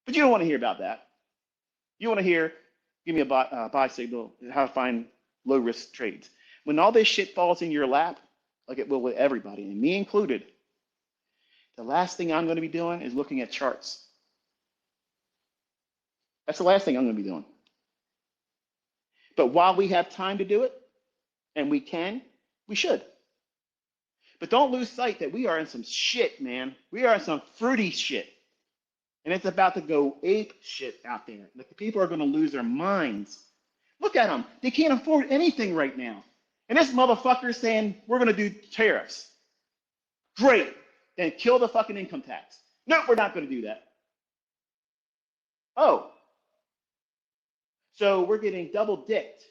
But you don't want to hear about that. You want to hear, give me a buy signal, how to find low risk trades. When all this shit falls in your lap, like it will with everybody, and me included, the last thing I'm going to be doing is looking at charts. That's the last thing I'm going to be doing. But while we have time to do it, and we can, we should. But don't lose sight that we are in some shit, man. We are in some fruity shit. And it's about to go ape shit out there. Like the people are going to lose their minds. Look at them. They can't afford anything right now. And this motherfucker is saying, we're going to do tariffs. Great. Then kill the fucking income tax. Nope, we're not going to do that. Oh. So we're getting double dicked.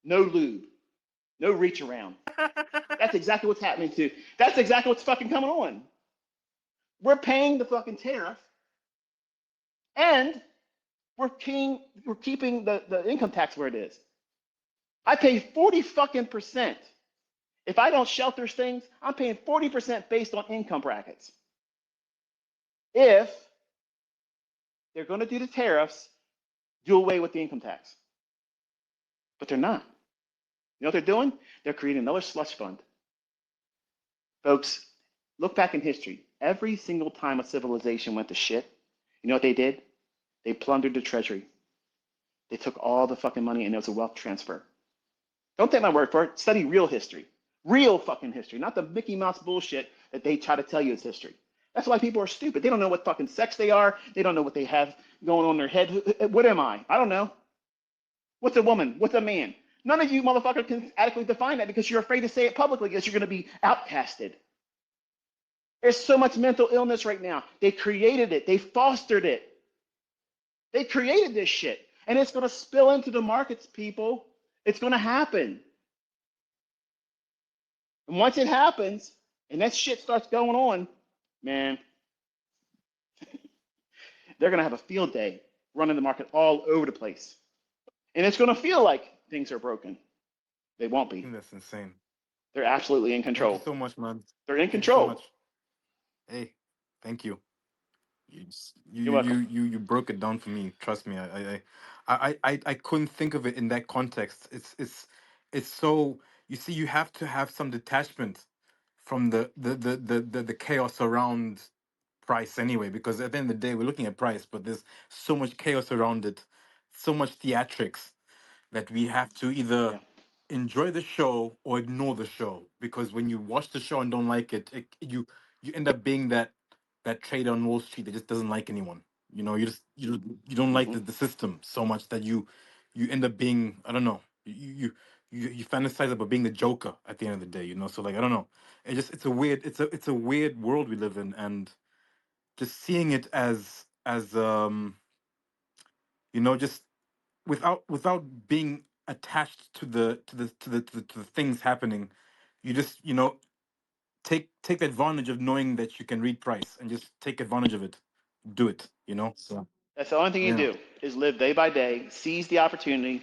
No lube. No reach around. That's exactly what's happening too. That's exactly what's fucking coming on. We're paying the fucking tariff. And we're keeping the income tax where it is. I pay 40 fucking percent. If I don't shelter things, I'm paying 40% based on income brackets. If they're going to do the tariffs, do away with the income tax. But they're not. You know what they're doing? They're creating another slush fund. Folks, look back in history. Every single time a civilization went to shit, you know what they did? They plundered the treasury. They took all the fucking money and it was a wealth transfer. Don't take my word for it. Study real history. Real fucking history. Not the Mickey Mouse bullshit that they try to tell you is history. That's why people are stupid. They don't know what fucking sex they are. They don't know what they have going on in their head. What am I? I don't know. What's a woman? What's a man? None of you motherfuckers can adequately define that because you're afraid to say it publicly because you're going to be outcasted. There's so much mental illness right now. They created it. They fostered it. They created this shit. And it's going to spill into the markets, people. It's going to happen. And once it happens, and that shit starts going on, man, they're going to have a field day running the market all over the place. And it's going to feel like things are broken. They won't be. That's insane. They're absolutely in control. Thank you so much, man. They're in Thank you so control. much. Hey, thank you. You're welcome. You broke it down for me. Trust me. I couldn't think of it in that context. It's so, you see, you have to have some detachment from the chaos around price anyway, because at the end of the day we're looking at price, but there's so much chaos around it, so much theatrics, that we have to either Yeah. enjoy the show or ignore the show, because when you watch the show and don't like it, you end up being that trader on Wall Street that just doesn't like anyone. You know, you don't like Hmm. the system so much that you end up being, I don't know, you fantasize about being the Joker at the end of the day. You know, so like I don't know, it's a weird world we live in, and just seeing it as you know, just without being attached to the things happening, you just, you know, take advantage of knowing that you can read price and just take advantage of it, do it, you know. So That's the only thing you yeah. do is live day by day, seize the opportunity.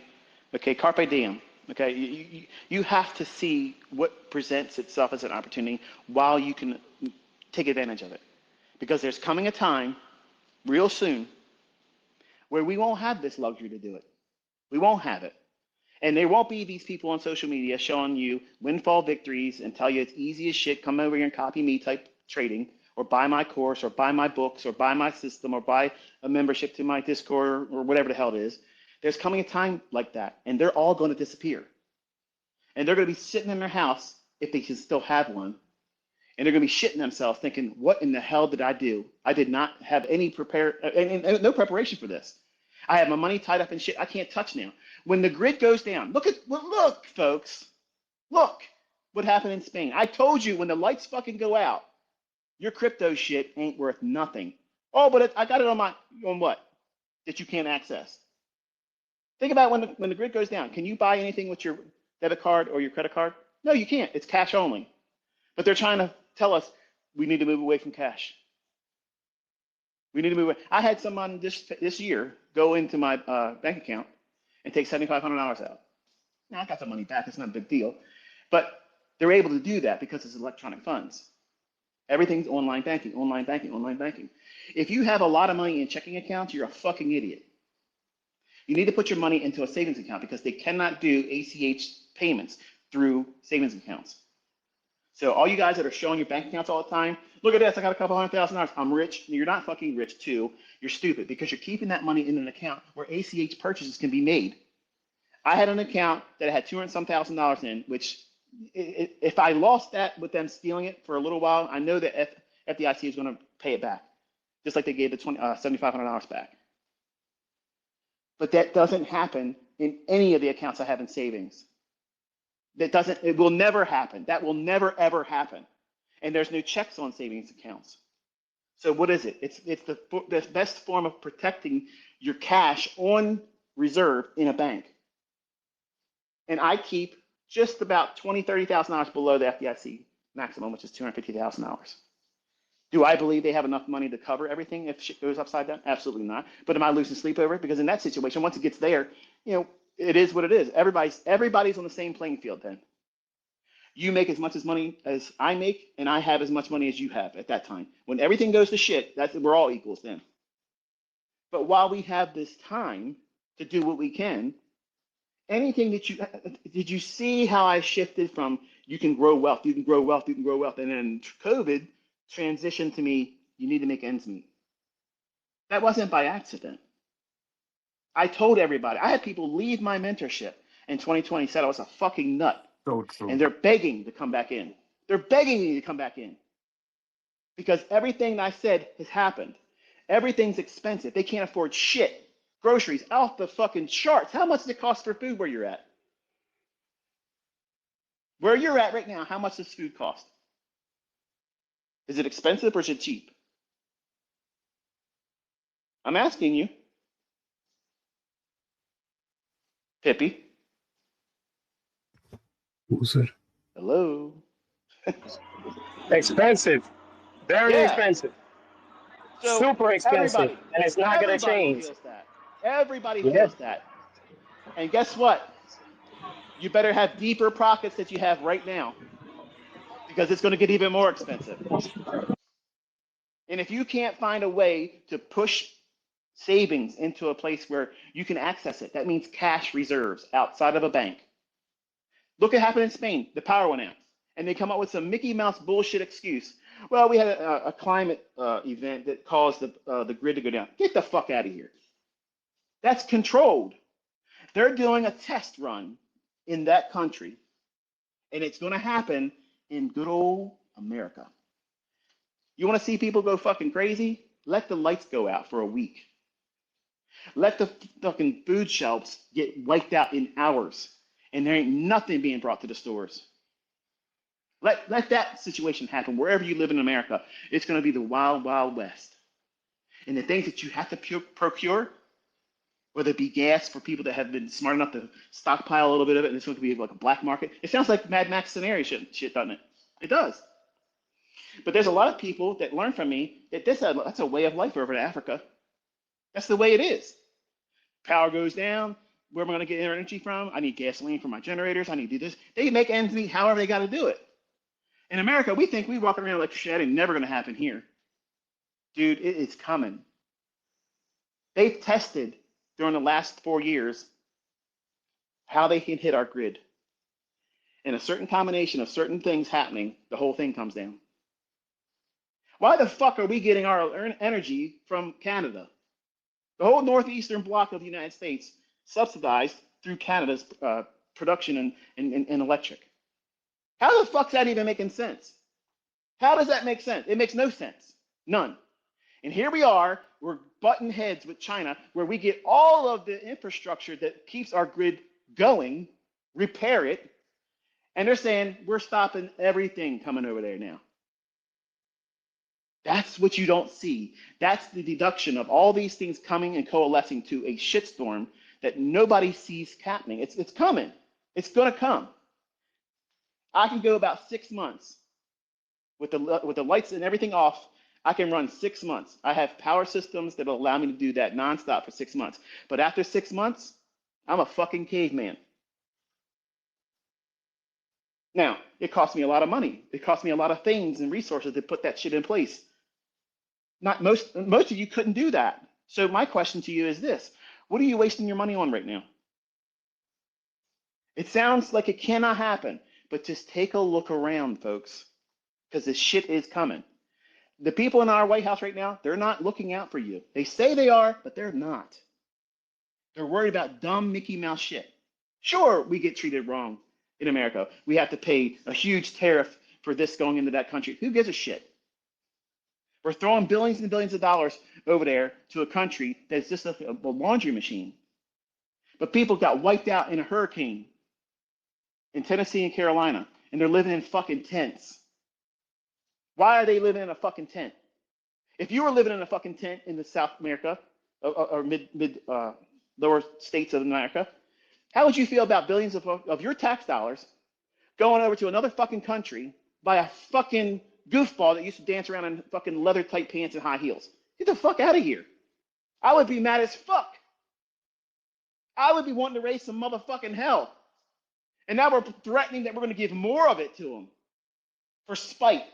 Okay, carpe diem. Okay, you have to see what presents itself as an opportunity while you can take advantage of it. Because there's coming a time real soon where we won't have this luxury to do it. We won't have it. And there won't be these people on social media showing you windfall victories and tell you it's easy as shit, come over here and copy me type trading, or buy my course, or buy my books, or buy my system, or buy a membership to my Discord, or whatever the hell it is. There's coming a time like that, and they're all going to disappear. And they're going to be sitting in their house, if they can still have one, and they're going to be shitting themselves thinking, what in the hell did I do? I did not have any no preparation for this. I have my money tied up in shit I can't touch now. When the grid goes down, look, folks, look what happened in Spain. I told you when the lights fucking go out, your crypto shit ain't worth nothing. Oh, but I got it on what that you can't access. Think about when the grid goes down. Can you buy anything with your debit card or your credit card? No, you can't. It's cash only. But they're trying to tell us we need to move away from cash. We need to move away. I had someone this year go into my bank account and take $7,500 out. Now I got the money back. It's not a big deal. But they're able to do that because it's electronic funds. Everything's online banking, online banking, online banking. If you have a lot of money in checking accounts, you're a fucking idiot. You need to put your money into a savings account because they cannot do ACH payments through savings accounts. So all you guys that are showing your bank accounts all the time, look at this, I got a couple $100,000. I'm rich. You're not fucking rich too. You're stupid because you're keeping that money in an account where ACH purchases can be made. I had an account that had 200 some thousand dollars in, which if I lost that with them stealing it for a little while, I know that FDIC is going to pay it back, just like they gave the $7,500 back. But that doesn't happen in any of the accounts I have in savings. It will never happen. That will never, ever happen. And there's no checks on savings accounts. So what is it? It's the best form of protecting your cash on reserve in a bank. And I keep just about $20,000, $30,000 below the FDIC maximum, which is $250,000. Do I believe they have enough money to cover everything if shit goes upside down? Absolutely not. But am I losing sleep over it? Because in that situation, once it gets there, it is what it is. Everybody's on the same playing field then. You make as much as money as I make, and I have as much money as you have at that time. When everything goes to shit, we're all equals then. But while we have this time to do what we can, anything did you see how I shifted from you can grow wealth, you can grow wealth, you can grow wealth, and then COVID transitioned to me, you need to make ends meet. That wasn't by accident. I told everybody. I had people leave my mentorship in 2020, said I was a fucking nut. So true. And they're begging to come back in. They're begging me to come back in. Because everything I said has happened. Everything's expensive. They can't afford shit. Groceries off the fucking charts. How much does it cost for food where you're at? Where you're at right now, how much does food cost? Is it expensive or is it cheap? I'm asking you. Pippi. Who's it? Hello. Expensive, very Yeah. expensive, So super expensive, and it's not going to everybody change. feels that. Everybody Yeah. feels that. And guess what? You better have deeper pockets that you have right now because it's going to get even more expensive. And if you can't find a way to push savings into a place where you can access it, that means cash reserves outside of a bank. Look what happened in Spain. The power went out. And they come up with some Mickey Mouse bullshit excuse. Well, we had a climate event that caused the grid to go down. Get the fuck out of here. That's controlled. They're doing a test run in that country, and it's going to happen in good old America. You want to see people go fucking crazy? Let the lights go out for a week. Let the fucking food shelves get wiped out in hours, and there ain't nothing being brought to the stores. Let that situation happen wherever you live in America. It's going to be the wild, wild west. And the things that you have to procure, whether it be gas for people that have been smart enough to stockpile a little bit of it, and it's going to be like a black market. It sounds like Mad Max scenario shit, doesn't it? It does. But there's a lot of people that learn from me that that's a way of life over in Africa. That's the way it is. Power goes down. Where am I going to get energy from? I need gasoline for my generators. I need to do this. They make ends meet however they got to do it. In America, we think we walk around like shit ain't never going to happen here. Dude, it is coming. They've tested during the last 4 years how they can hit our grid. And a certain combination of certain things happening, the whole thing comes down. Why the fuck are we getting our energy from Canada? The whole northeastern block of the United States subsidized through Canada's production and electric. How the fuck's that even making sense? How does that make sense? It makes no sense. None. And here we are, we're butting heads with China, where we get all of the infrastructure that keeps our grid going, repair it, and they're saying we're stopping everything coming over there now. That's what you don't see. That's the deduction of all these things coming and coalescing to a shitstorm that nobody sees happening. It's coming. It's going to come. I can go about 6 months with the lights and everything off. I can run 6 months. I have power systems that will allow me to do that nonstop for 6 months. But after 6 months, I'm a fucking caveman. Now, it costs me a lot of money. It costs me a lot of things and resources to put that shit in place. Not most of you couldn't do that. So my question to you is this: what are you wasting your money on right now? It sounds like it cannot happen, but just take a look around, folks, because this shit is coming. The people in our White House right now, they're not looking out for you. They say they are, but they're not. They're worried about dumb Mickey Mouse shit. Sure, we get treated wrong in America. We have to pay a huge tariff for this going into that country. Who gives a shit? We're throwing billions and billions of dollars over there to a country that's just a laundry machine. But people got wiped out in a hurricane in Tennessee and Carolina, and they're living in fucking tents. Why are they living in a fucking tent? If you were living in a fucking tent in the South America or lower states of America, how would you feel about billions of your tax dollars going over to another fucking country by a fucking goofball that used to dance around in fucking leather tight pants and high heels? Get the fuck out of here. I would be mad as fuck. I would be wanting to raise some motherfucking hell. And now we're threatening that we're going to give more of it to them for spite.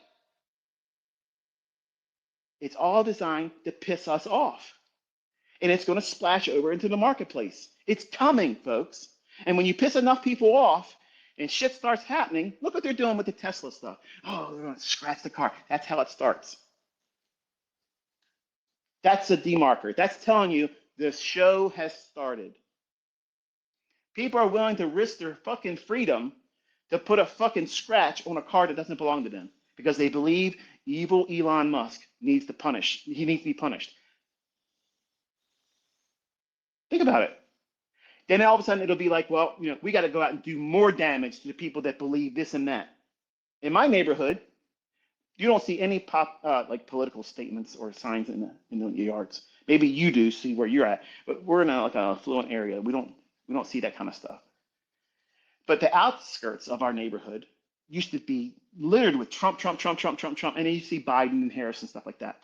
It's all designed to piss us off. And it's going to splash over into the marketplace. It's coming, folks. And when you piss enough people off and shit starts happening, look what they're doing with the Tesla stuff. Oh, they're going to scratch the car. That's how it starts. That's a demarker. That's telling you the show has started. People are willing to risk their fucking freedom to put a fucking scratch on a car that doesn't belong to them because they believe evil Elon Musk needs to punish. He needs to be punished. Think about it. Then all of a sudden it'll be like, well, we got to go out and do more damage to the people that believe this and that. In my neighborhood, you don't see any like political statements or signs in the yards. Maybe you do see where you're at, but we're in like an affluent area. We don't see that kind of stuff. But the outskirts of our neighborhood used to be littered with Trump, and then you see Biden and Harris and stuff like that.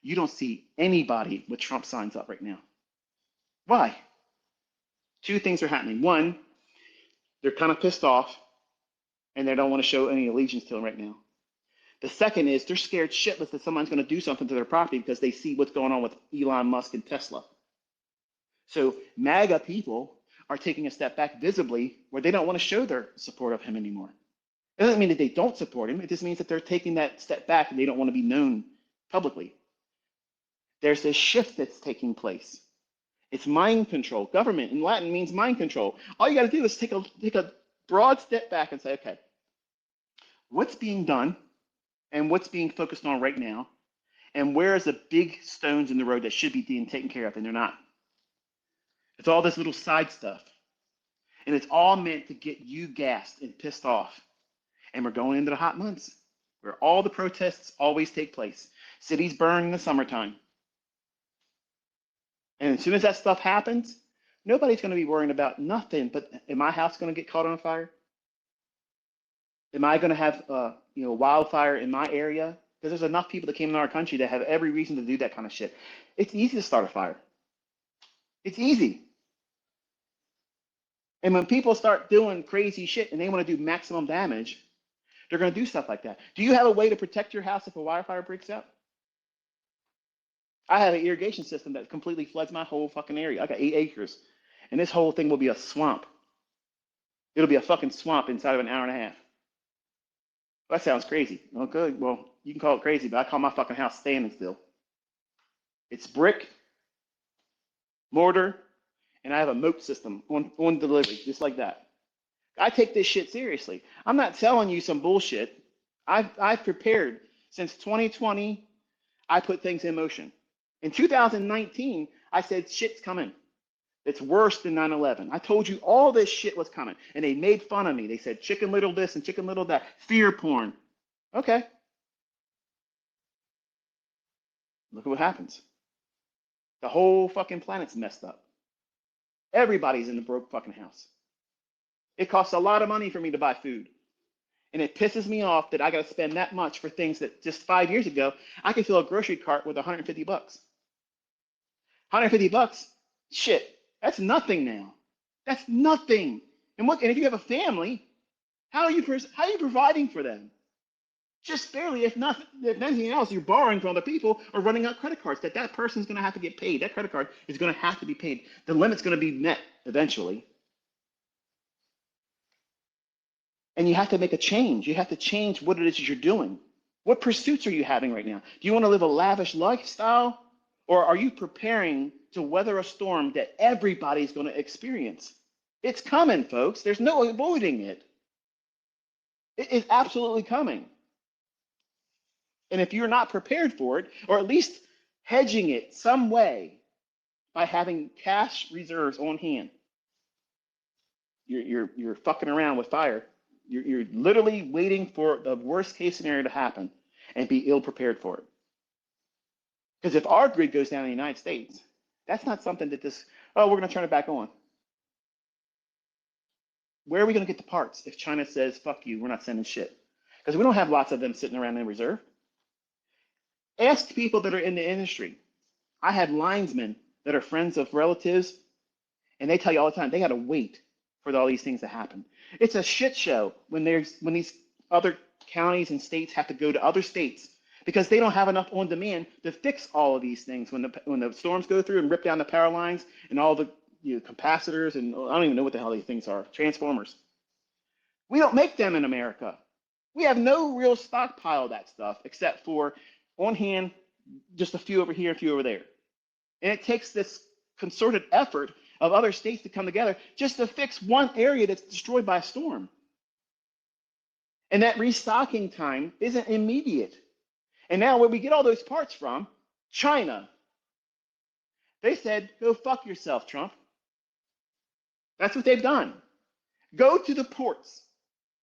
You don't see anybody with Trump signs up right now. Why? Two things are happening. One, they're kind of pissed off and they don't want to show any allegiance to him right now. The second is they're scared shitless that someone's going to do something to their property because they see what's going on with Elon Musk and Tesla. So MAGA people are taking a step back visibly where they don't want to show their support of him anymore. It doesn't mean that they don't support him. It just means that they're taking that step back and they don't want to be known publicly. There's this shift that's taking place. It's mind control. Government in Latin means mind control. All you got to do is take a broad step back and say, okay, what's being done and what's being focused on right now? And where's the big stones in the road that should be being taken care of, and they're not? It's all this little side stuff. And it's all meant to get you gassed and pissed off. And we're going into the hot months where all the protests always take place. Cities burn in the summertime. And as soon as that stuff happens, nobody's going to be worrying about nothing. But am my house going to get caught on fire? Am I going to have wildfire in my area? Because there's enough people that came in our country that have every reason to do that kind of shit. It's easy to start a fire. It's easy. And when people start doing crazy shit and they want to do maximum damage, they're going to do stuff like that. Do you have a way to protect your house if a wildfire breaks out? I have an irrigation system that completely floods my whole fucking area. I got 8 acres. And this whole thing will be a swamp. It'll be a fucking swamp inside of an hour and a half. That sounds crazy. Well, good. Well, you can call it crazy, but I call my fucking house standing still. It's brick, mortar, and I have a moat system on delivery, just like that. I take this shit seriously. I'm not telling you some bullshit. I've prepared. Since 2020, I put things in motion. In 2019, I said shit's coming. It's worse than 9/11. I told you all this shit was coming, and they made fun of me. They said chicken little this and chicken little that. Fear porn. Okay. Look at what happens. The whole fucking planet's messed up. Everybody's in a broke fucking house. It costs a lot of money for me to buy food. And it pisses me off that I got to spend that much for things that just 5 years ago, I could fill a grocery cart with $150. $150? Shit. That's nothing now. That's nothing. And if you have a family, how are you providing for them? Just barely, if anything else, you're borrowing from other people or running out credit cards that person's going to have to get paid. That credit card is going to have to be paid. The limit's going to be met eventually. And you have to make a change. You have to change what it is that you're doing. What pursuits are you having right now? Do you want to live a lavish lifestyle? Or are you preparing to weather a storm that everybody's going to experience? It's coming, folks. There's no avoiding it. It is absolutely coming. And if you're not prepared for it, or at least hedging it some way by having cash reserves on hand, you're fucking around with fire. You're literally waiting for the worst case scenario to happen and be ill prepared for it. Because if our grid goes down in the United States, that's not something that we're going to turn it back on. Where are we going to get the parts if China says, fuck you, we're not sending shit? Because we don't have lots of them sitting around in reserve. Ask people that are in the industry. I have linesmen that are friends of relatives, and they tell you all the time, they got to wait for all these things to happen. It's a shit show when these other counties and states have to go to other states because they don't have enough on demand to fix all of these things when the storms go through and rip down the power lines and all the capacitors and I don't even know what the hell these things are, transformers. We don't make them in America. We have no real stockpile of that stuff except for on hand, just a few over here, a few over there. And it takes this concerted effort of other states to come together just to fix one area that's destroyed by a storm. And that restocking time isn't immediate. And now where we get all those parts from, China. They said, go fuck yourself, Trump. That's what they've done. Go to the ports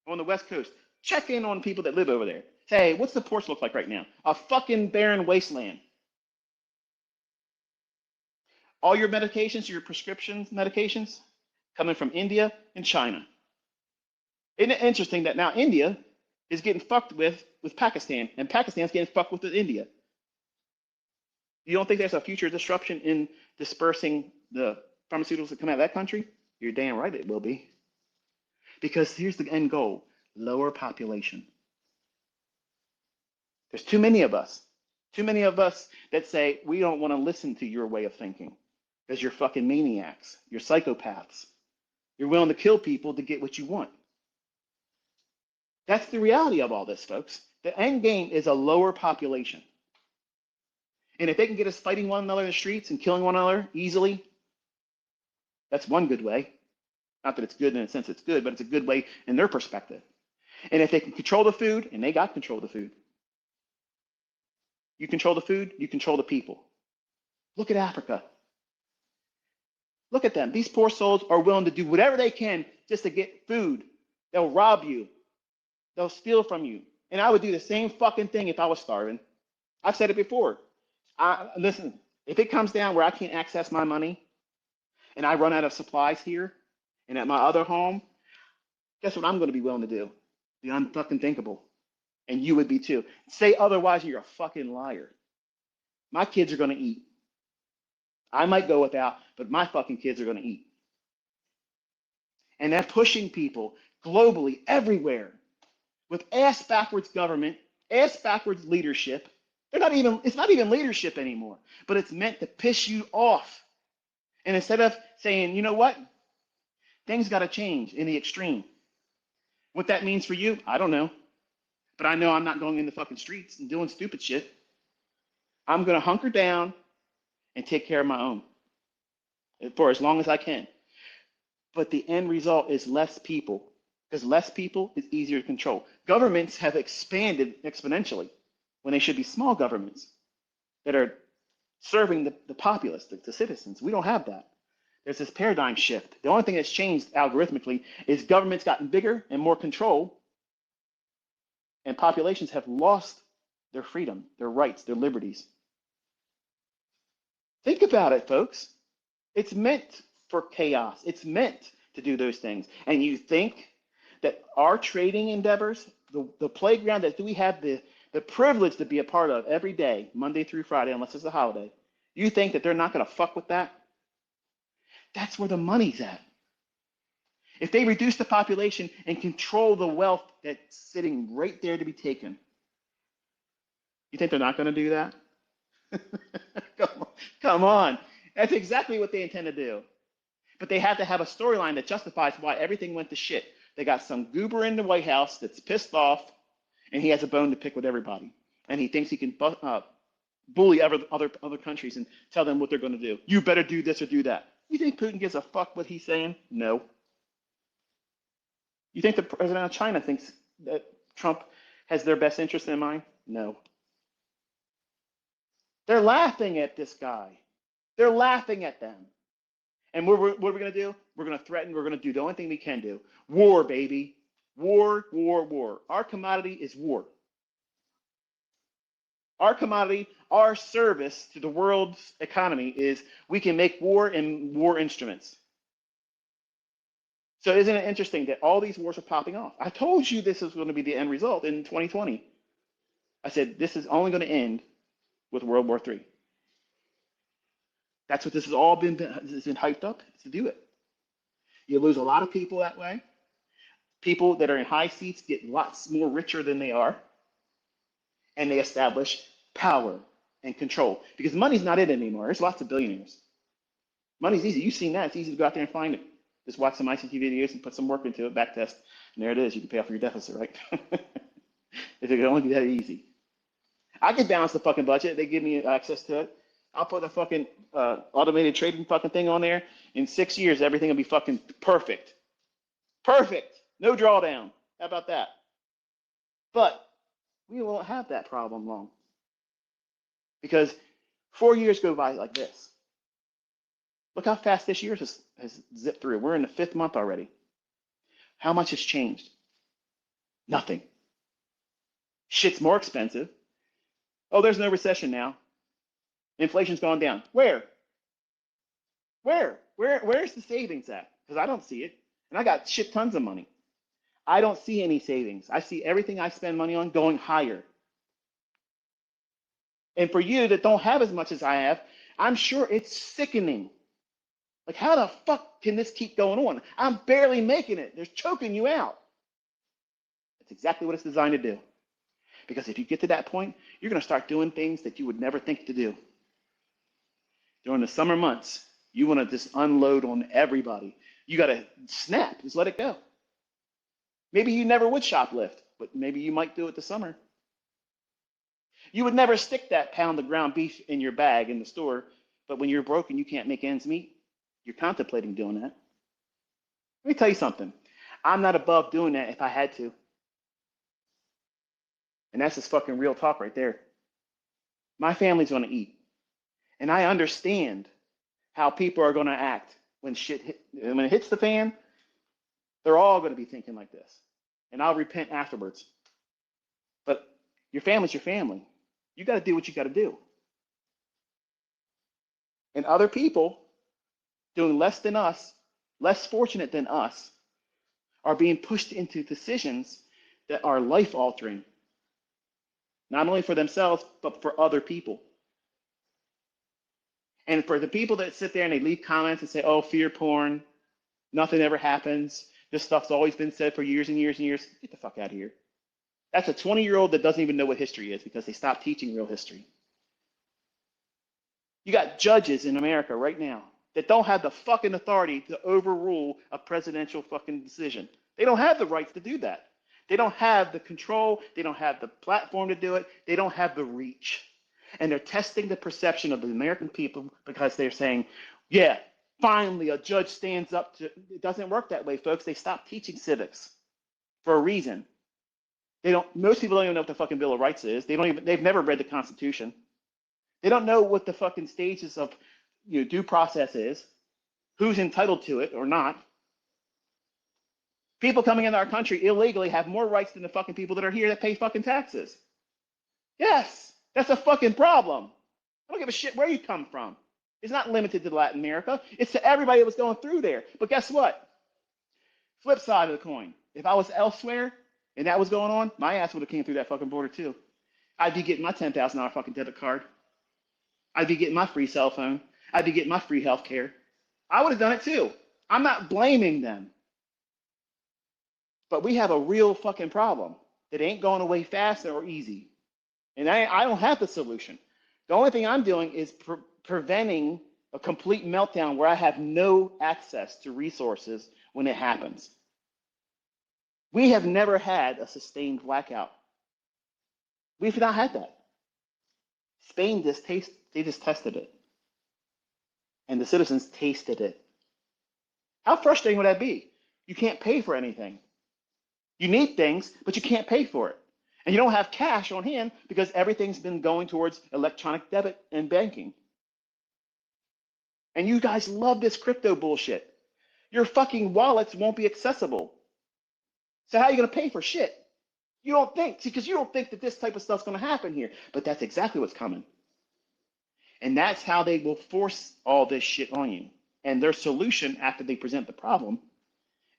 on the West Coast. Check in on people that live over there. Say, hey, what's the ports look like right now? A fucking barren wasteland. All your medications, your prescription medications, coming from India and China. Isn't it interesting that now India is getting fucked with Pakistan, and Pakistan's getting fucked with India? You don't think there's a future disruption in dispersing the pharmaceuticals that come out of that country? You're damn right it will be. Because here's the end goal, lower population. There's too many of us that say, we don't want to listen to your way of thinking because you're fucking maniacs. You're psychopaths. You're willing to kill people to get what you want. That's the reality of all this, folks. The end game is a lower population. And if they can get us fighting one another in the streets and killing one another easily, that's one good way. Not that it's good in a sense it's good, but it's a good way in their perspective. And if they can control the food, and they got control of the food, You control the food, you control the people. Look at Africa. Look at them. These poor souls are willing to do whatever they can just to get food. They'll rob you. They'll steal from you. And I would do the same fucking thing if I was starving. I've said it before. Listen, if it comes down where I can't access my money and I run out of supplies here and at my other home, guess what I'm going to be willing to do? The unfucking thinkable. And you would be too. Say otherwise, you're a fucking liar. My kids are going to eat. I might go without, but my fucking kids are going to eat. And they're pushing people globally, everywhere, with ass backwards government, ass backwards leadership. It's not even leadership anymore, but it's meant to piss you off. And instead of saying, you know what? Things got to change in the extreme. What that means for you, I don't know. But I know I'm not going in the fucking streets and doing stupid shit. I'm going to hunker down and take care of my own for as long as I can. But the end result is less people, because less people is easier to control. Governments have expanded exponentially when they should be small governments that are serving the populace, the citizens. We don't have that. There's this paradigm shift. The only thing that's changed algorithmically is government's gotten bigger and more control, and populations have lost their freedom, their rights, their liberties. Think about it, folks. It's meant for chaos. It's meant to do those things. And you think that our trading endeavors, the playground that we have the privilege to be a part of every day, Monday through Friday, unless it's a holiday, you think that they're not going to fuck with that? That's where the money's at. If they reduce the population and control the wealth that's sitting right there to be taken, you think they're not going to do that? Come on. That's exactly what they intend to do. But they have to have a storyline that justifies why everything went to shit. They got some goober in the White House that's pissed off, and he has a bone to pick with everybody. And he thinks he can bully other countries and tell them what they're going to do. You better do this or do that. You think Putin gives a fuck what he's saying? No. You think the president of China thinks that Trump has their best interest in mind? No. They're laughing at this guy. They're laughing at them. And what are we going to do? We're going to threaten. We're going to do the only thing we can do. War, baby. War, war, war. Our commodity is war. Our commodity, our service to the world's economy is we can make war and war instruments. So isn't it interesting that all these wars are popping off? I told you this is going to be the end result in 2020. I said this is only going to end with World War III. That's what this has all been hyped up to do it. You lose a lot of people that way. People that are in high seats get lots more richer than they are. And they establish power and control. Because money's not it anymore. There's lots of billionaires. Money's easy. You've seen that. It's easy to go out there and find it. Just watch some ICT videos and put some work into it, back test, and there it is. You can pay off your deficit, right? If it could only be that easy. I could balance the fucking budget. They give me access to it. I'll put a fucking automated trading fucking thing on there. In 6 years, everything will be fucking perfect. Perfect. No drawdown. How about that? But we won't have that problem long. Because 4 years go by like this. Look how fast this year has zipped through. We're in the 5th month already. How much has changed? Nothing. Shit's more expensive. Oh, there's no recession now. Inflation's gone down. Where? Where's the savings at? Because I don't see it. And I got shit tons of money. I don't see any savings. I see everything I spend money on going higher. And for you that don't have as much as I have, I'm sure it's sickening. Like, how the fuck can this keep going on? I'm barely making it. They're choking you out. That's exactly what it's designed to do. Because if you get to that point, you're going to start doing things that you would never think to do. During the summer months, you want to just unload on everybody. You got to snap, just let it go. Maybe you never would shoplift, but maybe you might do it this summer. You would never stick that pound of ground beef in your bag in the store, but when you're broke and you can't make ends meet, you're contemplating doing that. Let me tell you something. I'm not above doing that if I had to. And that's just fucking real talk right there. My family's going to eat. And I understand how people are going to act when when it hits the fan. They're all going to be thinking like this. And I'll repent afterwards. But your family's your family. You got to do what you got to do. And other people doing less than us, less fortunate than us, are being pushed into decisions that are life altering, not only for themselves, but for other people. And for the people that sit there and they leave comments and say, oh, fear porn, nothing ever happens, this stuff's always been said for years and years and years, get the fuck out of here. That's a 20-year-old that doesn't even know what history is because they stopped teaching real history. You got judges in America right now that don't have the fucking authority to overrule a presidential fucking decision. They don't have the rights to do that. They don't have the control. They don't have the platform to do it. They don't have the reach. And they're testing the perception of the American people because they're saying, yeah, finally a judge stands up to, it doesn't work that way, folks. They stopped teaching civics for a reason. Most people don't even know what the fucking Bill of Rights is. They've never read the Constitution. They don't know what the fucking stages of due process is, who's entitled to it or not. People coming into our country illegally have more rights than the fucking people that are here that pay fucking taxes. Yes, that's a fucking problem. I don't give a shit where you come from. It's not limited to Latin America. It's to everybody that was going through there. But guess what? Flip side of the coin. If I was elsewhere and that was going on, my ass would have came through that fucking border too. I'd be getting my $10,000 fucking debit card. I'd be getting my free cell phone. I'd be getting my free health care. I would have done it too. I'm not blaming them. But we have a real fucking problem that ain't going away fast or easy. And I don't have the solution. The only thing I'm doing is preventing a complete meltdown where I have no access to resources when it happens. We have never had a sustained blackout. We've not had that. Spain they just tested it. And the citizens tasted it. How frustrating would that be? You can't pay for anything. You need things, but you can't pay for it. And you don't have cash on hand because everything's been going towards electronic debit and banking. And you guys love this crypto bullshit. Your fucking wallets won't be accessible. So how are you going to pay for shit? You don't think, because you don't think that this type of stuff's going to happen here. But that's exactly what's coming. And that's how they will force all this shit on you. And their solution after they present the problem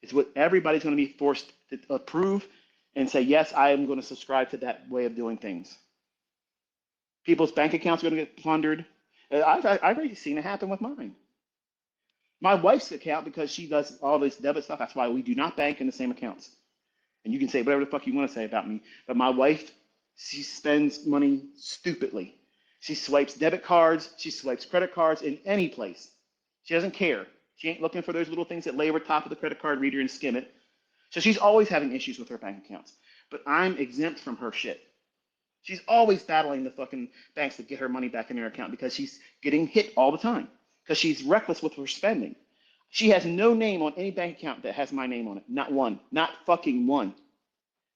is what everybody's going to be forced to approve and say, yes, I am going to subscribe to that way of doing things. People's bank accounts are going to get plundered. I've already seen it happen with mine. My wife's account, because she does all this debit stuff, that's why we do not bank in the same accounts. And you can say whatever the fuck you want to say about me, but my wife, she spends money stupidly. She swipes debit cards, she swipes credit cards in any place. She doesn't care. She ain't looking for those little things that lay over top of the credit card reader and skim it. So she's always having issues with her bank accounts. But I'm exempt from her shit. She's always battling the fucking banks to get her money back in her account because she's getting hit all the time because she's reckless with her spending. She has no name on any bank account that has my name on it. Not one. Not fucking one.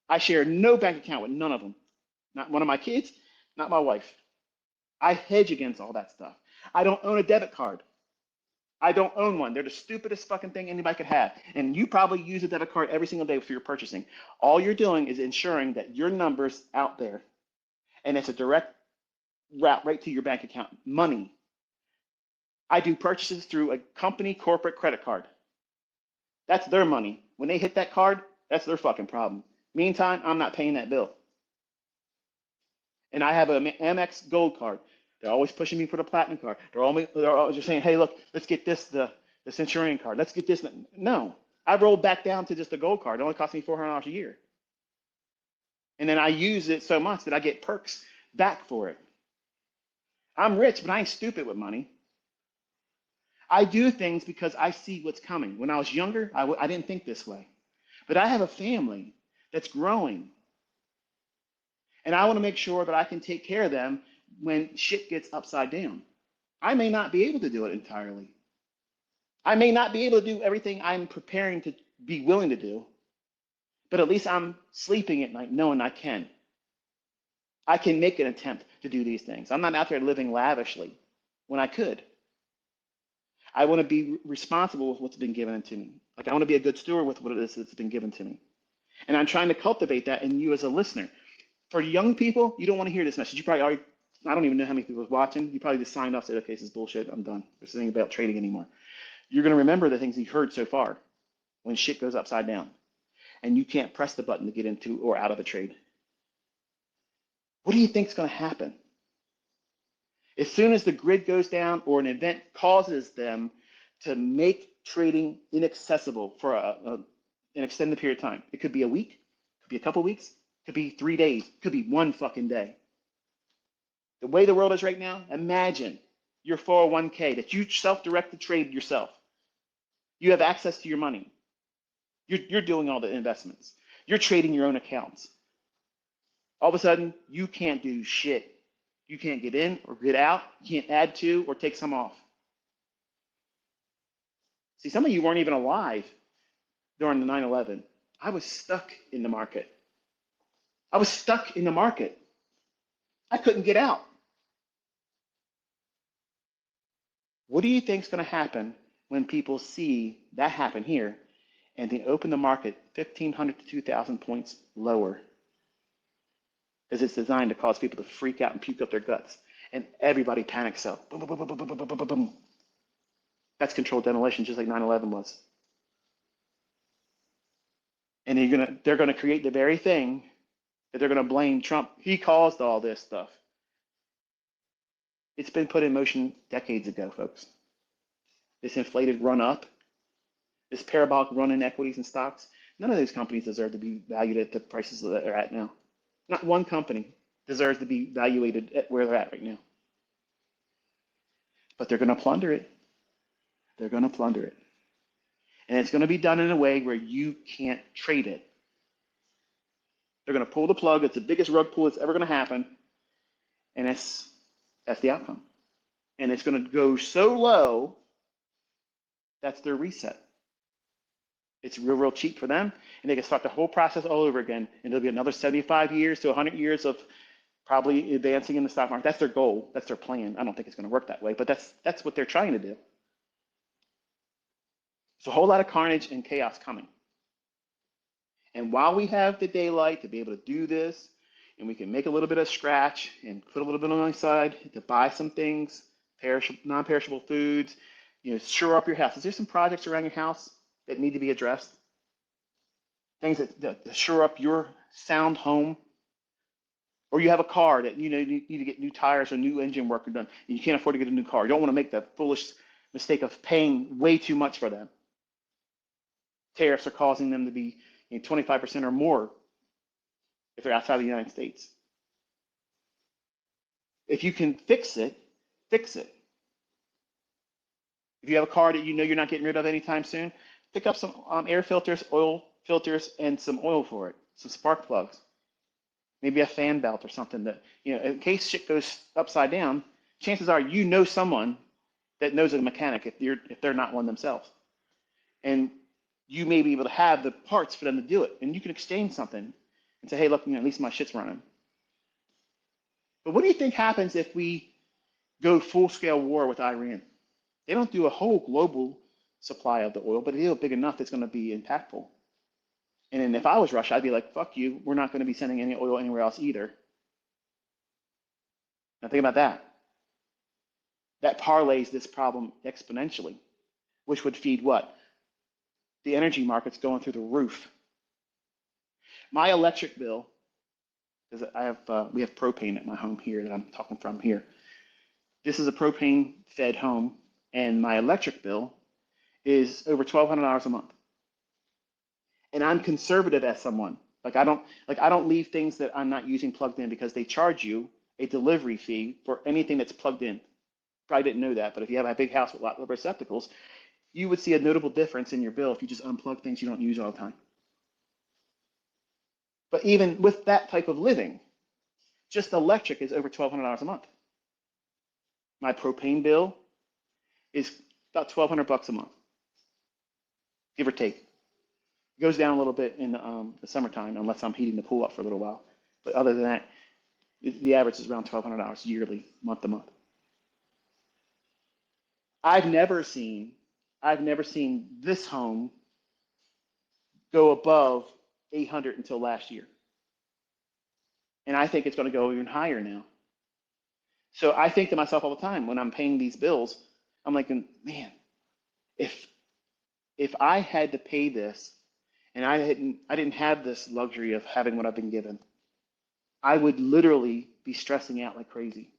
I share no bank account with none of them. Not one of my kids, not my wife. I hedge against all that stuff. I don't own a debit card. I don't own one. They're the stupidest fucking thing anybody could have. And you probably use a debit card every single day for your purchasing. All you're doing is ensuring that your number's out there. And it's a direct route right to your bank account. Money. I do purchases through a company corporate credit card. That's their money. When they hit that card, that's their fucking problem. Meantime, I'm not paying that bill. And I have an Amex Gold card. They're always pushing me for the Platinum card. They're always just saying, hey, look, let's get this Centurion card. Let's get this. No, I rolled back down to just the Gold card. It only cost me $400 a year. And then I use it so much that I get perks back for it. I'm rich, but I ain't stupid with money. I do things because I see what's coming. When I was younger, I didn't think this way. But I have a family that's growing. And I want to make sure that I can take care of them when shit gets upside down. I may not be able to do it entirely. I may not be able to do everything I'm preparing to be willing to do, but at least I'm sleeping at night knowing I can. I can make an attempt to do these things. I'm not out there living lavishly when I could. I want to be responsible with what's been given to me. Like I want to be a good steward with what it is that's been given to me. And I'm trying to cultivate that in you as a listener. For young people, you don't want to hear this message. You probably already, I don't even know how many people are watching. You probably just signed off and said, okay, this is bullshit. I'm done. There's nothing about trading anymore. You're going to remember the things you've heard so far when shit goes upside down and you can't press the button to get into or out of a trade. What do you think is going to happen? As soon as the grid goes down or an event causes them to make trading inaccessible for an extended period of time, it could be a week, it could be a couple weeks, it could be 3 days, it could be one fucking day. The way the world is right now, imagine your 401k that you self-directed trade yourself. You have access to your money. You're doing all the investments. You're trading your own accounts. All of a sudden, you can't do shit. You can't get in or get out. You can't add to or take some off. See, some of you weren't even alive during the 9/11. I was stuck in the market. I was stuck in the market. I couldn't get out. What do you think is going to happen when people see that happen here and they open the market 1,500 to 2,000 points lower? Because it's designed to cause people to freak out and puke up their guts. And everybody panics so. Boom, boom, boom, boom, boom, boom, boom, boom, boom. That's controlled demolition, just like 9/11 was. And they're gonna create the very thing that they're gonna blame Trump. He caused all this stuff. It's been put in motion decades ago, folks. This inflated run up, this parabolic run in equities and stocks, none of those companies deserve to be valued at the prices that they're at now. Not one company deserves to be valuated at where they're at right now. But they're going to plunder it. They're going to plunder it. And it's going to be done in a way where you can't trade it. They're going to pull the plug. It's the biggest rug pull that's ever going to happen. And that's the outcome. And it's going to go so low, that's their reset. It's real cheap for them. And they can start the whole process all over again. And there'll be another 75 years to 100 years of probably advancing in the stock market. That's their goal. That's their plan. I don't think it's going to work that way, but that's what they're trying to do. There's a whole lot of carnage and chaos coming. And while we have the daylight to be able to do this, and we can make a little bit of scratch and put a little bit on the side to buy some things, non-perishable foods, shore up your house. Is there some projects around your house that need to be addressed? Things that shore up your sound home? Or you have a car that need to get new tires or new engine work done, and you can't afford to get a new car. You don't want to make the foolish mistake of paying way too much for them. Tariffs are causing them to be 25% or more if they're outside of the United States. If you can fix it, fix it. If you have a car that you're not getting rid of anytime soon, pick up some air filters, oil filters, and some oil for it, some spark plugs. Maybe a fan belt or something that, in case shit goes upside down, chances are someone that knows a mechanic if they're not one themselves. And you may be able to have the parts for them to do it. And you can exchange something and say, hey, look, at least my shit's running. But what do you think happens if we go full-scale war with Iran? They don't do a whole global supply of the oil, but they do it big enough that's going to be impactful. And then if I was Russia, I'd be like, fuck you. We're not going to be sending any oil anywhere else either. Now think about that. That parlays this problem exponentially, which would feed what? The energy market's going through the roof. My electric bill, because we have propane at my home here that I'm talking from here. This is a propane fed home, and my electric bill is over $1,200 a month. And I'm conservative as someone. I don't leave things that I'm not using plugged in because they charge you a delivery fee for anything that's plugged in. Probably didn't know that, but if you have a big house with lots of receptacles, you would see a notable difference in your bill if you just unplug things you don't use all the time. But even with that type of living, just electric is over $1,200 a month. My propane bill is about $1,200 a month, give or take. It goes down a little bit in the summertime, unless I'm heating the pool up for a little while. But other than that, The average is around $1,200 yearly, month to month. I've never seen this home go above 800 until last year. And I think it's going to go even higher now. So I think to myself all the time when I'm paying these bills, I'm like, man, if I had to pay this and I didn't have this luxury of having what I've been given, I would literally be stressing out like crazy.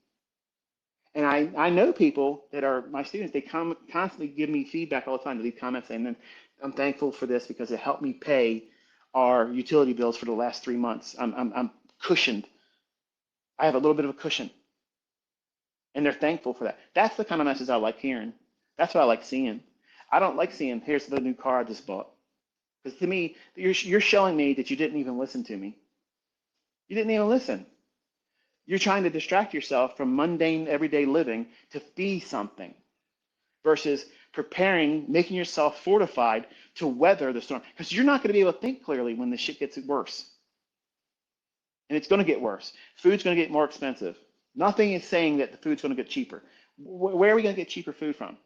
And I know people that are my students, they constantly give me feedback all the time. They leave comments saying, I'm thankful for this because it helped me pay our utility bills for the last 3 months. I'm cushioned. I have a little bit of a cushion. And they're thankful for that. That's the kind of message I like hearing. That's what I like seeing. I don't like seeing, here's the new car I just bought. Because to me, you're showing me that you didn't even listen to me. You didn't even listen. You're trying to distract yourself from mundane, everyday living to be something versus preparing, making yourself fortified to weather the storm. Because you're not going to be able to think clearly when the shit gets worse. And it's going to get worse. Food's going to get more expensive. Nothing is saying that the food's going to get cheaper. Where are we going to get cheaper food from?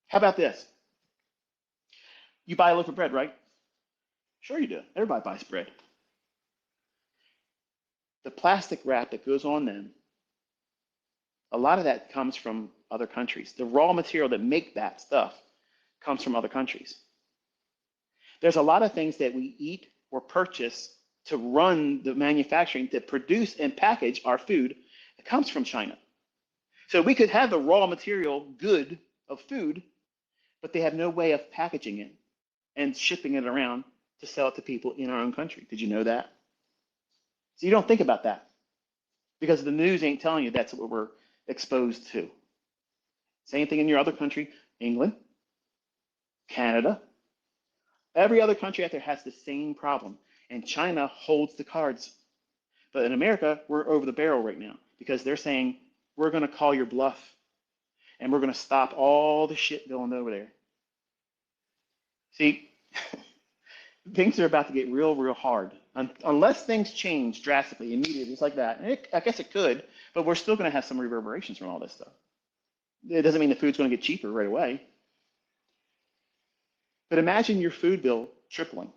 How about this? You buy a loaf of bread, right? Sure you do. Everybody buys bread. The plastic wrap that goes on them, a lot of that comes from other countries. The raw material that make that stuff comes from other countries. There's a lot of things that we eat or purchase to run the manufacturing that produce and package our food. It comes from China. So we could have the raw material good of food, but they have no way of packaging it and shipping it around to sell it to people in our own country. Did you know that? So you don't think about that because the news ain't telling you that's what we're exposed to. Same thing in your other country, England, Canada. Every other country out there has the same problem, and China holds the cards. But in America, we're over the barrel right now because they're saying, we're going to call your bluff, and we're going to stop all the shit going over there. See, things are about to get real, real hard. Unless things change drastically, immediately, just like that. And I guess it could, but we're still going to have some reverberations from all this stuff. It doesn't mean the food's going to get cheaper right away. But imagine your food bill tripling.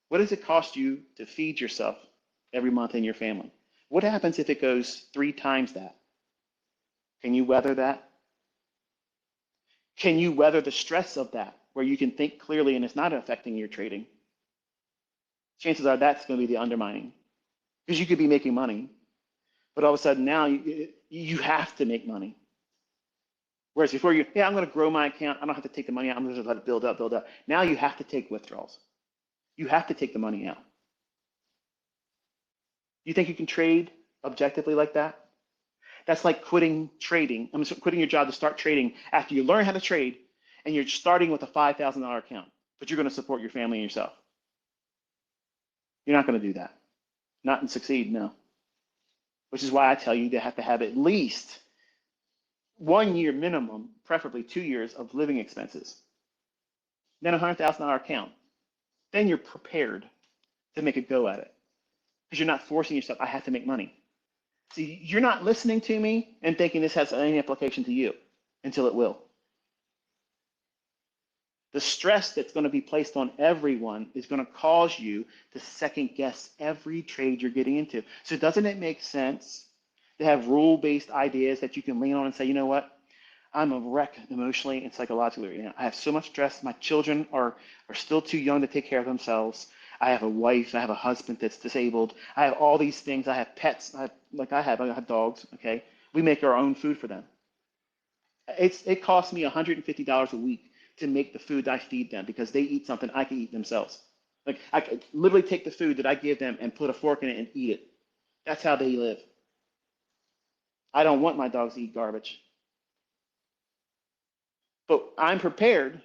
What does it cost you to feed yourself every month and your family? What happens if it goes 3 times that? Can you weather that? Can you weather the stress of that, where you can think clearly and it's not affecting your trading? Chances are that's going to be the undermining. Because you could be making money, but all of a sudden now you have to make money. Whereas before I'm going to grow my account. I don't have to take the money out. I'm going to just let it build up, build up. Now you have to take withdrawals. You have to take the money out. You think you can trade objectively like that? That's like quitting trading. Quitting your job to start trading after you learn how to trade, and you're starting with a $5,000 account, but you're going to support your family and yourself. You're not going to do that. Not and succeed, no. Which is why I tell you to have at least 1 year minimum, preferably 2 years of living expenses. Then a $100,000 account. Then you're prepared to make a go at it. Because you're not forcing yourself, I have to make money. See, you're not listening to me and thinking this has any application to you until it will. The stress that's going to be placed on everyone is going to cause you to second guess every trade you're getting into. So doesn't it make sense to have rule-based ideas that you can lean on and say, you know what? I'm a wreck emotionally and psychologically right now. I have so much stress. My children are still too young to take care of themselves. I have a wife. I have a husband that's disabled. I have all these things. I have pets. I have dogs. Okay, we make our own food for them. It costs me $150 a week to make the food I feed them because they eat something I can eat themselves. Like I could literally take the food that I give them and put a fork in it and eat it. That's how they live. I don't want my dogs to eat garbage. But I'm prepared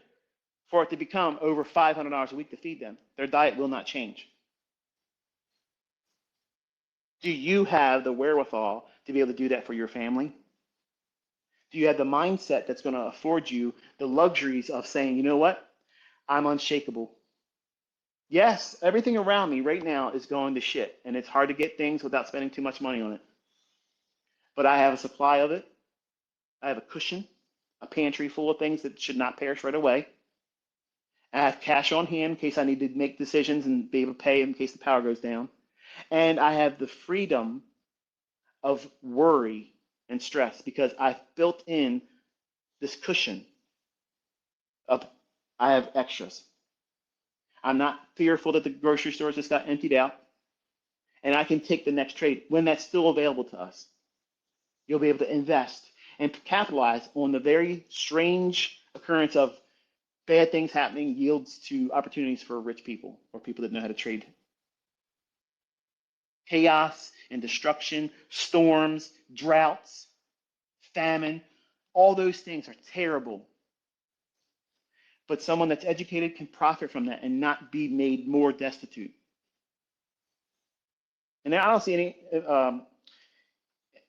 for it to become over $500 a week to feed them. Their diet will not change. Do you have the wherewithal to be able to do that for your family? Do you have the mindset that's going to afford you the luxuries of saying, you know what? I'm unshakable. Yes, everything around me right now is going to shit, and it's hard to get things without spending too much money on it. But I have a supply of it. I have a cushion, a pantry full of things that should not perish right away. I have cash on hand in case I need to make decisions and be able to pay in case the power goes down. And I have the freedom of worry and stress because I've built in this cushion of I have extras. I'm not fearful that the grocery stores just got emptied out, and I can take the next trade when that's still available to us. You'll be able to invest and capitalize on the very strange occurrence of bad things happening yields to opportunities for rich people or people that know how to trade. Chaos and destruction, storms, droughts, famine, all those things are terrible. But someone that's educated can profit from that and not be made more destitute. And I don't see any,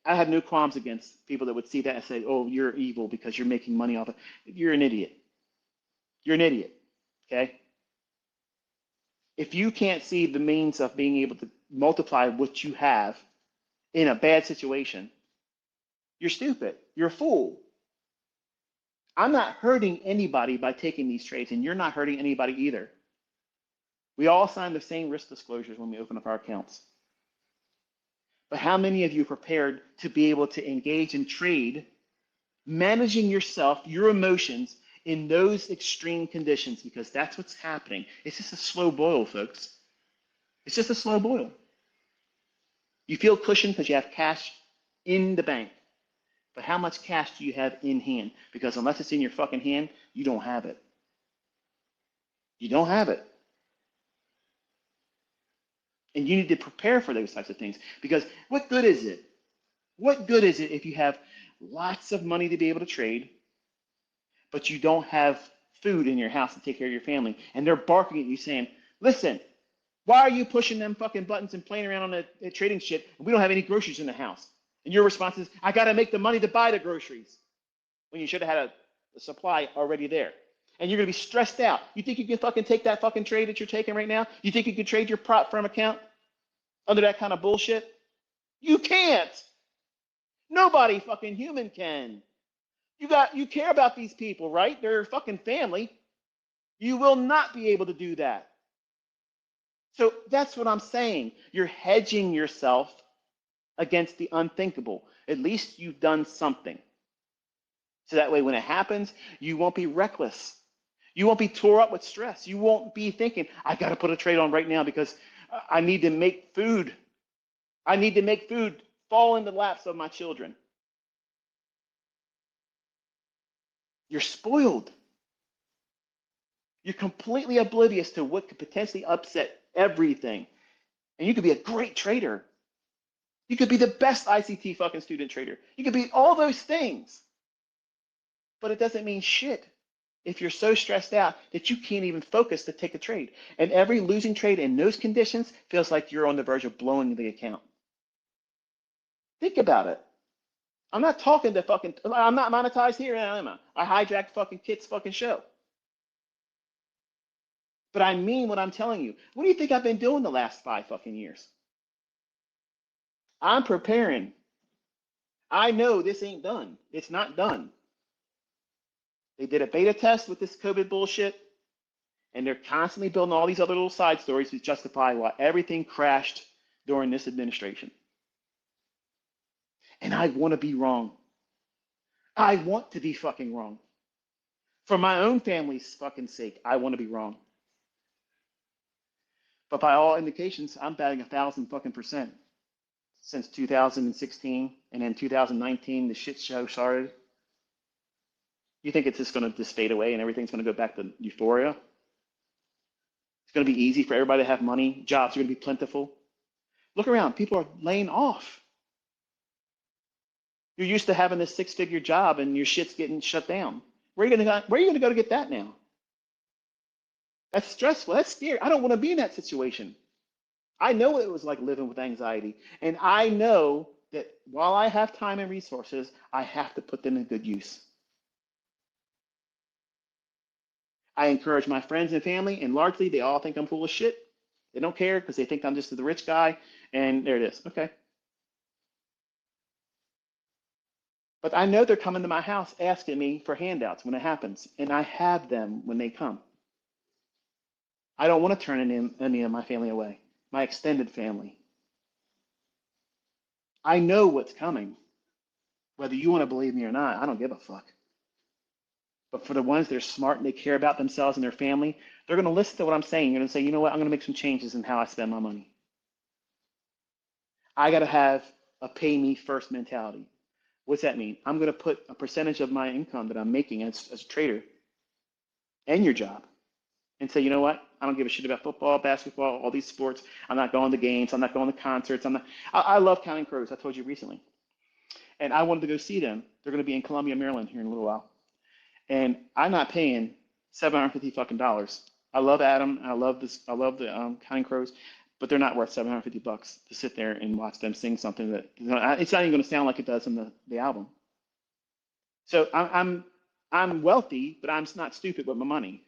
I have no qualms against people that would see that and say, oh, you're evil because you're making money off of it. You're an idiot. You're an idiot, okay? If you can't see the means of being able to multiply what you have in a bad situation, you're stupid. You're a fool. I'm not hurting anybody by taking these trades, and you're not hurting anybody either. We all sign the same risk disclosures when we open up our accounts. But how many of you are prepared to be able to engage in trade, managing yourself, your emotions in those extreme conditions? Because that's what's happening. It's just a slow boil, folks. It's just a slow boil. You feel cushioned because you have cash in the bank. But how much cash do you have in hand? Because unless it's in your fucking hand, you don't have it. You don't have it. And you need to prepare for those types of things. Because what good is it? What good is it if you have lots of money to be able to trade, but you don't have food in your house to take care of your family? And they're barking at you saying, listen, why are you pushing them fucking buttons and playing around on the trading shit? And we don't have any groceries in the house. And your response is, I got to make the money to buy the groceries. When you should have had a supply already there. And you're going to be stressed out. You think you can fucking take that fucking trade that you're taking right now? You think you can trade your prop firm account under that kind of bullshit? You can't. Nobody fucking human can. You care about these people, right? They're your fucking family. You will not be able to do that. So that's what I'm saying. You're hedging yourself against the unthinkable. At least you've done something. So that way when it happens, you won't be reckless. You won't be tore up with stress. You won't be thinking, I got to put a trade on right now because I need to make food. I need to make food fall in the laps of my children. You're spoiled. You're completely oblivious to what could potentially upset everything. And you could be a great trader. You could be the best ICT fucking student trader. You could be all those things. But it doesn't mean shit if you're so stressed out that you can't even focus to take a trade. And every losing trade in those conditions feels like you're on the verge of blowing the account. Think about it. I'm not talking to fucking, I'm not monetized here, am I? I hijacked fucking Kitt's fucking show. But I mean what I'm telling you. What do you think I've been doing the last 5 fucking years? I'm preparing. I know this ain't done. It's not done. They did a beta test with this COVID bullshit, and they're constantly building all these other little side stories to justify why everything crashed during this administration. And I want to be wrong. I want to be fucking wrong. For my own family's fucking sake, I want to be wrong. But by all indications, I'm batting 1,000 fucking percent since 2016, and in 2019, the shit show started. You think it's just going to just fade away and everything's going to go back to euphoria? It's going to be easy for everybody to have money. Jobs are going to be plentiful. Look around. People are laying off. You're used to having this 6-figure job and your shit's getting shut down. Where are you going to go to get that now? That's stressful. That's scary. I don't want to be in that situation. I know what it was like living with anxiety. And I know that while I have time and resources, I have to put them in good use. I encourage my friends and family, and largely they all think I'm full of shit. They don't care because they think I'm just the rich guy, and there it is. Okay. But I know they're coming to my house asking me for handouts when it happens, and I have them when they come. I don't want to turn any of my family away, my extended family. I know what's coming. Whether you want to believe me or not, I don't give a fuck. But for the ones that are smart and they care about themselves and their family, they're going to listen to what I'm saying. They're going to say, you know what, I'm going to make some changes in how I spend my money. I got to have a pay me first mentality. What's that mean? I'm going to put a percentage of my income that I'm making as a trader and your job and say, you know what? I don't give a shit about football, basketball, all these sports. I'm not going to games. I'm not going to concerts. I love Counting Crows. I told you recently. And I wanted to go see them. They're going to be in Columbia, Maryland here in a little while. And I'm not paying $750 fucking dollars. I love Adam. I love this. I love the Counting Crows, but they're not worth $750 to sit there and watch them sing something that it's not even going to sound like it does in the album. So I'm wealthy, but I'm not stupid with my money.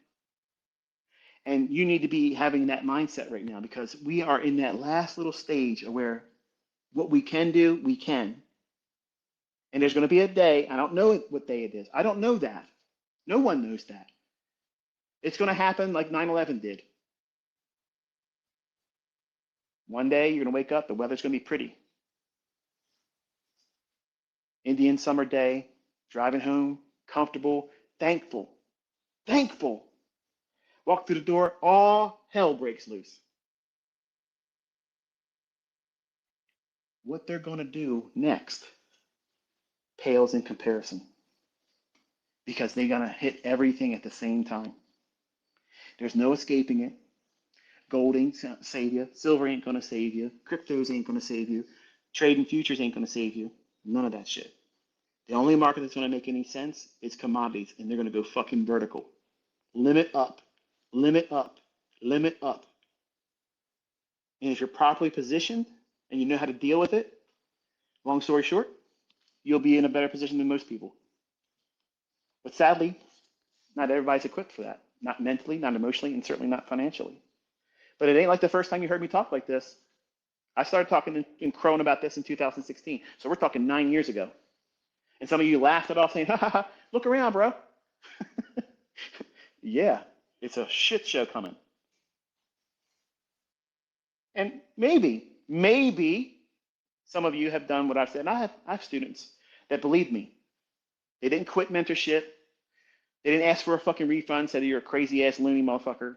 And you need to be having that mindset right now because we are in that last little stage of where what we can do, we can. And there's going to be a day, I don't know what day it is. I don't know that. No one knows that. It's going to happen like 9/11 did. One day you're going to wake up, the weather's going to be pretty. Indian summer day, driving home, comfortable, thankful. Thankful. Walk through the door, all hell breaks loose. What they're going to do next pales in comparison because they're going to hit everything at the same time. There's no escaping it. Gold ain't save you. Silver ain't going to save you. Cryptos ain't going to save you. Trading futures ain't going to save you. None of that shit. The only market that's going to make any sense is commodities, and they're going to go fucking vertical. Limit up, limit up, limit up. And if you're properly positioned and you know how to deal with it, long story short, you'll be in a better position than most people. But sadly, not everybody's equipped for that. Not mentally, not emotionally, and certainly not financially. But it ain't like the first time you heard me talk like this. I started talking and crowing about this in 2016. So we're talking 9 years ago. And some of you laughed it off saying, ha ha ha, look around, bro. Yeah, it's a shit show coming. And maybe some of you have done what I've said. And I have students that believe me. They didn't quit mentorship. They didn't ask for a fucking refund, said you're a crazy ass loony motherfucker.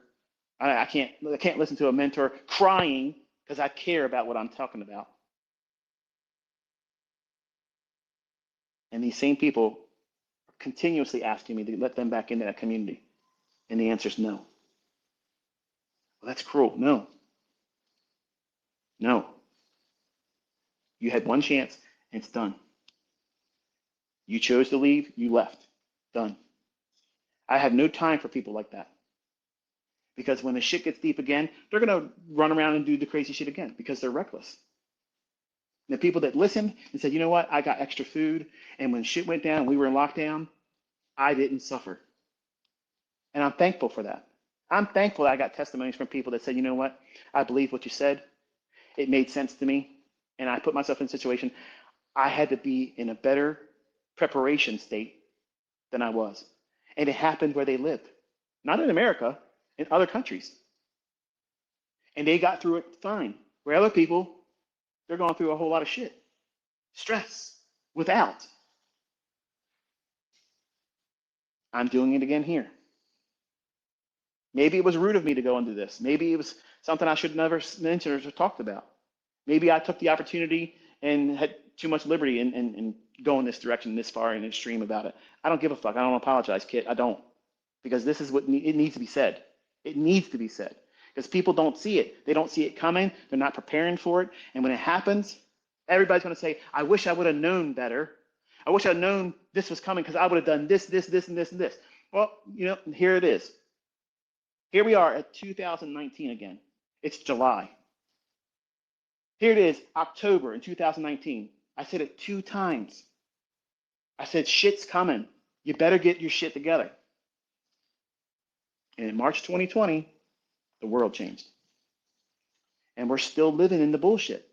I can't listen to a mentor crying because I care about what I'm talking about. And these same people are continuously asking me to let them back into that community. And the answer is no. Well, that's cruel. No. No. You had one chance and it's done. You chose to leave, you left. Done. I have no time for people like that. Because when the shit gets deep again, they're going to run around and do the crazy shit again because they're reckless. The people that listened and said, you know what, I got extra food, and when shit went down and we were in lockdown, I didn't suffer. And I'm thankful for that. I'm thankful that I got testimonies from people that said, you know what, I believe what you said. It made sense to me. And I put myself in a situation, I had to be in a better preparation state than I was. And it happened where they lived. Not in America, in other countries. And they got through it fine. Where other people, they're going through a whole lot of shit. Stress, without. I'm doing it again here. Maybe it was rude of me to go into this. Maybe it was something I should never mention or talked about. Maybe I took the opportunity and had too much liberty and go in this direction this far and extreme about it. I don't give a fuck. I don't apologize, Kitt. I don't. Because this is what it needs to be said. It needs to be said. Because people don't see it. They don't see it coming. They're not preparing for it. And when it happens, everybody's going to say, I wish I would have known better. I wish I'd known this was coming because I would have done this, this, this, and this, and this. Well, you know, here it is. Here we are at 2019 again. It's July. Here it is, October in 2019. I said it 2 times. I said, shit's coming. You better get your shit together. And in March 2020, the world changed. And we're still living in the bullshit.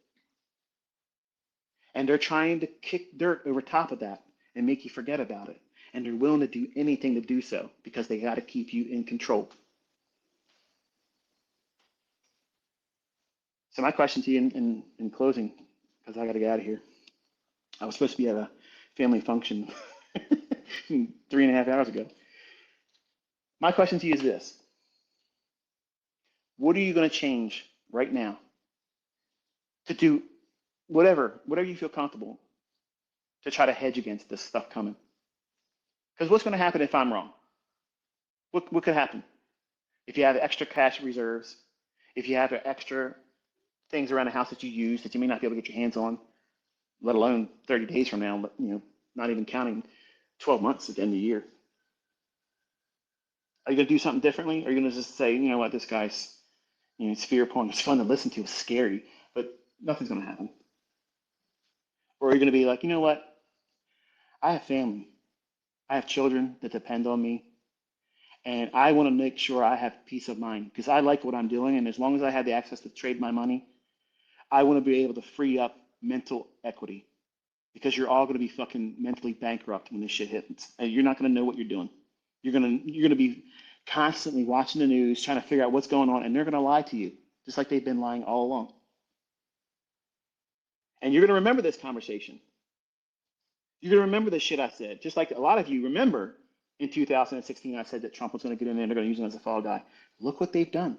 And they're trying to kick dirt over top of that and make you forget about it. And they're willing to do anything to do so because they got to keep you in control. So my question to you in closing, because I got to get out of here. I was supposed to be at a family function 3.5 hours ago. My question to you is this. What are you going to change right now to do whatever you feel comfortable to try to hedge against this stuff coming? Because what's going to happen if I'm wrong? What could happen? If you have extra cash reserves, if you have extra things around the house that you use that you may not be able to get your hands on, let alone 30 days from now, but not even counting 12 months at the end of the year. Are you going to do something differently? Or are you going to just say, you know what, this guy's, it's fear porn. It's fun to listen to. It's scary, but nothing's going to happen. Or are you going to be like, you know what? I have family. I have children that depend on me. And I want to make sure I have peace of mind because I like what I'm doing. And as long as I have the access to trade my money, I want to be able to free up mental equity because you're all going to be fucking mentally bankrupt when this shit hits. And you're not going to know what you're doing. You're going to be constantly watching the news, trying to figure out what's going on. And they're going to lie to you just like they've been lying all along. And you're going to remember this conversation. You're going to remember the shit I said, just like a lot of you remember in 2016, I said that Trump was going to get in there and they're going to use him as a fall guy. Look what they've done.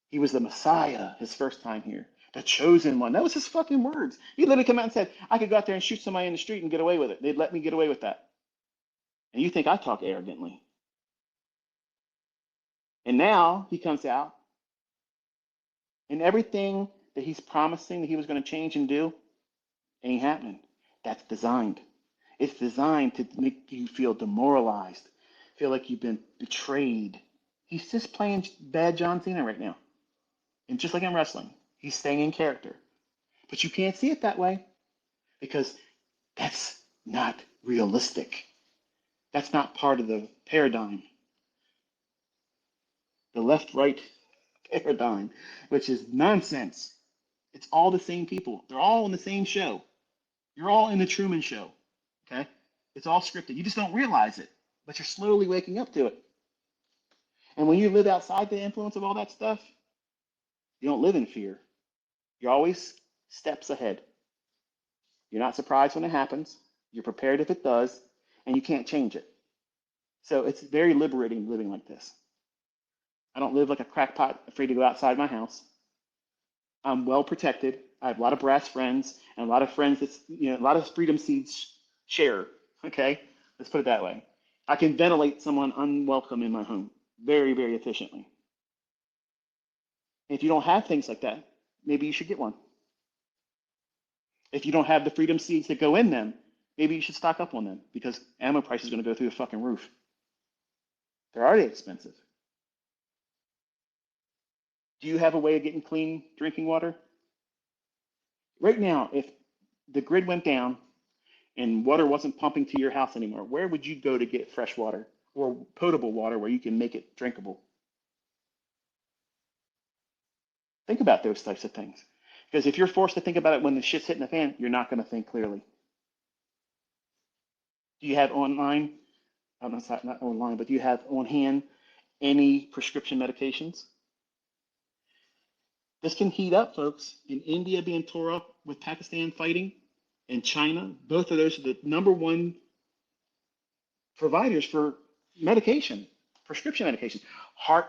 He was the Messiah his first time here, the chosen one. That was his fucking words. He literally came out and said, I could go out there and shoot somebody in the street and get away with it. They'd let me get away with that. And you think I talk arrogantly. And now he comes out and everything that he's promising that he was going to change and do ain't happening. That's designed. It's designed to make you feel demoralized, feel like you've been betrayed. He's just playing bad John Cena right now. And just like in wrestling, he's staying in character. But you can't see it that way because that's not realistic. That's not part of the paradigm. The left-right paradigm, which is nonsense. It's all the same people. They're all in the same show. You're all in the Truman Show. Okay? It's all scripted. You just don't realize it, but you're slowly waking up to it. And when you live outside the influence of all that stuff, you don't live in fear. You're always steps ahead. You're not surprised when it happens. You're prepared if it does, and you can't change it. So it's very liberating living like this. I don't live like a crackpot afraid to go outside my house. I'm well protected. I have a lot of brass friends and a lot of friends that's, a lot of freedom seeds share. Okay? Let's put it that way. I can ventilate someone unwelcome in my home very, very efficiently. If you don't have things like that, maybe you should get one. If you don't have the freedom seeds that go in them, maybe you should stock up on them because ammo price is going to go through the fucking roof. They're already expensive. Do you have a way of getting clean drinking water? Right now, if the grid went down and water wasn't pumping to your house anymore, where would you go to get fresh water or potable water where you can make it drinkable? Think about those types of things. Because if you're forced to think about it when the shit's hitting the fan, you're not going to think clearly. Do you have online, not online, but do you have on hand any prescription medications? This can heat up, folks. In India being tore up with Pakistan fighting and China, both of those are the number one providers for medication, prescription medication. Heart,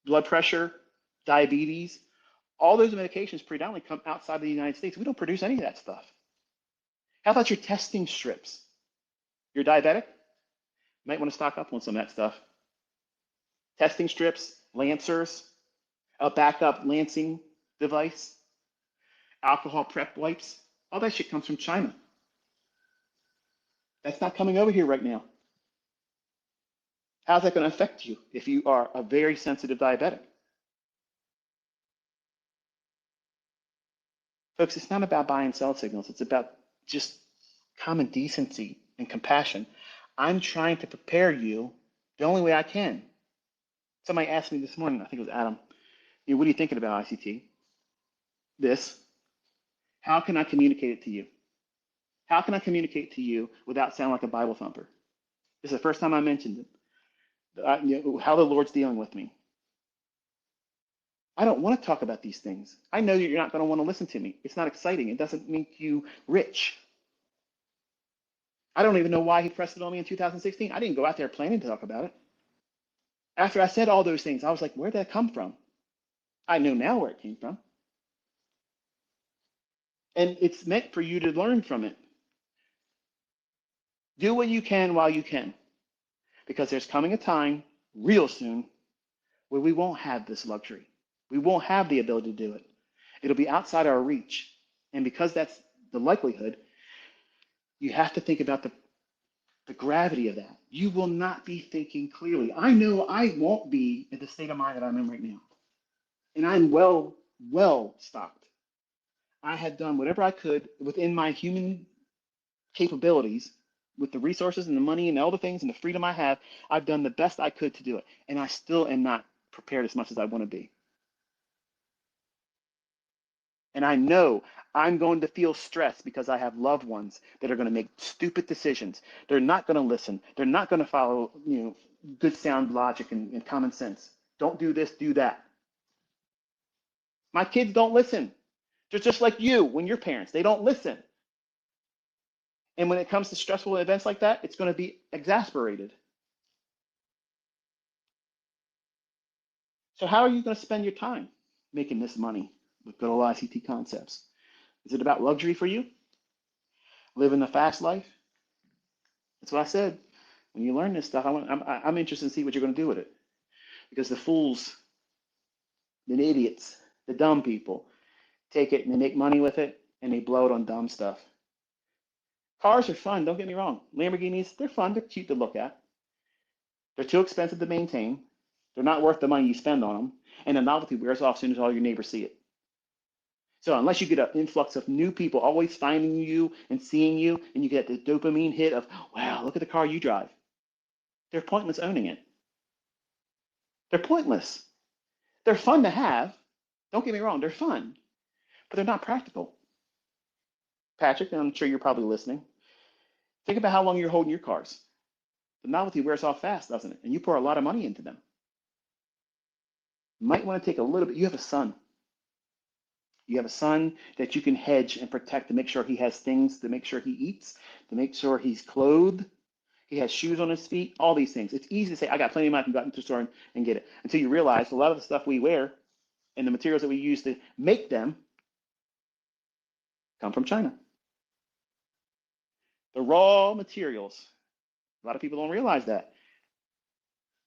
blood pressure, diabetes, all those medications predominantly come outside of the United States. We don't produce any of that stuff. How about your testing strips? You're diabetic? You might want to stock up on some of that stuff. Testing strips, lancers, a backup lancing device, alcohol prep wipes, all that shit comes from China. That's not coming over here right now. How's that going to affect you if you are a very sensitive diabetic? Folks, it's not about buy and sell signals. It's about just common decency and compassion. I'm trying to prepare you The only way I can. Somebody asked me this morning, I think it was Adam, what are you thinking about ICT? This. How can I communicate it to you? How can I communicate to you without sounding like a Bible thumper? This is the first time I mentioned it. How the Lord's dealing with me. I don't want to talk about these things. I know that you're not going to want to listen to me. It's not exciting. It doesn't make you rich. I don't even know why he pressed it on me in 2016. I didn't go out there planning to talk about it. After I said all those things, I was like, where did that come from? I know now where it came from. And it's meant for you to learn from it. Do what you can while you can, because there's coming a time real soon where we won't have this luxury. We won't have the ability to do it. It'll be outside our reach. And because that's the likelihood, you have to think about the gravity of that. You will not be thinking clearly. I know I won't be in the state of mind that I'm in right now. And I'm well stocked. I have done whatever I could within my human capabilities with the resources and the money and all the things and the freedom I have. I've done the best I could to do it. And I still am not prepared as much as I want to be. And I know I'm going to feel stressed because I have loved ones that are going to make stupid decisions. They're not going to listen. They're not going to follow, good sound logic and common sense. Don't do this, do that. My kids don't listen. They're just like you when you're parents. They don't listen. And when it comes to stressful events like that, it's going to be exasperated. So how are you going to spend your time making this money with good old ICT concepts? Is it about luxury for you? Living the fast life? That's what I said. When you learn this stuff, I'm interested to see what you're going to do with it. Because the fools, the idiots, the dumb people take it and they make money with it and they blow it on dumb stuff. Cars are fun, don't get me wrong. Lamborghinis, they're fun, they're cute to look at. They're too expensive to maintain. They're not worth the money you spend on them. And the novelty wears off as soon as all your neighbors see it. So unless you get an influx of new people always finding you and seeing you, and you get the dopamine hit of, wow, look at the car you drive. They're pointless owning it. They're pointless. They're fun to have. Don't get me wrong, they're fun, but they're not practical. Patrick, and I'm sure you're probably listening, think about how long you're holding your cars. The novelty wears off fast, doesn't it? And you pour a lot of money into them. You might want to take a little bit. You have a son. You have a son that you can hedge and protect to make sure he has things, to make sure he eats, to make sure he's clothed, he has shoes on his feet, all these things. It's easy to say, I got plenty of money, I can go out into the store and get it. Until you realize a lot of the stuff we wear and the materials that we use to make them come from China. The raw materials. A lot of people don't realize that.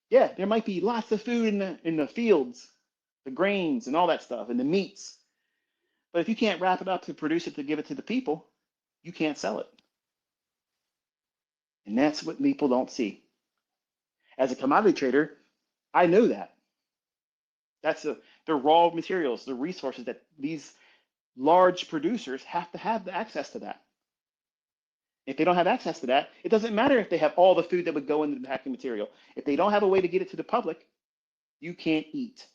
Yeah, there might be lots of food in the fields, the grains and all that stuff, and the meats. But if you can't wrap it up to produce it to give it to the people, you can't sell it. And that's what people don't see. As a commodity trader, I know that. That's the raw materials, the resources that these large producers have to have the access to that. If they don't have access to that, it doesn't matter if they have all the food that would go into the packing material. If they don't have a way to get it to the public, you can't eat.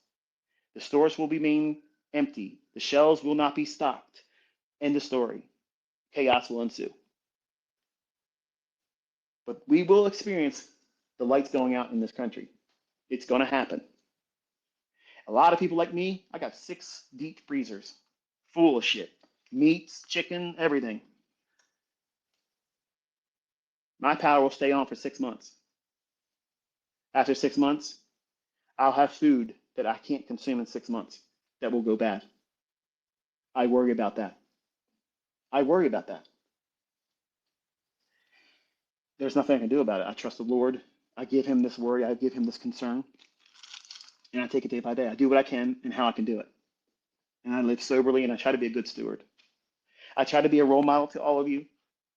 The stores will remain empty. The shelves will not be stocked. End of story. Chaos will ensue. But we will experience the lights going out in this country. It's going to happen. A lot of people like me, I got 6 deep freezers full of shit. Meats, chicken, everything. My power will stay on for 6 months. After 6 months, I'll have food that I can't consume in 6 months that will go bad. I worry about that. I worry about that. There's nothing I can do about it. I trust the Lord. I give him this worry. I give him this concern. And I take it day by day. I do what I can and how I can do it. And I live soberly and I try to be a good steward. I try to be a role model to all of you.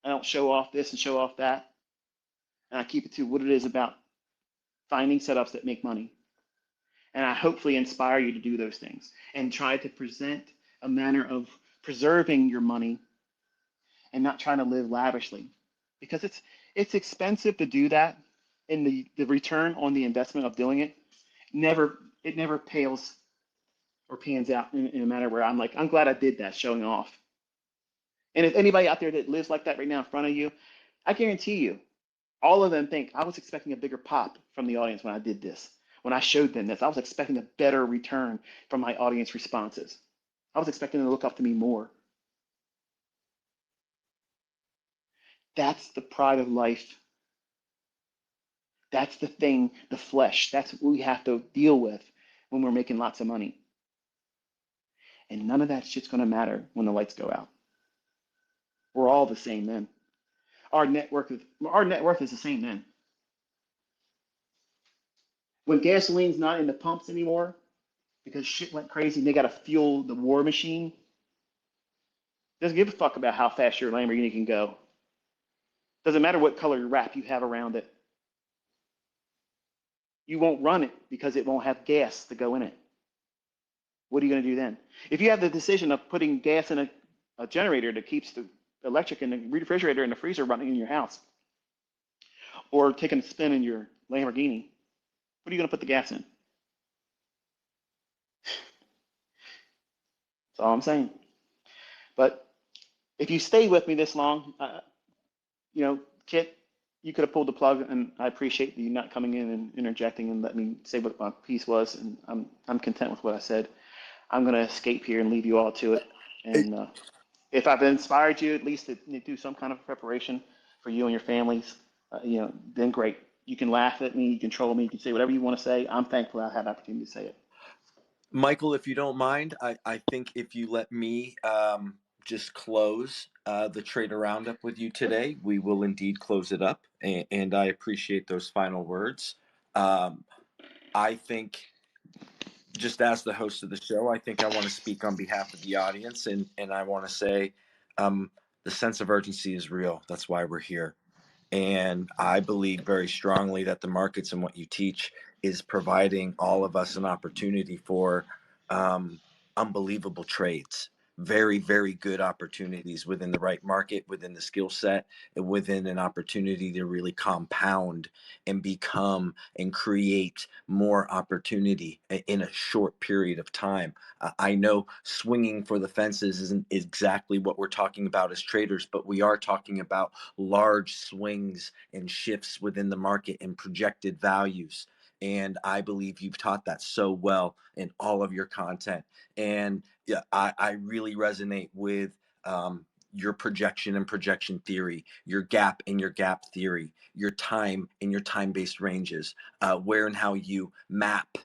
I don't show off this and show off that. And I keep it to what it is about finding setups that make money. And I hopefully inspire you to do those things and try to present a manner of preserving your money and not trying to live lavishly. Because it's expensive to do that. and the return on the investment of doing it never pales or pans out in a manner where I'm like, I'm glad I did that, showing off. And if anybody out there that lives like that right now in front of you, I guarantee you, all of them think I was expecting a bigger pop from the audience when I did this. When I showed them this, I was expecting a better return from my audience responses. I was expecting them to look up to me more. That's the pride of life. That's the thing, the flesh. That's what we have to deal with when we're making lots of money. And none of that shit's going to matter when the lights go out. We're all the same then. Our net worth is the same then. When gasoline's not in the pumps anymore because shit went crazy and they got to fuel the war machine, doesn't give a fuck about how fast your Lamborghini can go. Doesn't matter what color wrap you have around it. You won't run it because it won't have gas to go in it. What are you going to do then? If you have the decision of putting gas in a generator that keeps the electric in the refrigerator and the freezer running in your house, or taking a spin in your Lamborghini, what are you going to put the gas in? That's all I'm saying. But if you stay with me this long, Kitt, you could have pulled the plug, and I appreciate you not coming in and interjecting and let me say what my piece was, and I'm content with what I said. I'm going to escape here and leave you all to it. And if I've inspired you at least to do some kind of preparation for you and your families, then great. You can laugh at me, you can troll me, you can say whatever you want to say. I'm thankful I had the opportunity to say it. Michael, if you don't mind, I think if you let me just close the trader roundup with you today, we will indeed close it up. And I appreciate those final words. I think, just as the host of the show, I think I want to speak on behalf of the audience, and I want to say the sense of urgency is real. That's why we're here. And I believe very strongly that the markets and what you teach is providing all of us an opportunity for unbelievable trades. Very, very good opportunities within the right market, within the skill set, and within an opportunity to really compound and become and create more opportunity in a short period of time. I know swinging for the fences isn't exactly what we're talking about as traders, but we are talking about large swings and shifts within the market and projected values. And I believe you've taught that so well in all of your content. And yeah, I really resonate with your projection and projection theory, your gap and your gap theory, your time and your time-based ranges, where and how you map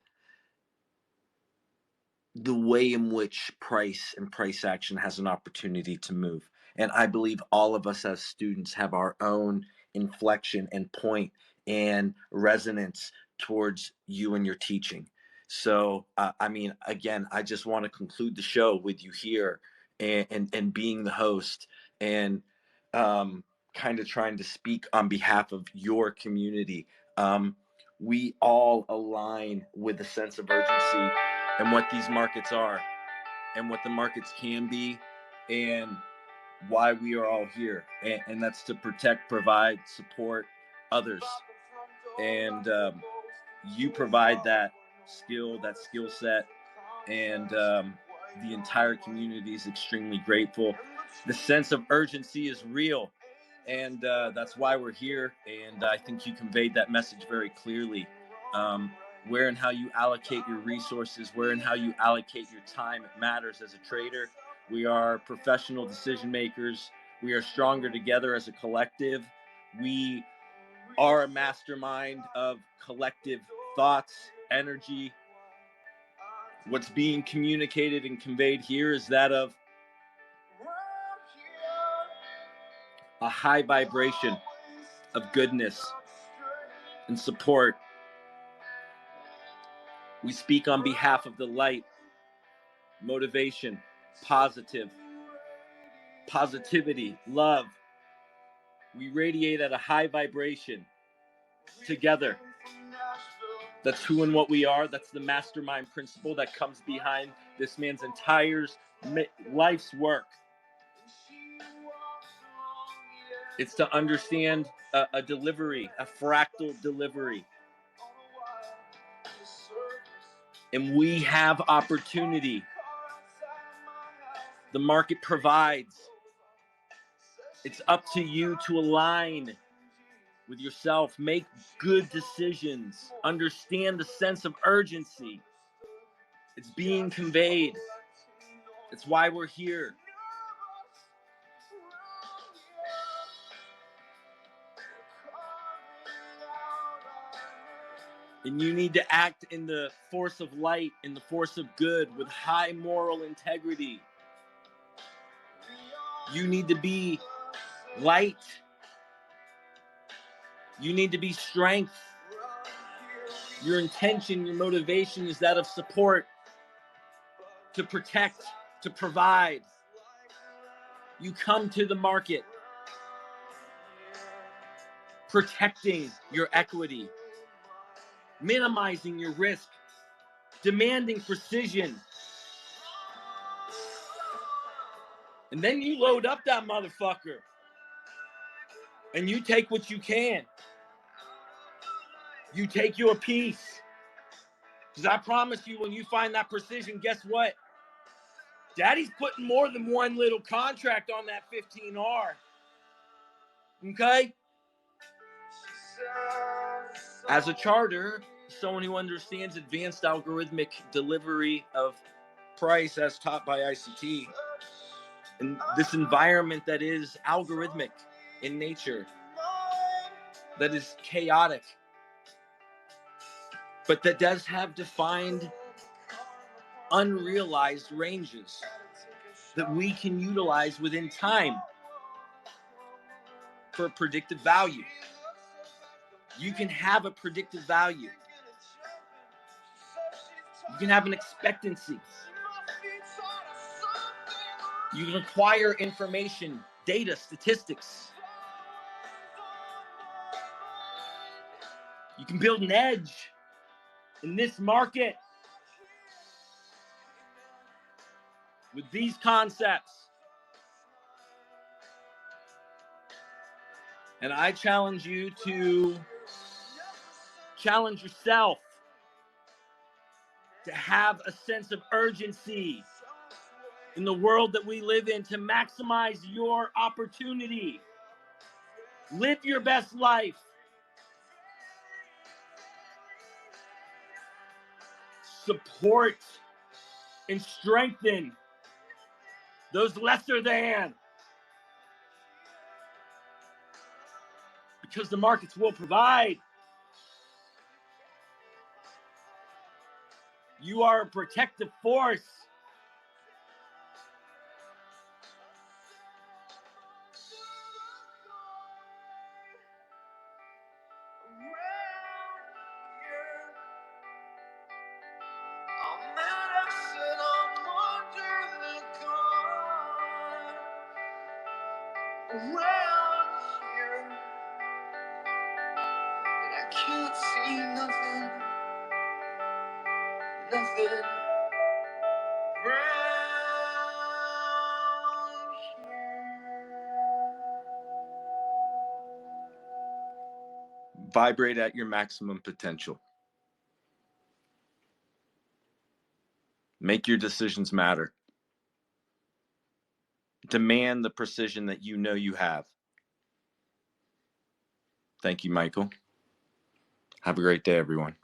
the way in which price and price action has an opportunity to move. And I believe all of us as students have our own inflection and point and resonance towards you and your teaching. So, again, I just want to conclude the show with you here and being the host and kind of trying to speak on behalf of your community. We all align with a sense of urgency and what these markets are and what the markets can be and why we are all here. And that's to protect, provide, support others. And you provide that skill set, and the entire community is extremely grateful. The sense of urgency is real, and that's why we're here. And I think you conveyed that message very clearly. Where and how you allocate your resources, where and how you allocate your time, it matters as a trader. We are professional decision makers. We are stronger together as a collective. We are a mastermind of collective thoughts, energy. What's being communicated and conveyed here is that of a high vibration of goodness and support. We speak on behalf of the light, motivation, positivity, love. We radiate at a high vibration together. That's who and what we are. That's the mastermind principle that comes behind this man's entire life's work. It's to understand a delivery, a fractal delivery. And we have opportunity. The market provides. It's up to you to align with yourself, make good decisions, understand the sense of urgency. It's being conveyed. It's why we're here. And you need to act in the force of light, in the force of good, with high moral integrity. You need to be light. You need to be strength. Your intention, your motivation is that of support, to protect, to provide. You come to the market protecting your equity, minimizing your risk, demanding precision. And then you load up that motherfucker and you take what you can. You take your piece. Because I promise you, when you find that precision, guess what? Daddy's putting more than one little contract on that 15R. Okay? As a charter, someone who understands advanced algorithmic delivery of price as taught by ICT, in this environment that is algorithmic in nature, that is chaotic, but that does have defined, unrealized ranges that we can utilize within time for predictive value. You can have a predictive value. You can have an expectancy. You can acquire information, data, statistics. You can build an edge in this market with these concepts. And I challenge you to challenge yourself to have a sense of urgency in the world that we live in, to maximize your opportunity. Live your best life. Support and strengthen those lesser than. Because the markets will provide. You are a protective force. Vibrate at your maximum potential. Make your decisions matter. Demand the precision that you know you have. Thank you, Michael. Have a great day, everyone.